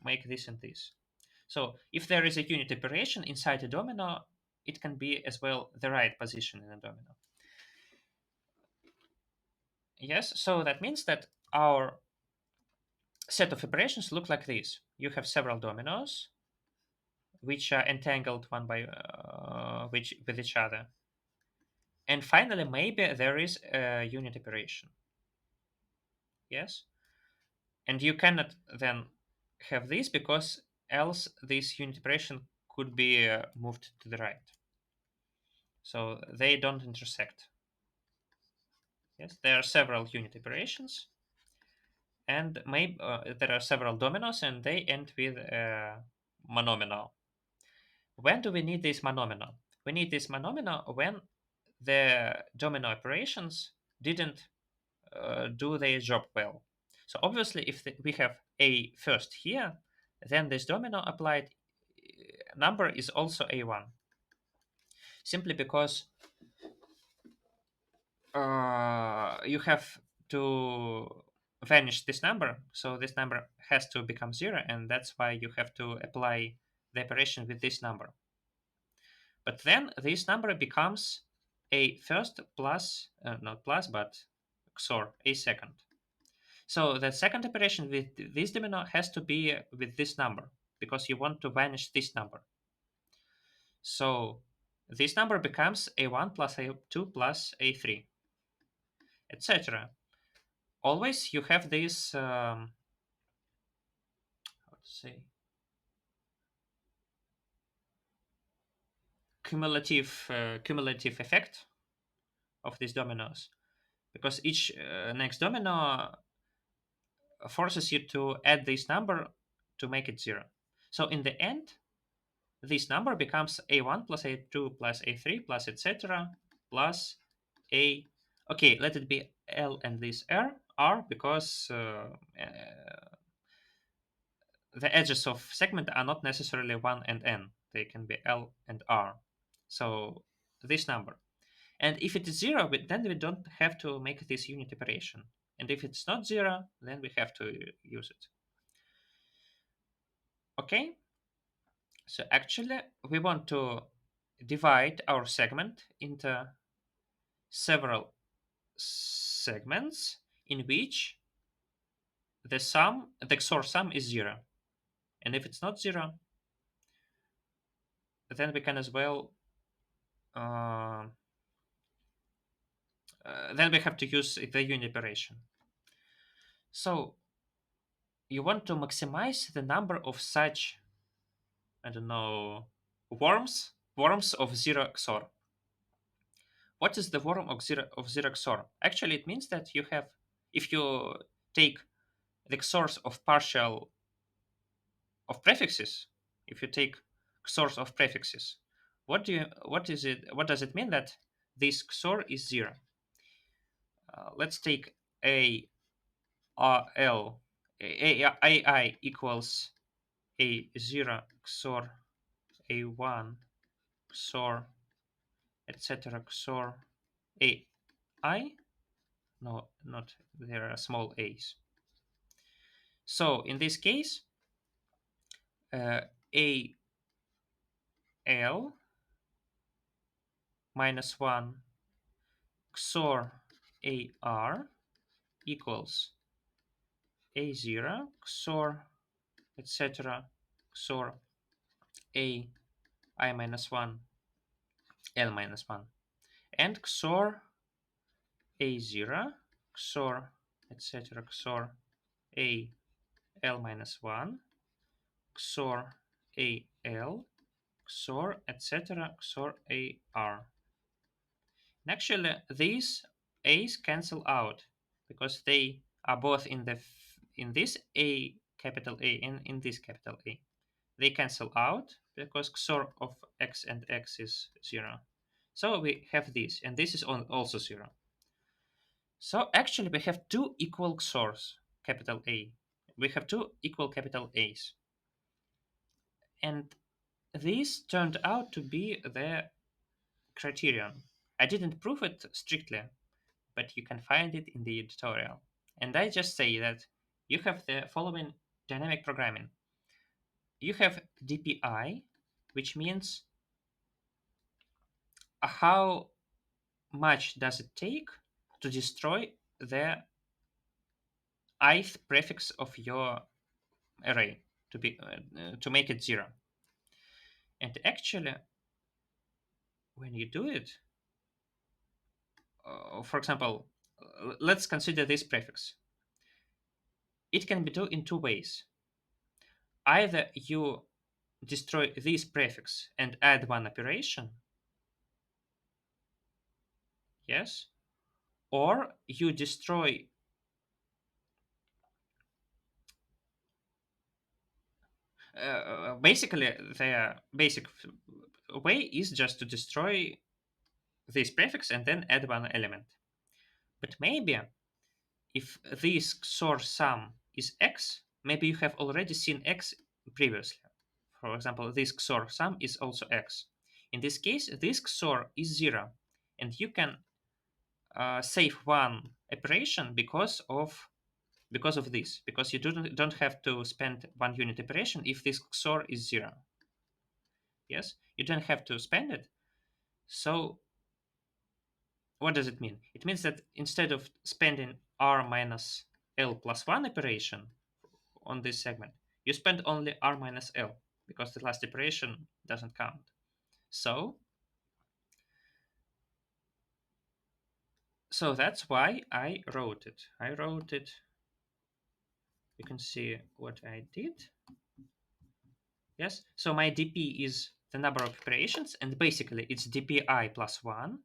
make this and this. So if there is a unit operation inside a domino, it can be as well the right position in a domino. Yes, so that means that our set of operations look like this. You have several dominoes which are entangled one by which with each other. And finally, maybe there is a unit operation. Yes, and you cannot then have this because else this unit operation could be moved to the right. So they don't intersect. Yes, there are several unit operations, and maybe there are several dominoes, and they end with monomial. When do we need this monomial? We need this monomial when the domino operations didn't do their job well. So obviously, if we have a first here, then this domino applied number is also a1. Simply because you have to vanish this number, so this number has to become 0, and that's why you have to apply the operation with this number. But then this number becomes a first plus, not plus, but XOR a second. So the second operation with this domino has to be with this number because you want to vanish this number. So this number becomes a1 plus a2 plus a3, etc. Always you have this how to say, cumulative effect of these dominoes, because each next domino forces you to add this number to make it zero. So in the end, this number becomes a1 plus a2 plus a3 plus etc. plus a. Okay, let it be L and this R because the edges of segment are not necessarily 1 and n. They can be L and R. So this number. And if it is 0, then we don't have to make this unit operation. And if it's not 0, then we have to use it. Okay? So actually, we want to divide our segment into several segments in which the XOR sum is 0. And if it's not 0, then we can as well uh, then we have to use the unit operation. So you want to maximize the number of such, I don't know, worms of 0 XOR. What is the worm of zero XOR? Actually, it means that you have, if you take the XORs of partial of prefixes, if you take XORs of prefixes, what does it mean that this XOR is 0? Let's take a L AI equals a0 XOR a1 XOR etc. XOR ai. No, not, there are small a's. So in this case, a l minus 1 XOR ar equals a0 XOR etc. XOR a I minus 1 l minus 1 and XOR a0 XOR etc. XOR a l minus 1 XOR a l XOR etc. XOR ar. And actually, these a's cancel out because they are both in this a capital A and in this capital A. They cancel out because XOR of x and x is 0. So we have this, and this is also 0. So actually, we have two equal XORs, capital A. We have two equal capital A's. And this turned out to be the criterion. I didn't prove it strictly, but you can find it in the tutorial. And I just say that you have the following dynamic programming. You have DPI, which means how much does it take to destroy the ith prefix of your array to make it 0. And actually, when you do it, for example, let's consider this prefix. It can be done in two ways. Either you destroy this prefix and add one operation, yes, or you destroy basically the basic way is just to destroy this prefix and then add one element. But maybe if this XOR sum is x, maybe you have already seen x previously. For example, this XOR sum is also x. In this case, this XOR is 0, and you can save one operation because of this, because you don't have to spend one unit operation if this XOR is 0. Yes, you don't have to spend it. So what does it mean? It means that instead of spending r minus L plus 1 operation on this segment, you spend only R minus L because the last operation doesn't count. So, so that's why I wrote it. You can see what I did. Yes. So my dp is the number of operations, and basically it's dpi plus 1.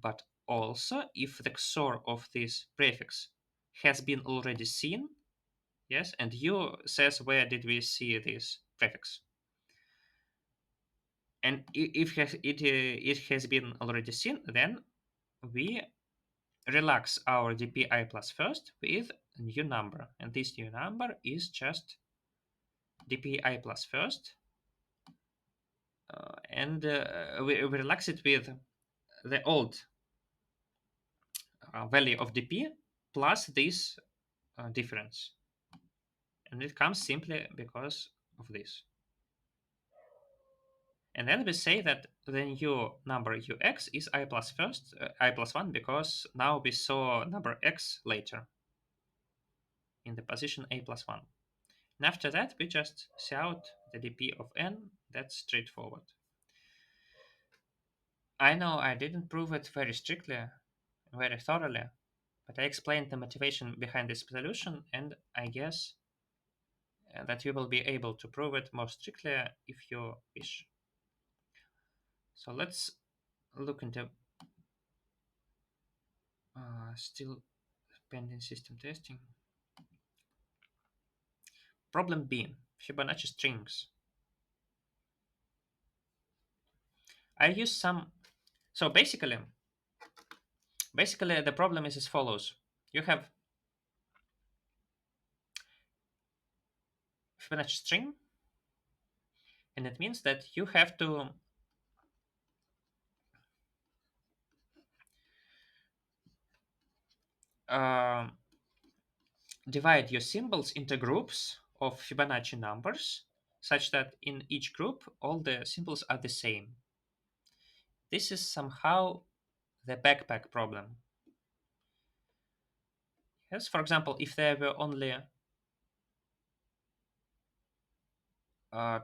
But also, if the XOR of this prefix has been already seen, yes, and u says where did we see this prefix, and if it has been already seen, then we relax our dpi plus first with a new number, and this new number is just dpi plus first, and we relax it with the old value of dp plus this difference, and it comes simply because of this. And then we say that the new number ux is I plus first, I plus 1, because now we saw number x later in the position a plus 1. And after that, we just see out the dp of n. That's straightforward. I know I didn't prove it very strictly, very thoroughly, but I explained the motivation behind this solution, and I guess that you will be able to prove it more strictly if you wish. So let's look into still pending system testing. Problem B, Fibonacci strings. I use some. So basically the problem is as follows. You have Fibonacci string, and it means that you have to uh, divide your symbols into groups of Fibonacci numbers, such that in each group all the symbols are the same. This is somehow the backpack problem. Yes, for example, if there were only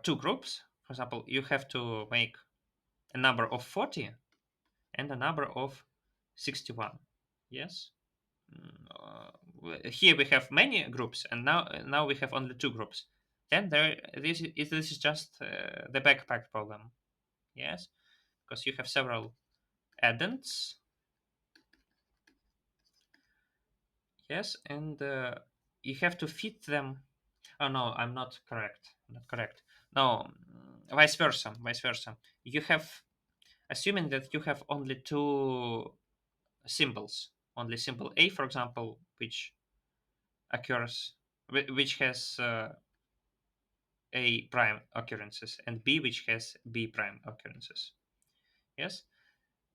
two groups, for example, you have to make a number of 40 and a number of 61. Yes. Here we have many groups, and now we have only two groups. Then this is just the backpack problem. Yes, because you have several addends. Yes, and you have to fit them. Oh no, I'm not correct. Not correct. No, vice versa. Vice versa. You have, assuming that you have only two symbols, only symbol A, for example, which occurs, which has A prime occurrences, and B which has B prime occurrences. Yes,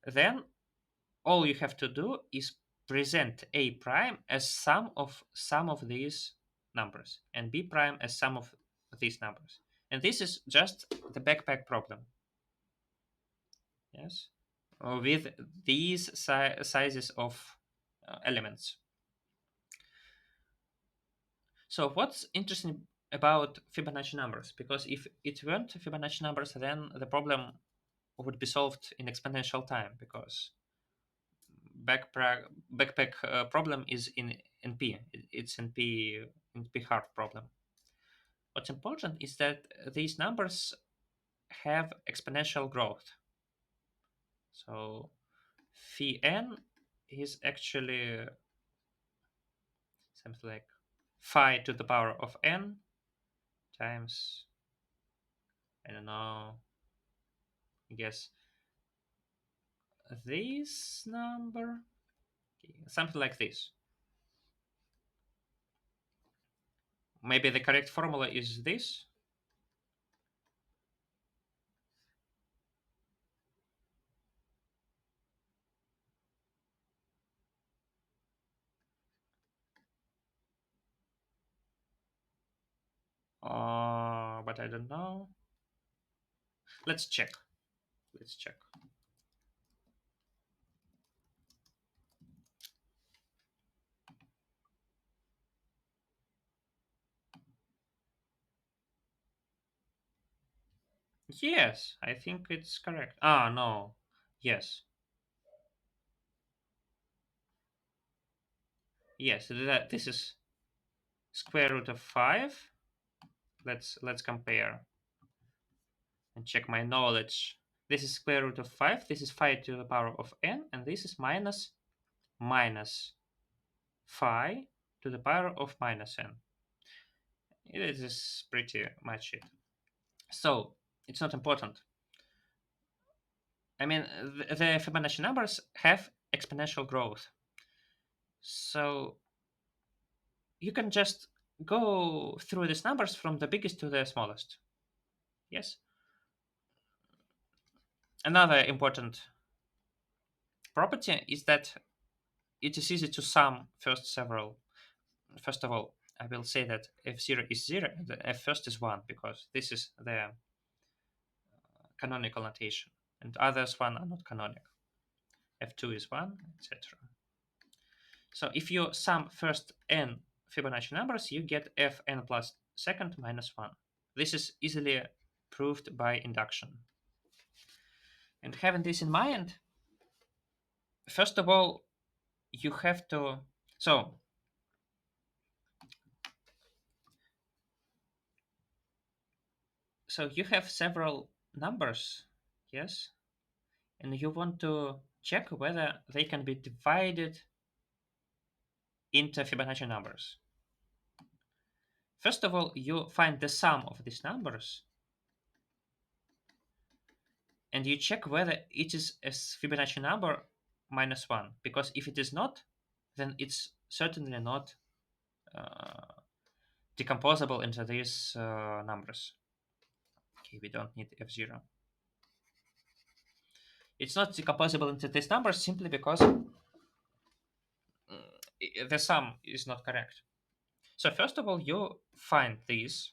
then all you have to do is present A prime as sum of these numbers, and B prime as sum of these numbers, and this is just the backpack problem. Yes, with these sizes of elements. So what's interesting about Fibonacci numbers? Because if it weren't Fibonacci numbers, then the problem would be solved in exponential time, because backpack problem is in NP. It's NP hard problem. What's important is that these numbers have exponential growth. So phi n is actually something like phi to the power of n times, I don't know, I guess this number, something like this. Maybe the correct formula is this. But I don't know. Let's check. Let's check. Yes, I think it's correct. Ah, no. Yes. Yes, this is square root of 5. Let's compare and check my knowledge. This is square root of 5. This is 5 to the power of n, and this is minus phi to the power of minus n. It is pretty much it. So it's not important. I mean, the Fibonacci numbers have exponential growth. So you can just go through these numbers from the biggest to the smallest. Yes. Another important property is that it is easy to sum First of all, I will say that f0 is 0 and the f first is 1 because this is the canonical notation, and others one are not canonical. F2 is 1, etc. So if you sum first n Fibonacci numbers, you get fn plus second minus 1. This is easily proved by induction. And having this in mind, first of all, you have to. So you have several numbers, yes, and you want to check whether they can be divided into Fibonacci numbers. First of all, you find the sum of these numbers and you check whether it is a Fibonacci number minus 1. Because if it is not, then it's certainly not uh, decomposable into these numbers. Okay, we don't need F0. It's not decomposable into these numbers simply because the sum is not correct. So first of all, you find this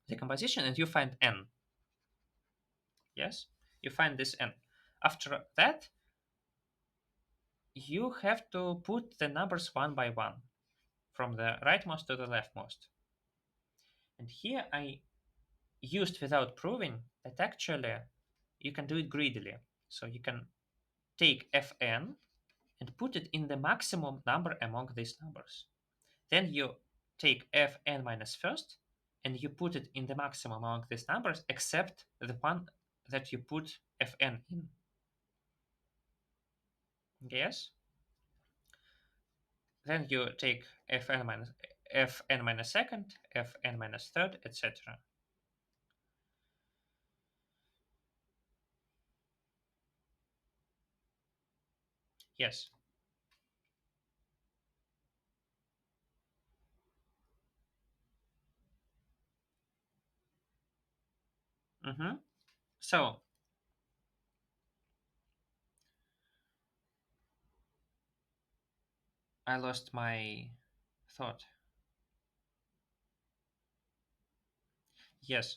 decomposition and you find n. Yes, you find this n. After that, you have to put the numbers one by one from the rightmost to the leftmost. And here I used without proving that actually you can do it greedily. So you can take fn and put it in the maximum number among these numbers. Then you take fn minus first and you put it in the maximum among these numbers except the one that you put fn in. Yes? Then you take fn minus second, fn minus third, etc. Yes. Mm-hmm. So I lost my thought. Yes.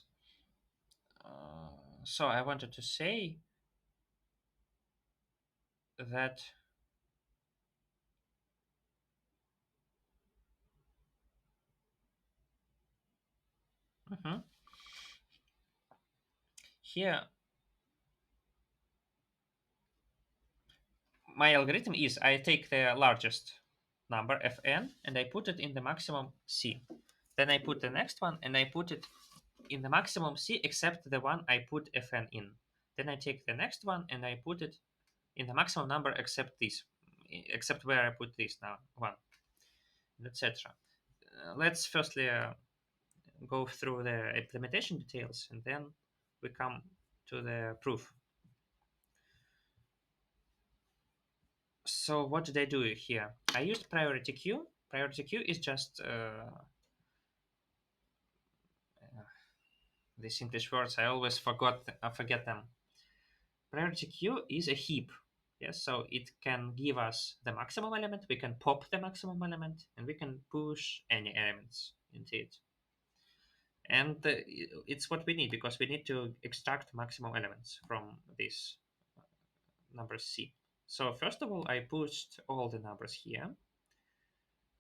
So I wanted to say that mhm, here my algorithm is I take the largest number fn and I put it in the maximum c. Then I put the next one and I put it in the maximum c except the one I put fn in. Then I take the next one and I put it in the maximum number except this, except where I put this now one, etc. Let's firstly go through the implementation details and then we come to the proof. So what did I do here? I used priority queue. Priority queue is just these English words. I always forget them. Priority queue is a heap. Yes, so it can give us the maximum element. We can pop the maximum element, and we can push any elements into it. And it's what we need because we need to extract maximum elements from this number c. So first of all, I pushed all the numbers here.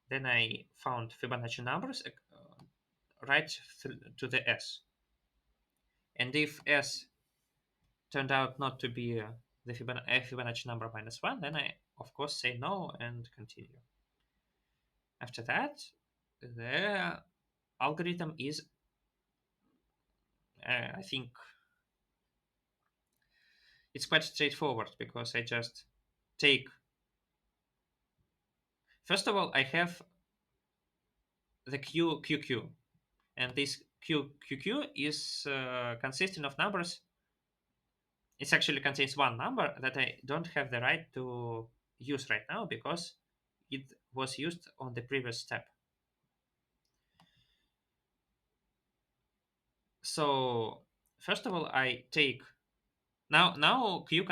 Then I found Fibonacci numbers right to the s. And if S turned out not to be the Fibonacci number minus 1, then I, of course, say no and continue. After that, the algorithm is, I think, it's quite straightforward because I just take, first of all, I have the QQQ, and this QQQ is consisting of numbers. It actually contains one number that I don't have the right to use right now because it was used on the previous step. So first of all, I take now QQ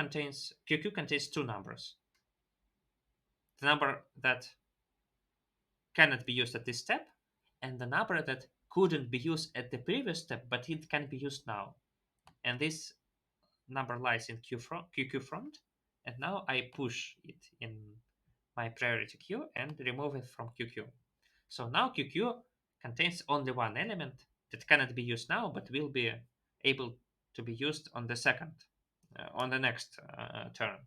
contains two numbers. The number that cannot be used at this step, and the number that couldn't be used at the previous step, but it can be used now. And this number lies in QQ front, and now I push it in my priority queue and remove it from QQ. So now QQ contains only one element that cannot be used now, but will be able to be used on the second, on the next turn.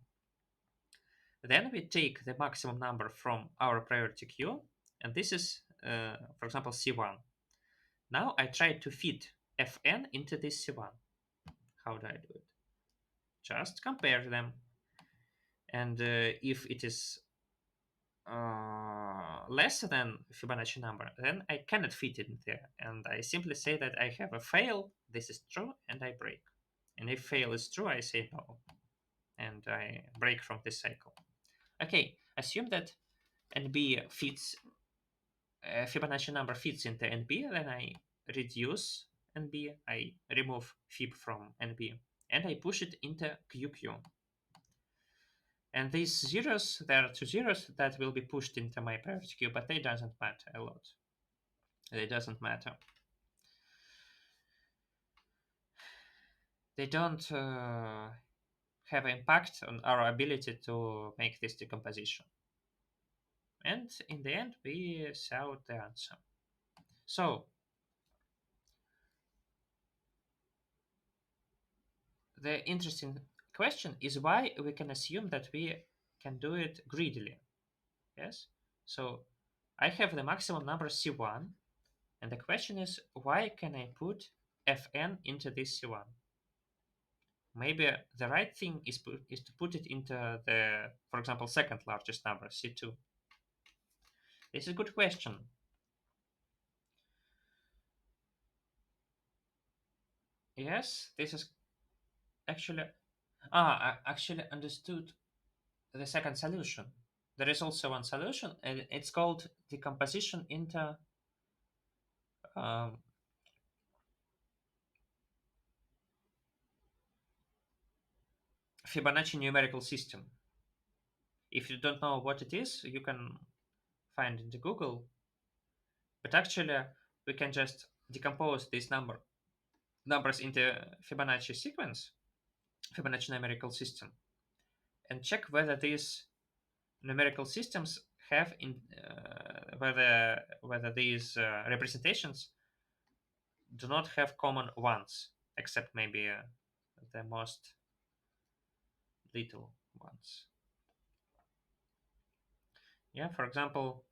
Then we take the maximum number from our priority queue, and this is, for example, C1. Now I try to fit Fn into this C1. How do I do it? Just compare them. And if it is less than Fibonacci number, then I cannot fit it in there. And I simply say that I have a fail, this is true, and I break. And if fail is true, I say no. And I break from this cycle. Okay, assume that NB fits, Fibonacci number fits into NB, then I reduce NB, I remove Fib from NB, and I push it into QQ. And these zeros, there are two zeros that will be pushed into my priority queue, but they doesn't matter a lot. They doesn't matter. They don't have impact on our ability to make this decomposition. And in the end, we saw the answer. So the interesting question is why we can assume that we can do it greedily. Yes. So I have the maximum number C1, and the question is why can I put Fn into this C1? Maybe the right thing is to put it into the, for example, second largest number, C2. This is a good question. Yes, this is actually, I actually understood the second solution. There is also one solution, and it's called decomposition into um, Fibonacci numerical system. If you don't know what it is, you can find it in Google. But actually, we can just decompose these numbers into Fibonacci sequence, Fibonacci numerical system, and check whether these numerical systems have in whether these representations do not have common ones, except maybe the most little ones. Yeah, for example,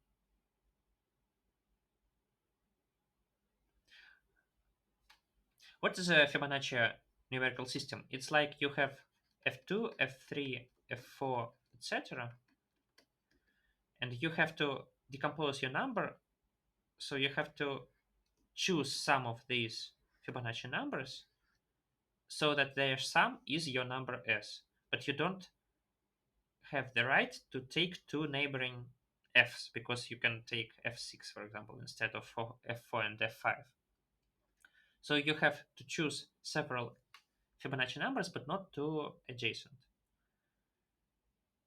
what is a Fibonacci numerical system? It's like you have f2, f3, f4, etc., and you have to decompose your number. So you have to choose some of these Fibonacci numbers so that their sum is your number s. But you don't have the right to take two neighboring f's because you can take f6, for example, instead of f4 and f5. So you have to choose several Fibonacci numbers, but not two adjacent.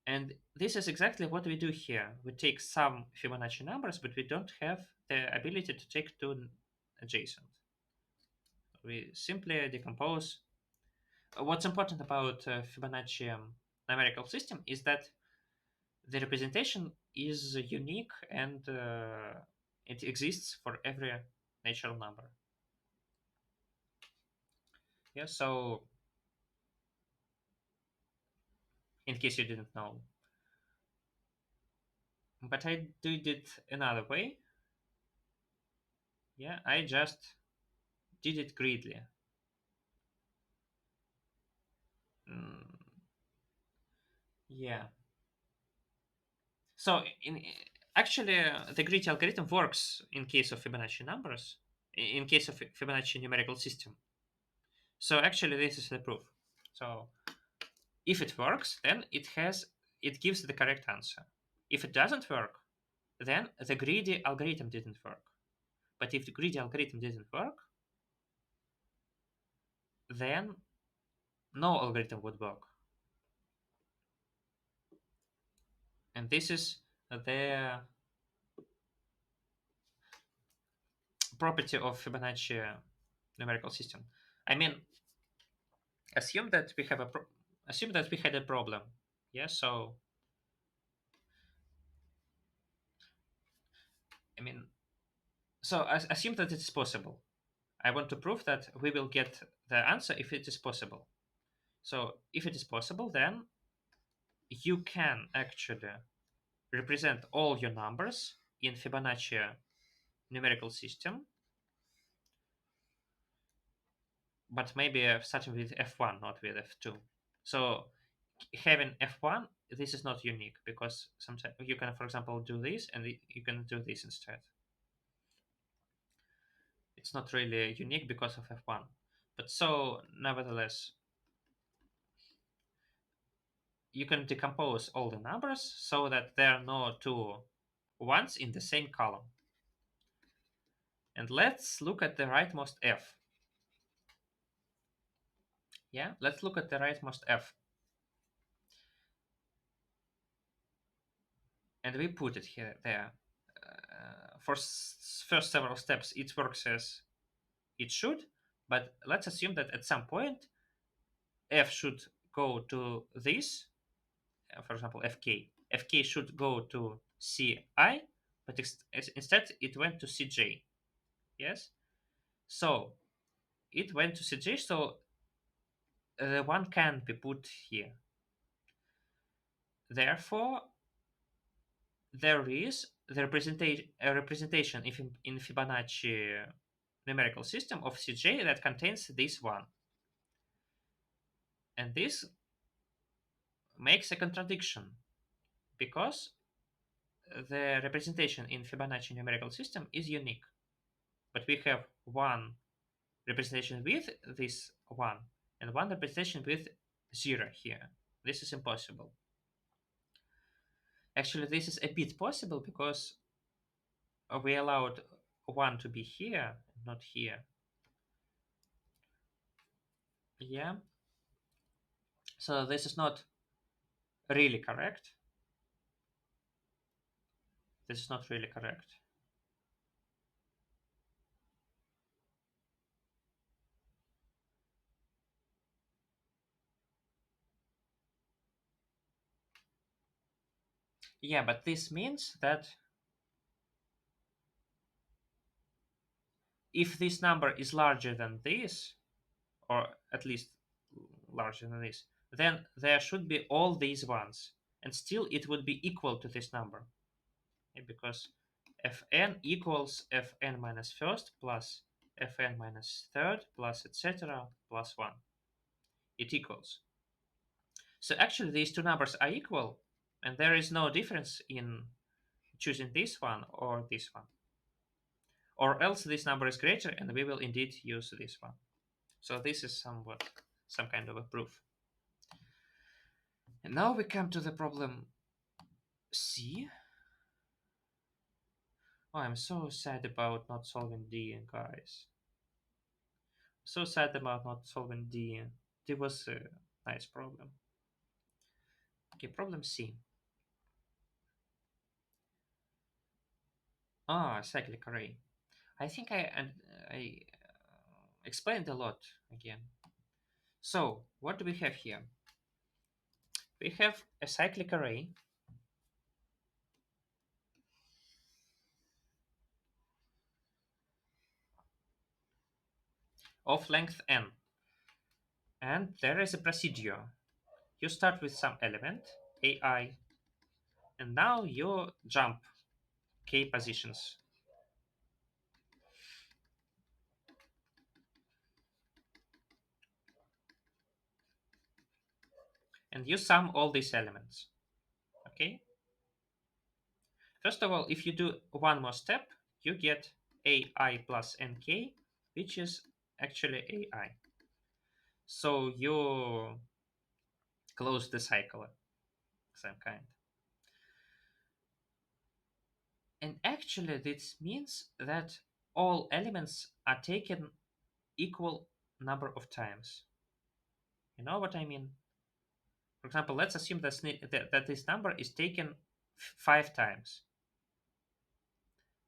And this is exactly what we do here. We take some Fibonacci numbers, but we don't have the ability to take two adjacent. We simply decompose. What's important about Fibonacci numerical system is that the representation is unique and it exists for every natural number. Yeah, so in case you didn't know, but I did it another way. Yeah, I just did it greedily. Mm, yeah. So in actually, the greedy algorithm works in case of Fibonacci numbers, in case of Fibonacci numerical system. So actually, this is the proof. So if it works, then it gives the correct answer. If it doesn't work, then the greedy algorithm didn't work. But if the greedy algorithm didn't work, then no algorithm would work. And this is the property of Fibonacci numerical system. I mean, assume that we have assume that we had a problem. Yeah, so I mean, so assume that it's possible. I want to prove that we will get the answer if it is possible. So if it is possible, then you can actually represent all your numbers in Fibonacci numerical system, but maybe starting with f1, not with f2. So having f1, this is not unique because sometimes you can, for example, do this and you can do this instead. It's not really unique because of f1. But so, nevertheless, you can decompose all the numbers so that there are no two ones in the same column. And let's look at the rightmost f. Yeah, let's look at the rightmost f. And we put it here, there. For first several steps, it works as it should, but let's assume that at some point f should go to this, for example, fk should go to ci, but instead it went to cj. Yes, so it went to cj, so the one can be put here. Therefore, there is the representation in Fibonacci numerical system of cj that contains this one, and this makes a contradiction because the representation in Fibonacci numerical system is unique, but we have one representation with this one and one representation with 0 here. This is impossible. Actually, this is a bit possible because we allowed 1 to be here, not here. Yeah. So this is not really correct. This is not really correct. Yeah, but this means that if this number is larger than this, or at least larger than this, then there should be all these ones, and still it would be equal to this number. Okay, because fn equals fn minus first plus fn minus third plus etc. plus 1. It equals. So actually these two numbers are equal, and there is no difference in choosing this one or this one. Or else this number is greater, and we will indeed use this one. So this is somewhat some kind of a proof. And now we come to the problem C. Oh, I'm so sad about not solving D, guys. So sad about not solving D. D was a nice problem. Okay, problem C. Ah, cyclic array. I think I explained a lot again. So what do we have here? We have a cyclic array of length n. And there is a procedure. You start with some element, AI, and now you jump k positions. And you sum all these elements. Okay? First of all, if you do one more step, you get AI plus nk, which is actually AI. So you close the cycle of some kind. And actually, this means that all elements are taken equal number of times. You know what I mean? For example, let's assume that this number is taken 5 times.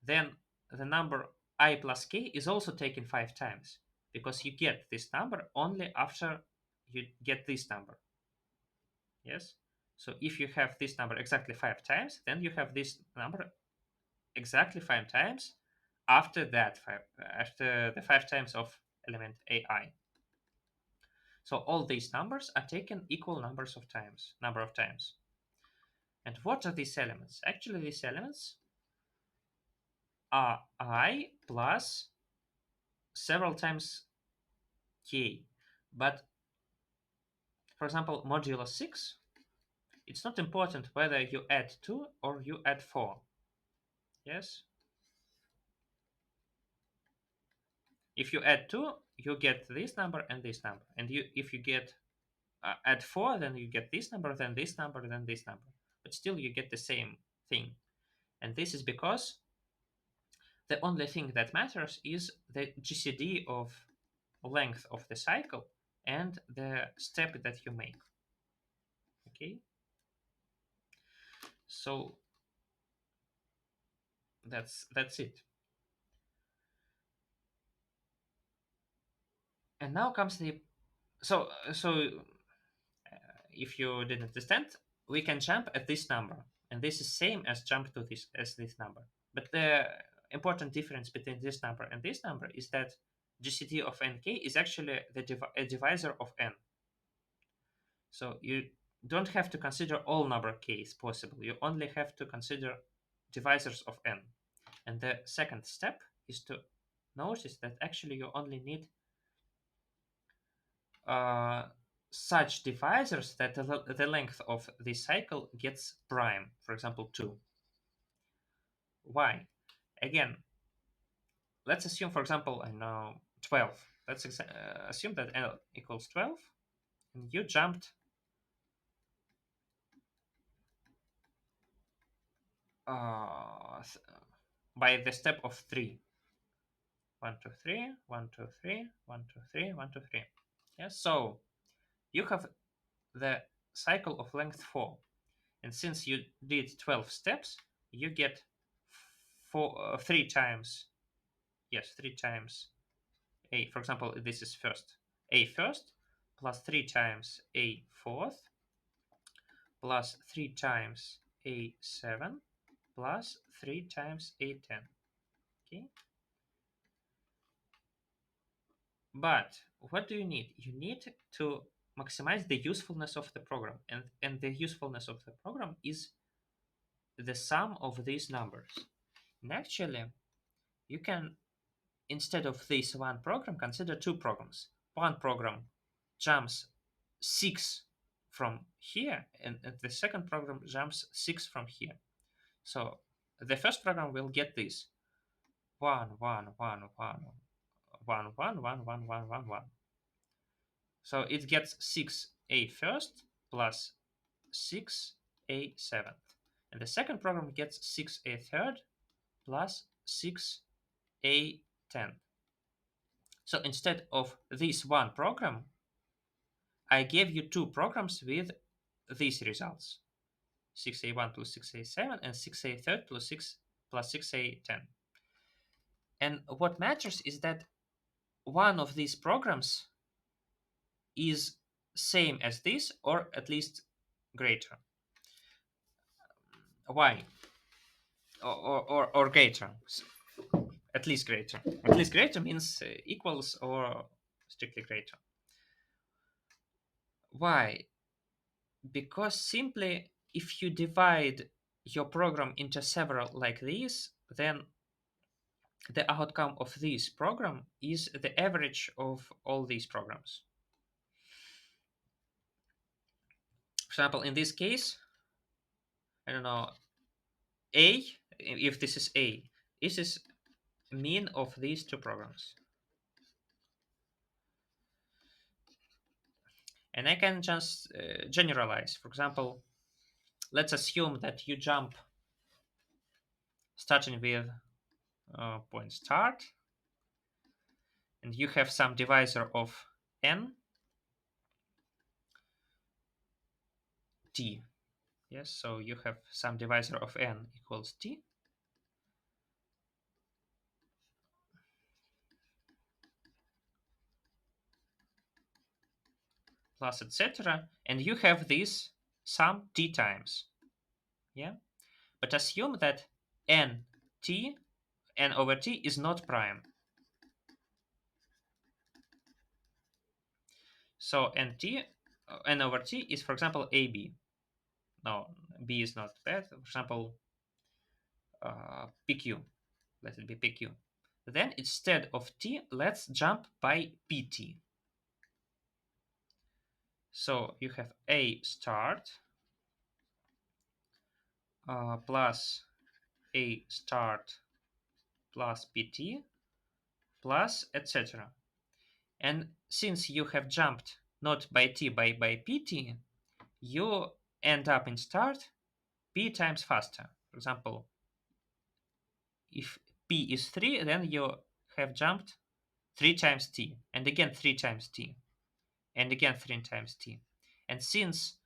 Then the number I plus k is also taken 5 times because you get this number only after you get this number. Yes? So if you have this number exactly 5 times, then you have this number exactly 5 times after that after the 5 times of element AI. So all these numbers are taken equal number of times. And what are these elements? Actually, these elements are I plus several times k. But for example, modulo 6, it's not important whether you add 2 or you add 4. Yes? If you add 2, you get this number and this number. And if you get add 4, then you get this number, then this number, then this number. But still you get the same thing. And this is because the only thing that matters is the GCD of length of the cycle and the step that you make. Okay? So that's it. And now comes the so if you didn't understand, we can jump at this number, and this is same as jump to this number. But the important difference between this number and this number is that GCD of nk is actually a divisor of n. So you don't have to consider all number k's possible. You only have to consider divisors of n. And the second step is to notice that actually you only need uh, such divisors that the length of this cycle gets prime, for example, 2. Why? Again, let's assume, for example, I know 12. Let's assume that L equals 12, and you jumped uh, by the step of 3. 1, 2, 3, 1, 2, 3, 1, 2, 3, 1, 2, 3. Yes, so you have the cycle of length 4. And since you did 12 steps, you get 3 times, yes, 3 times a. For example, this is a first, plus 3 times a fourth, plus 3 times a 7, plus 3 times a 10. Okay. But what do you need? You need to maximize the usefulness of the program. And the usefulness of the program is the sum of these numbers. And actually, you can, instead of this one program, consider two programs. One program jumps 6 from here, and the second program jumps 6 from here. So the first program will get this 1, 1, 1, 1, 1, 1, 1, 1, 1, 1, 1. So it gets 6a first plus 6a seventh. And the second program gets 6a third plus 6a tenth. So instead of this one program, I gave you two programs with these results. 6a1 plus 6a7 and 6a third plus 6 plus 6a10. And what matters is that one of these programs is same as this or at least greater. Why? Or greater. At least greater. At least greater means equals or strictly greater. Why? Because simply if you divide your program into several like this, then the outcome of this program is the average of all these programs. For example, in this case, I don't know, A, if this is A, this is mean of these two programs. And I can just generalize. For example, let's assume that you jump starting with point start, and you have some divisor of n t. Yes, so you have some divisor of n equals t, plus etc. And you have this sum t times. Yeah, but assume that n t n over t is not prime. So n over t is, for example, ab. No, b is not bad. For example, pq. Let it be pq. Then instead of t, let's jump by pt. So you have a start plus a start plus pt plus etc. And since you have jumped not by t by pt, you end up in start p times faster. For example, if p is 3, then you have jumped 3 times t, and again 3 times t, and again 3 times t. And since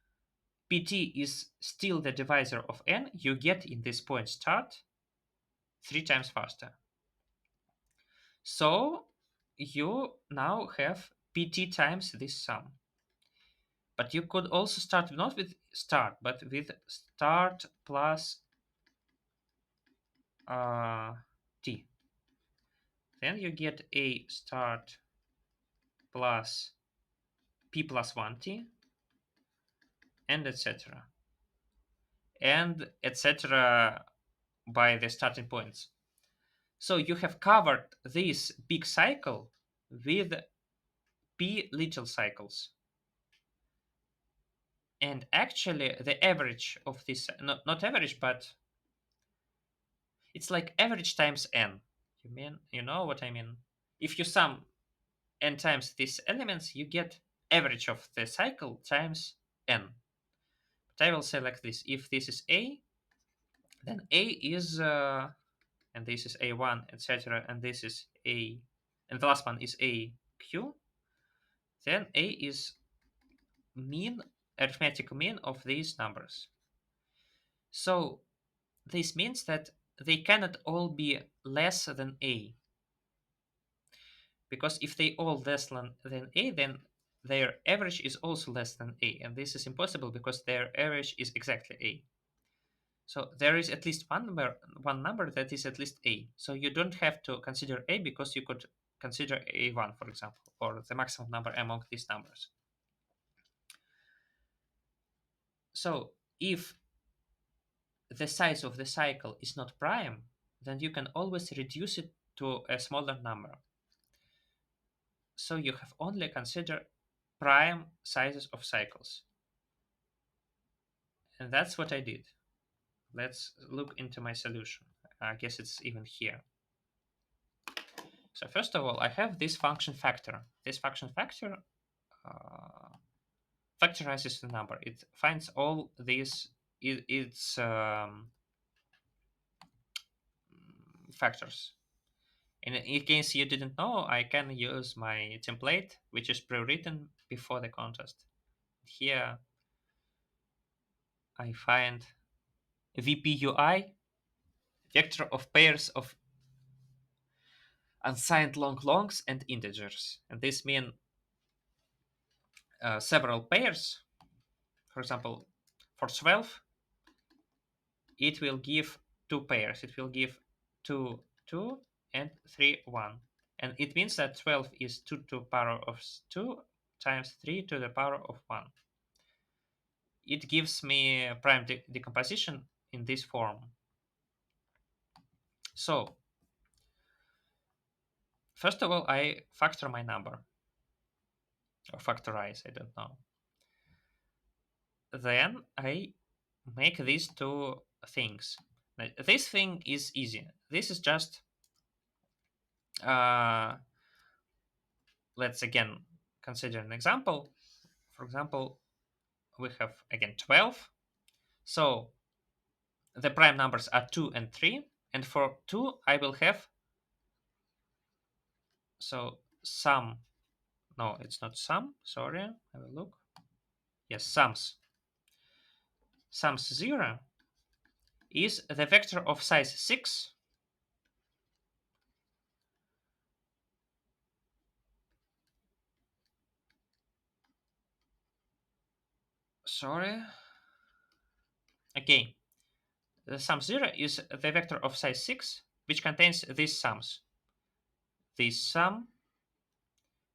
pt is still the divisor of n, you get in this point start 3 times faster. So you now have pt times this sum. But you could also start not with start, but with start plus t. Then you get a start plus p plus 1t, and etc. And etc. by the starting points. So you have covered this big cycle with p little cycles. And actually, the average of this, not average, but it's like average times n. You know what I mean? If you sum n times these elements, you get average of the cycle times n. But I will say like this: if this is a, then a is and this is a1, etc., and this is a, and the last one is aq, then a is mean, arithmetic mean of these numbers. So this means that they cannot all be less than a, because if they all less than a, then their average is also less than a, and this is impossible because their average is exactly a. So there is at least one number that is at least a. So you don't have to consider a because you could consider a1, for example, or the maximum number among these numbers. So if the size of the cycle is not prime, then you can always reduce it to a smaller number. So you have only consider prime sizes of cycles. And that's what I did. Let's look into my solution. I guess it's even here. So first of all, I have this function factor. This function factor factorizes the number. It finds all these its factors. And in case you didn't know, I can use my template, which is pre-written before the contest. Here I find VPUI, vector of pairs of unsigned long longs and integers. And this means several pairs. For example, for 12, it will give two pairs. It will give 2, 2, and 3, 1. And it means that 12 is 2 to the power of 2 times 3 to the power of 1. It gives me prime decomposition in this form. So, first of all, I factor my number. Or factorize, I don't know. Then I make these two things. This thing is easy. This is just, let's again consider an example. For example, we have again 12. So the prime numbers are 2 and 3. And for 2, I will have, so sum, no, it's not sum, sorry, I will look. Yes, sums. Sums 0 is the vector of size 6. Sorry. Okay. The sum 0 is the vector of size 6, which contains these sums. This sum,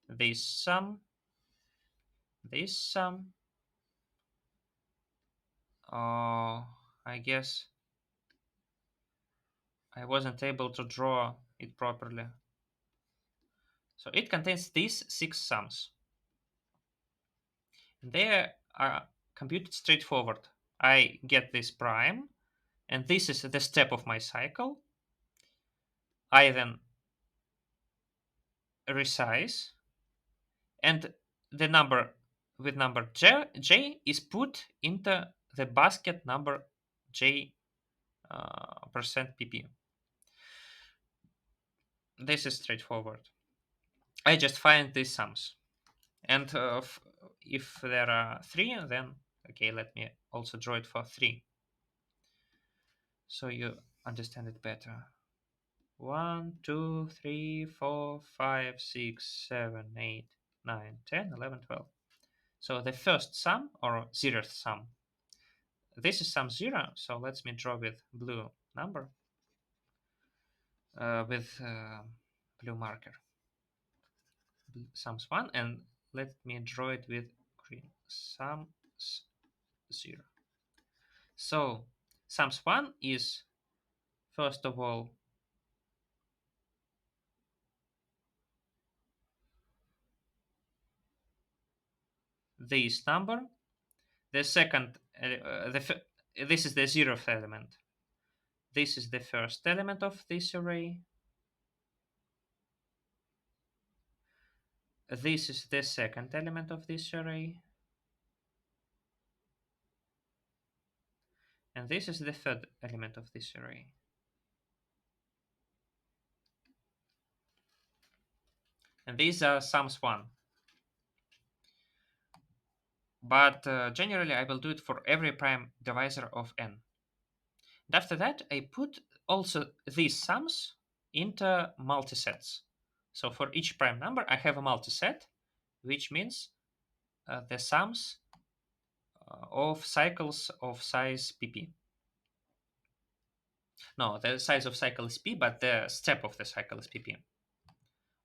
this sum, this sum. I guess I wasn't able to draw it properly. So it contains these 6 sums. They are computed straightforward. I get this prime, and this is the step of my cycle. I then resize, and the number with number j is put into the basket number j percent pp. This is straightforward. I just find these sums, and if there are 3, then okay, let me also draw it for 3 so you understand it better. 1, 2, 3, 4, 5, 6, 7, 8, 9, 10, 11, 12. So the first sum, or zeroth sum, this is sum 0, so let me draw with blue number, with blue marker. Sums 1, and let me draw it with green. Sums 0. So sums 1 is, first of all, this number. The second, this is the 0th element. This is the first element of this array. This is the second element of this array. And this is the third element of this array. And these are sums 1. But generally, I will do it for every prime divisor of n. And after that, I put also these sums into multisets. So for each prime number, I have a multiset, which means the sums of cycles of size pp. No, the size of cycle is p, but the step of the cycle is pp.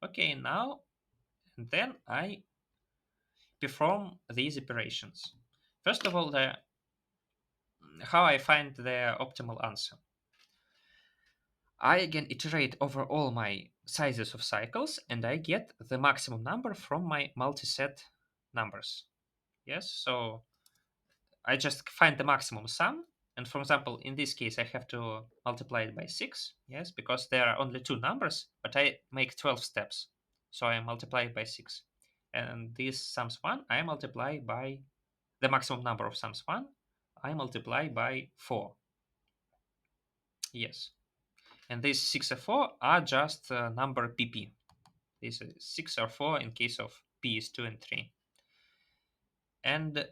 Okay, now and then I perform these operations. First of all, how I find the optimal answer. I again iterate over all my sizes of cycles, and I get the maximum number from my multiset numbers. Yes, so I just find the maximum sum, and for example, in this case, I have to multiply it by 6, yes, because there are only 2 numbers, but I make 12 steps, so I multiply it by 6. And this sums 1, I multiply by the maximum number of sums 1, I multiply by 4. Yes. And these 6 or 4 are just number pp. These are 6 or 4 in case of p is 2 and 3. And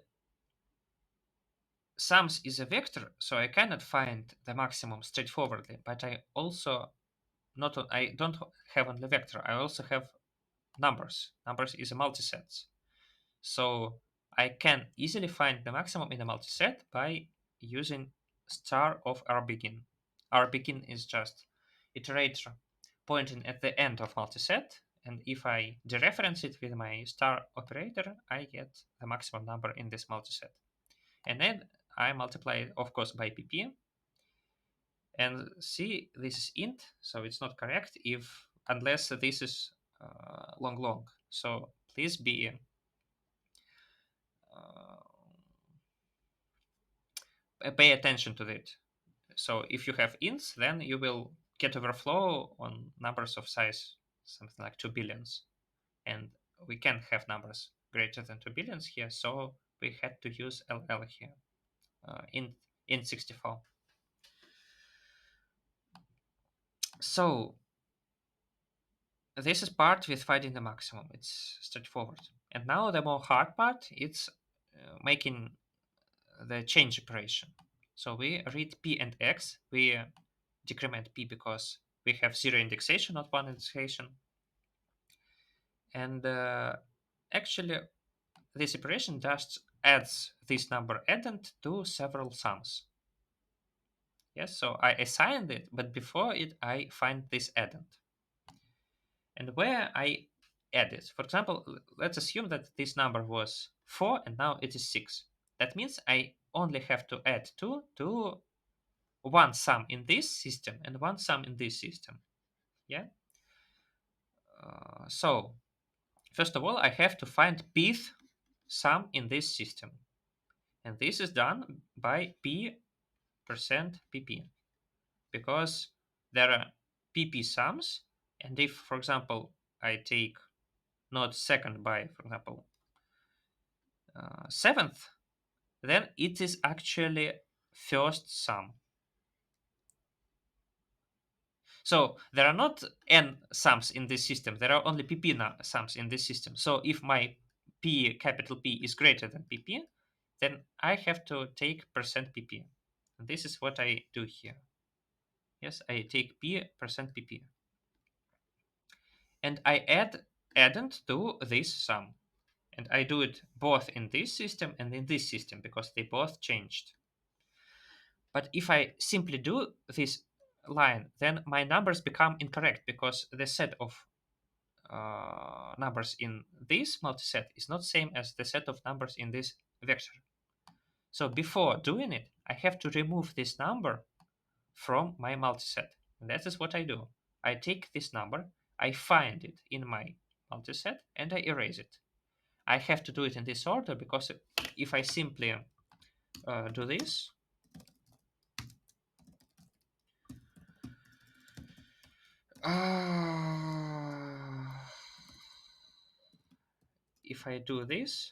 sums is a vector, so I cannot find the maximum straightforwardly, but I also I don't have only vector, I also have numbers. Numbers is a multisets. So I can easily find the maximum in a multiset by using star of rbegin. Rbegin is just iterator pointing at the end of multiset, and if I dereference it with my star operator, I get the maximum number in this multiset. And then I multiply it, of course, by pp. And see, this is int, so it's not correct if unless this is long. So please be pay attention to it. So if you have ints, then you will get overflow on numbers of size something like 2 billions, and we can't have numbers greater than 2 billions here, so we had to use ll here, int 64. So this is part with finding the maximum. It's straightforward. And now the more hard part, it's making the change operation. So we read p and x. We decrement p because we have 0 indexation, not 1 indexation. And actually, this operation just adds this number addend to several sums. Yes, so I assigned it, but before it, I find this addend. And where I add it, for example, let's assume that this number was 4 and now it is 6. That means I only have to add 2 to one sum in this system and one sum in this system. Yeah. So first of all, I have to find pth sum in this system, and this is done by p percent pp, because there are pp sums, and if, for example, I take not second by, for example, seventh, then it is actually first sum. So there are not n sums in this system. There are only pp sums in this system. So if my p, capital P, is greater than pp, then I have to take percent pp. And this is what I do here. Yes, I take p percent pp. And I add addend to this sum. And I do it both in this system and in this system because they both changed. But if I simply do this line, then my numbers become incorrect because the set of numbers in this multiset is not same as the set of numbers in this vector. So before doing it, I have to remove this number from my multiset. And that is what I do. I take this number, I find it in my multiset, and I erase it. I have to do it in this order because if I simply do this, if I do this,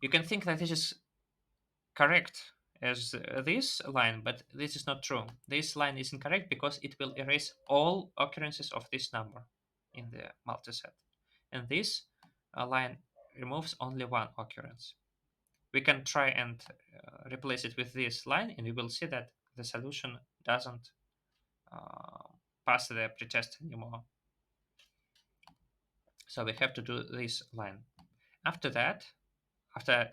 you can think that this is correct as this line, but this is not true. This line is incorrect because it will erase all occurrences of this number in the multiset. And this line removes only one occurrence. We can try and replace it with this line, and we will see that the solution doesn't pass the pretest anymore. So we have to do this line. After that, after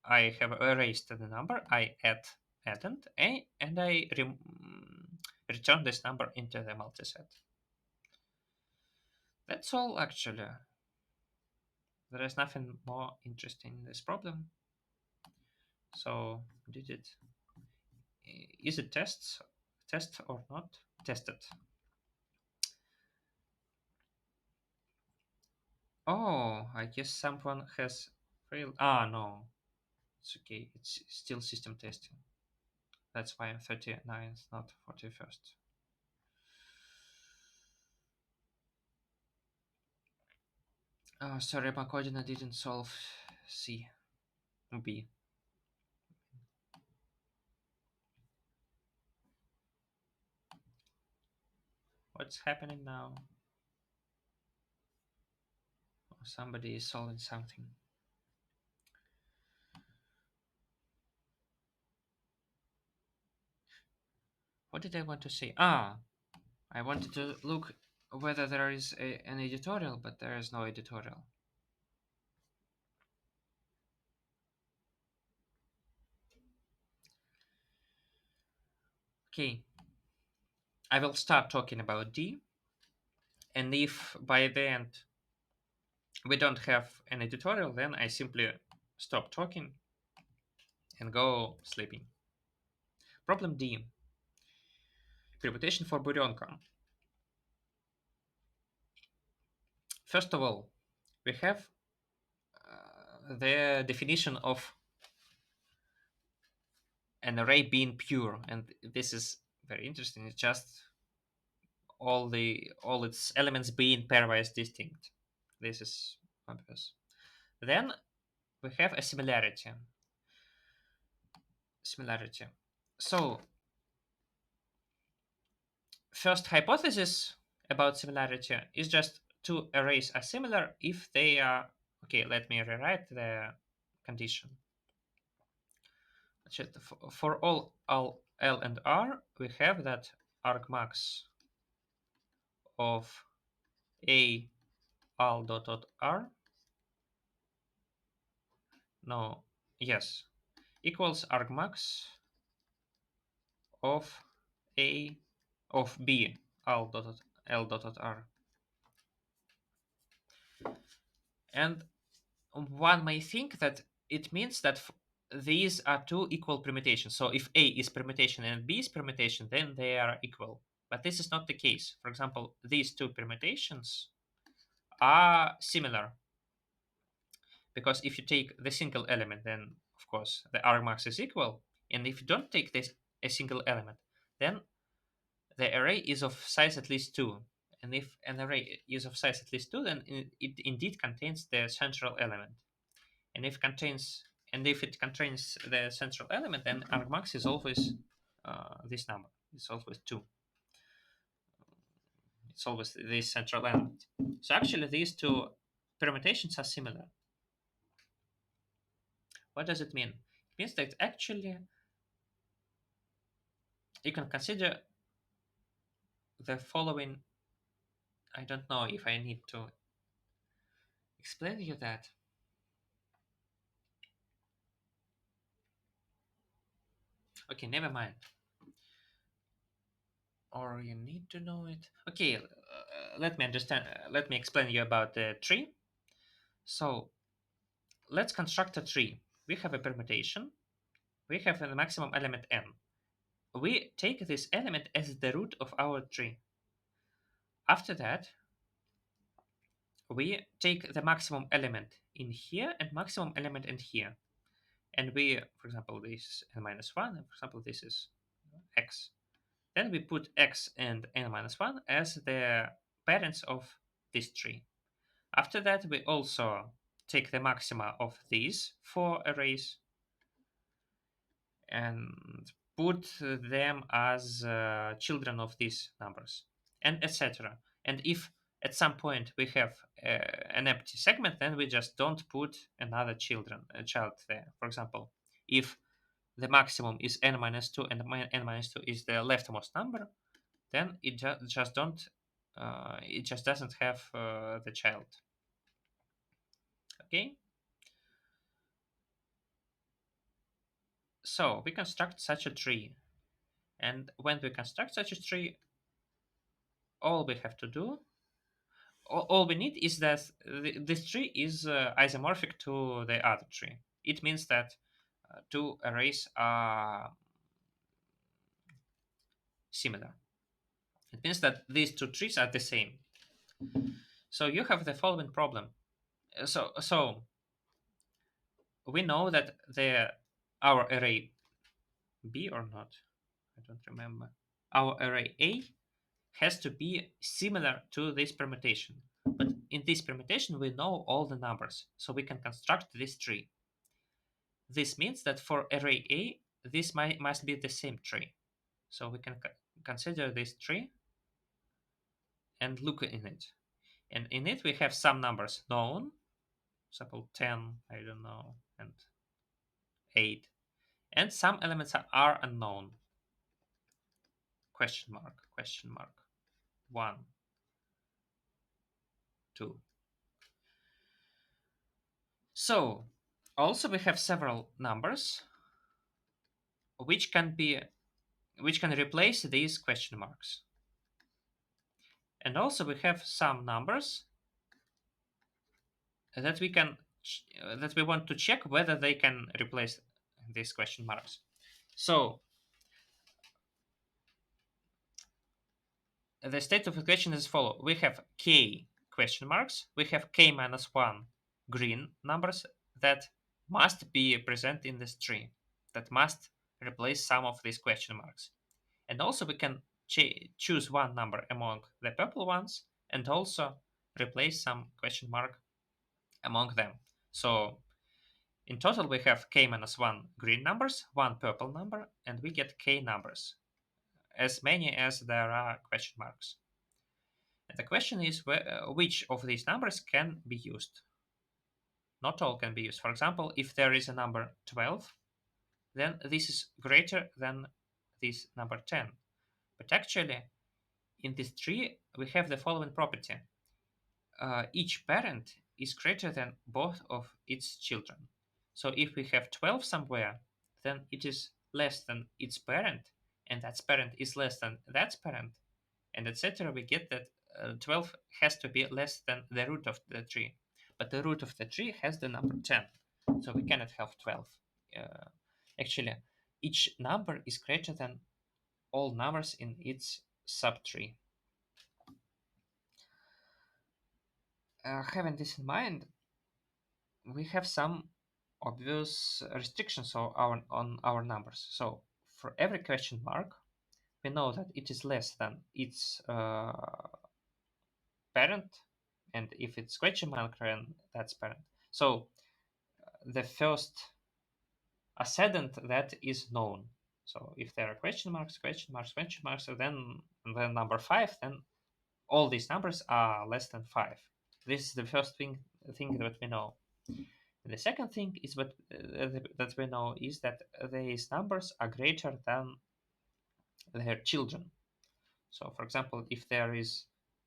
I have erased the number, I add addend and I return this number into the multiset. That's all actually. There is nothing more interesting in this problem. So did it? Is it test or not? Tested. Oh, I guess someone has failed. Ah, no, it's okay. It's still system testing. That's why I'm 39th, not 41st. Oh, sorry, my coordinate didn't solve C. B. What's happening now? Oh, somebody is solving something. What did I want to say? Ah, I wanted to look whether there is an editorial, but there is no editorial. Okay. I will start talking about D, and if by the end we don't have any tutorial, then I simply stop talking and go sleeping. Problem D. Permutation for буренка. First of all, we have the definition of an array being pure, and this is very interesting. It's just all its elements being pairwise distinct. This is obvious. Then we have a similarity. Similarity. So first hypothesis about similarity is just two arrays are similar if they are okay. Let me rewrite the condition. For all L and R, we have that argmax of A all dot R no yes equals argmax of A of B all dot L dot R. And one may think that it means that these are two equal permutations. So if A is permutation and B is permutation, then they are equal. But this is not the case. For example, these two permutations are similar because if you take the single element, then of course the argmax is equal. And if you don't take this a single element, then the array is of size at least 2. And if an array is of size at least 2, then it indeed contains the central element. And if it contains the central element, then argmax is always this number. It's always 2. It's always this central element. So actually, these two permutations are similar. What does it mean? It means that actually you can consider the following. I don't know if I need to explain you that. Okay, never mind. Or you need to know it. Okay, let me understand. Let me explain you about the tree. So let's construct a tree. We have a permutation. We have a maximum element n. We take this element as the root of our tree. After that, we take the maximum element in here and maximum element in here. And we, for example, this is n minus 1, and for example, this is x. Then we put x and n minus 1 as the parents of this tree. After that, we also take the maxima of these four arrays and put them as children of these numbers, and etc. And if at some point we have an empty segment, then we just don't put another child there. For example, if the maximum is n minus 2 and n minus 2 is the leftmost number, then it just don't it just doesn't have the child. Okay, so we construct such a tree, and when we construct such a tree, all we have to do, all we need is that this tree is isomorphic to the other tree. It means that two arrays are similar. It means that these two trees are the same. So you have the following problem. So we know that our array B or not, I don't remember. Our array A has to be similar to this permutation. But in this permutation, we know all the numbers, so we can construct this tree. This means that for array A, this must be the same tree. So we can consider this tree and look in it. And in it, we have some numbers known, example 10, I don't know, and 8. And some elements are unknown. Question mark, 1, 2. So also we have several numbers which can replace these question marks. And also we have some numbers that that we want to check whether they can replace these question marks. So the state of the question is as follow. We have k question marks. We have k minus 1 green numbers that must be present in this tree, that must replace some of these question marks. And also we can choose one number among the purple ones and also replace some question mark among them. So in total we have k minus 1 green numbers, one purple number, and we get k numbers, as many as there are question marks. And the question is which of these numbers can be used. Not all can be used. For example, if there is a number 12, then this is greater than this number 10. But actually, in this tree, we have the following property. Each parent is greater than both of its children. So if we have 12 somewhere, then it is less than its parent, and that parent is less than that parent, and etc. We get that 12 has to be less than the root of the tree. But the root of the tree has the number 10, so we cannot have 12. Uh, Actually, each number is greater than all numbers in its subtree. Having this in mind, we have some obvious restrictions on our numbers. So for every question mark, we know that it is less than its parent, and if it's question mark, then that's parent. So the first ascendant that is known. So if there are question marks, question marks, question marks, then number 5, then all these numbers are less than 5. This is the first thing that we know. The second thing is that we know is that these numbers are greater than their children. So, for example, if there is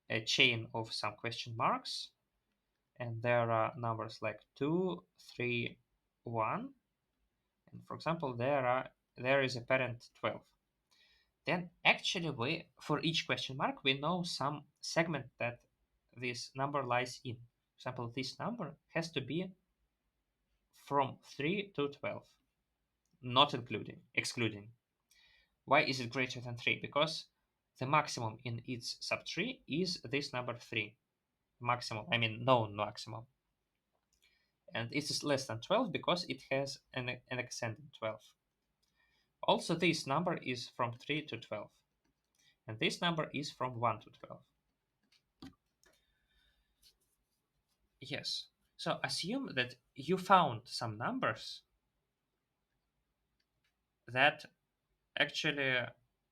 a chain of some question marks, and there are numbers like 2, 3, 1, and for example, there is a parent 12. Then actually for each question mark, we know some segment that this number lies in. For example, this number has to be from 3 to 12, not excluding. Why is it greater than 3? Because the maximum in its subtree is this number 3. Maximum, I mean known maximum. And it is less than 12 because it has an ascendant 12. Also, this number is from 3 to 12. And this number is from 1 to 12. Yes. So assume that you found some numbers that actually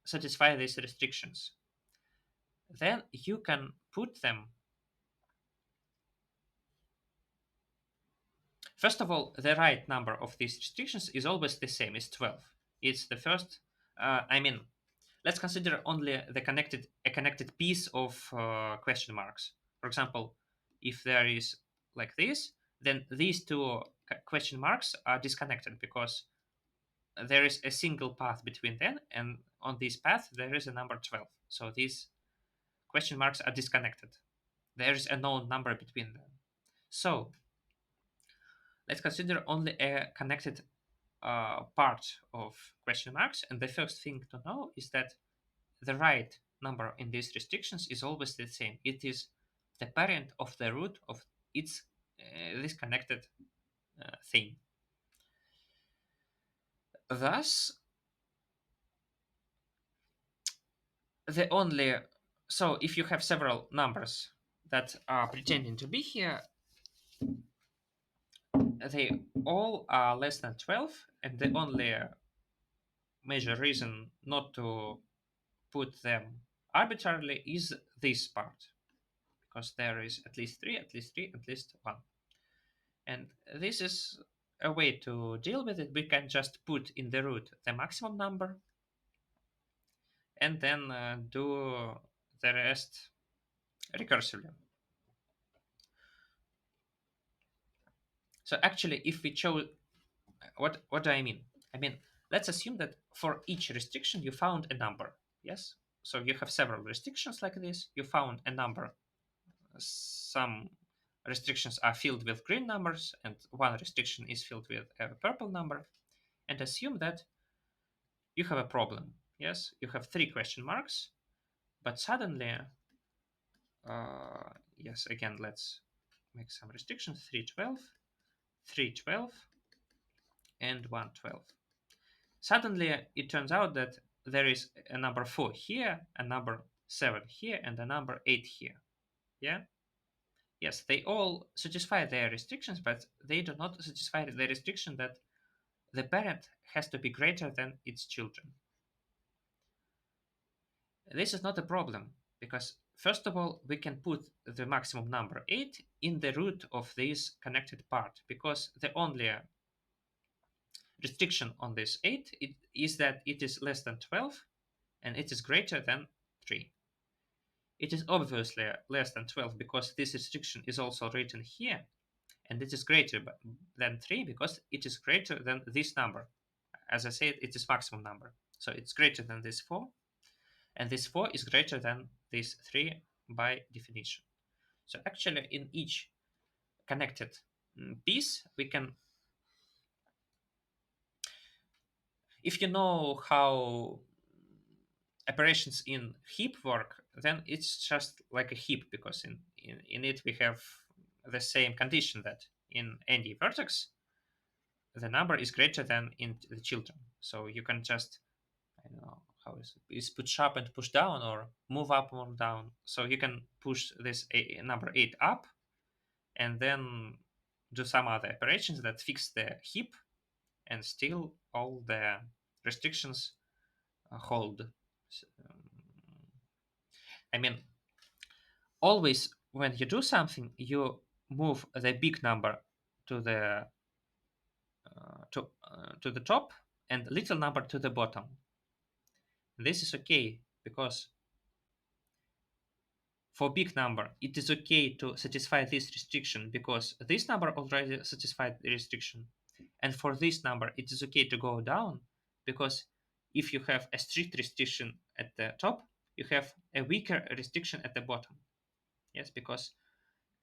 satisfy these restrictions. Then you can put them. First of all, the right number of these restrictions is always the same, it's 12. It's the first, let's consider only a connected piece of question marks. For example, if there is like this, then these two question marks are disconnected because there is a single path between them, and on this path there is a number 12. So these question marks are disconnected. There is a known number between them. So let's consider only a connected part of question marks, and the first thing to know is that the right number in these restrictions is always the same. It is the parent of the root of its this connected thing. Thus, the only so if you have several numbers that are pretending to be here, they all are less than 12, and the only major reason not to put them arbitrarily is this part, because there is at least 3, at least 3, at least 1. And this is a way to deal with it. We can just put in the root the maximum number and then do the rest recursively. So actually, if we chose, what do I mean? I mean, let's assume that for each restriction you found a number. Yes. So you have several restrictions like this. You found a number. Some restrictions are filled with green numbers, and one restriction is filled with a purple number. And assume that you have a problem. Yes, you have three question marks, but suddenly, yes, again, let's make some restrictions: 312, 312, and 112. Suddenly, it turns out that there is a number 4 here, a number 7 here, and a number 8 here. Yeah? Yes, they all satisfy their restrictions, but they do not satisfy the restriction that the parent has to be greater than its children. This is not a problem because, first of all, we can put the maximum number 8 in the root of this connected part, because the only restriction on this 8 is that it is less than 12 and it is greater than 3. It is obviously less than 12 because this restriction is also written here, and it is greater than 3 because it is greater than this number. As I said, it is maximum number. So it's greater than this 4, and this 4 is greater than this 3 by definition. So actually, in each connected piece, we can, if you know how operations in heap work, then it's just like a heap, because in it we have the same condition that in any vertex, the number is greater than in the children. So you can just, I don't know how is push up and push down, or move up or down. So you can push this number 8 up and then do some other operations that fix the heap, and still all the restrictions hold. I mean, always when you do something, you move the big number to the to the top and little number to the bottom. This is okay because for big number it is okay to satisfy this restriction because this number already satisfied the restriction, and for this number it is okay to go down because if you have a strict restriction at the top, you have a weaker restriction at the bottom. Yes, because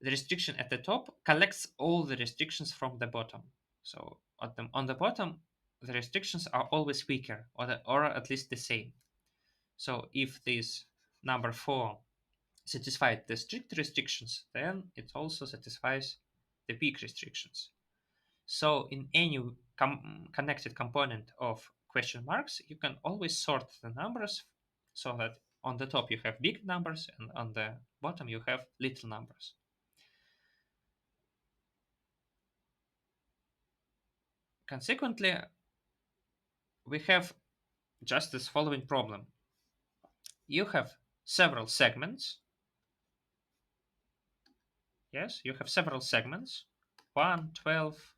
the restriction at the top collects all the restrictions from the bottom. So on the bottom, the restrictions are always weaker, or at least the same. So if this number 4 satisfies the strict restrictions, then it also satisfies the weak restrictions. So in any connected component of question marks, you can always sort the numbers so that on the top you have big numbers and on the bottom you have little numbers. Consequently, we have just this following problem. You have several segments. Yes, you have several segments. 1, 12,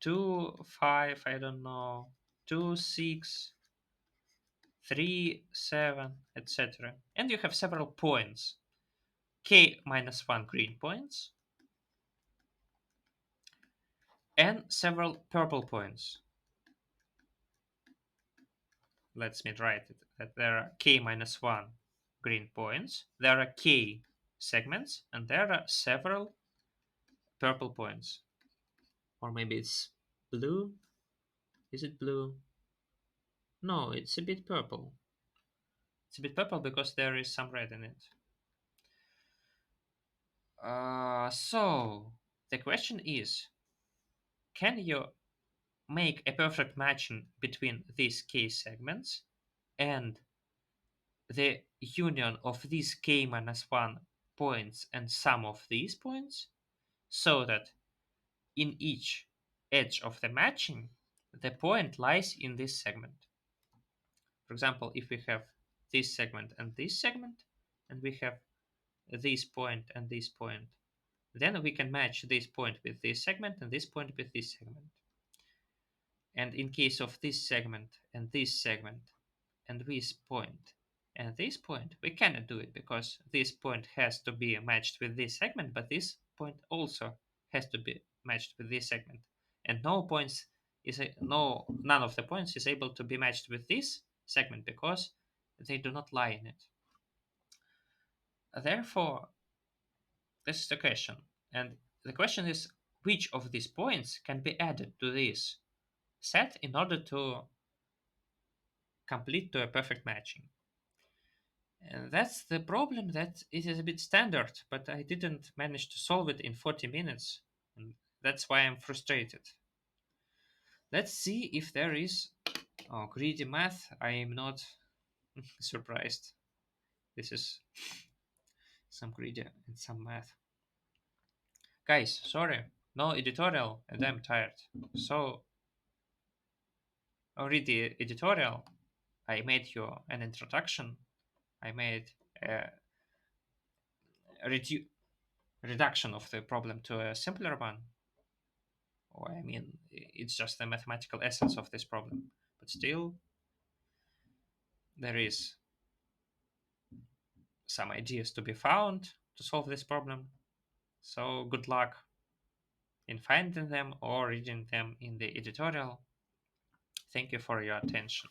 2, 5, I don't know, 2, 6, 3, 7, etc. And you have several points. K minus 1 green points and several purple points. Let me write it, that there are K minus 1 green points, there are K segments, and there are several purple points. Or maybe it's blue. Is it blue? No, it's a bit purple. It's a bit purple because there is some red in it. So the question is, can you make a perfect matching between these K segments and the union of these K minus 1 points and some of these points, so that in each edge of the matching, the point lies in this segment? For example, if we have this segment, and we have this point and this point, then we can match this point with this segment and this point with this segment. And in case of this segment and this segment and this point, we cannot do it because this point has to be matched with this segment, but this point also has to be matched with this segment. And none of the points is able to be matched with this segment because They do not lie in it. Therefore, this is the question. And the question is which of these points can be added to this set in order to complete to a perfect matching. And that's the problem, that it is a bit standard, but I didn't manage to solve it in 40 minutes. And that's why I'm frustrated. Let's see if there is. Oh, greedy math. I am not surprised. This is some greedy and some math. Guys, sorry. No editorial, and I'm tired. So, already editorial. I made you an introduction. I made a redu- reduction of the problem to a simpler one. Or I mean, it's just the mathematical essence of this problem. But still, there is some ideas to be found to solve this problem. So good luck in finding them or reading them in the editorial. Thank you for your attention.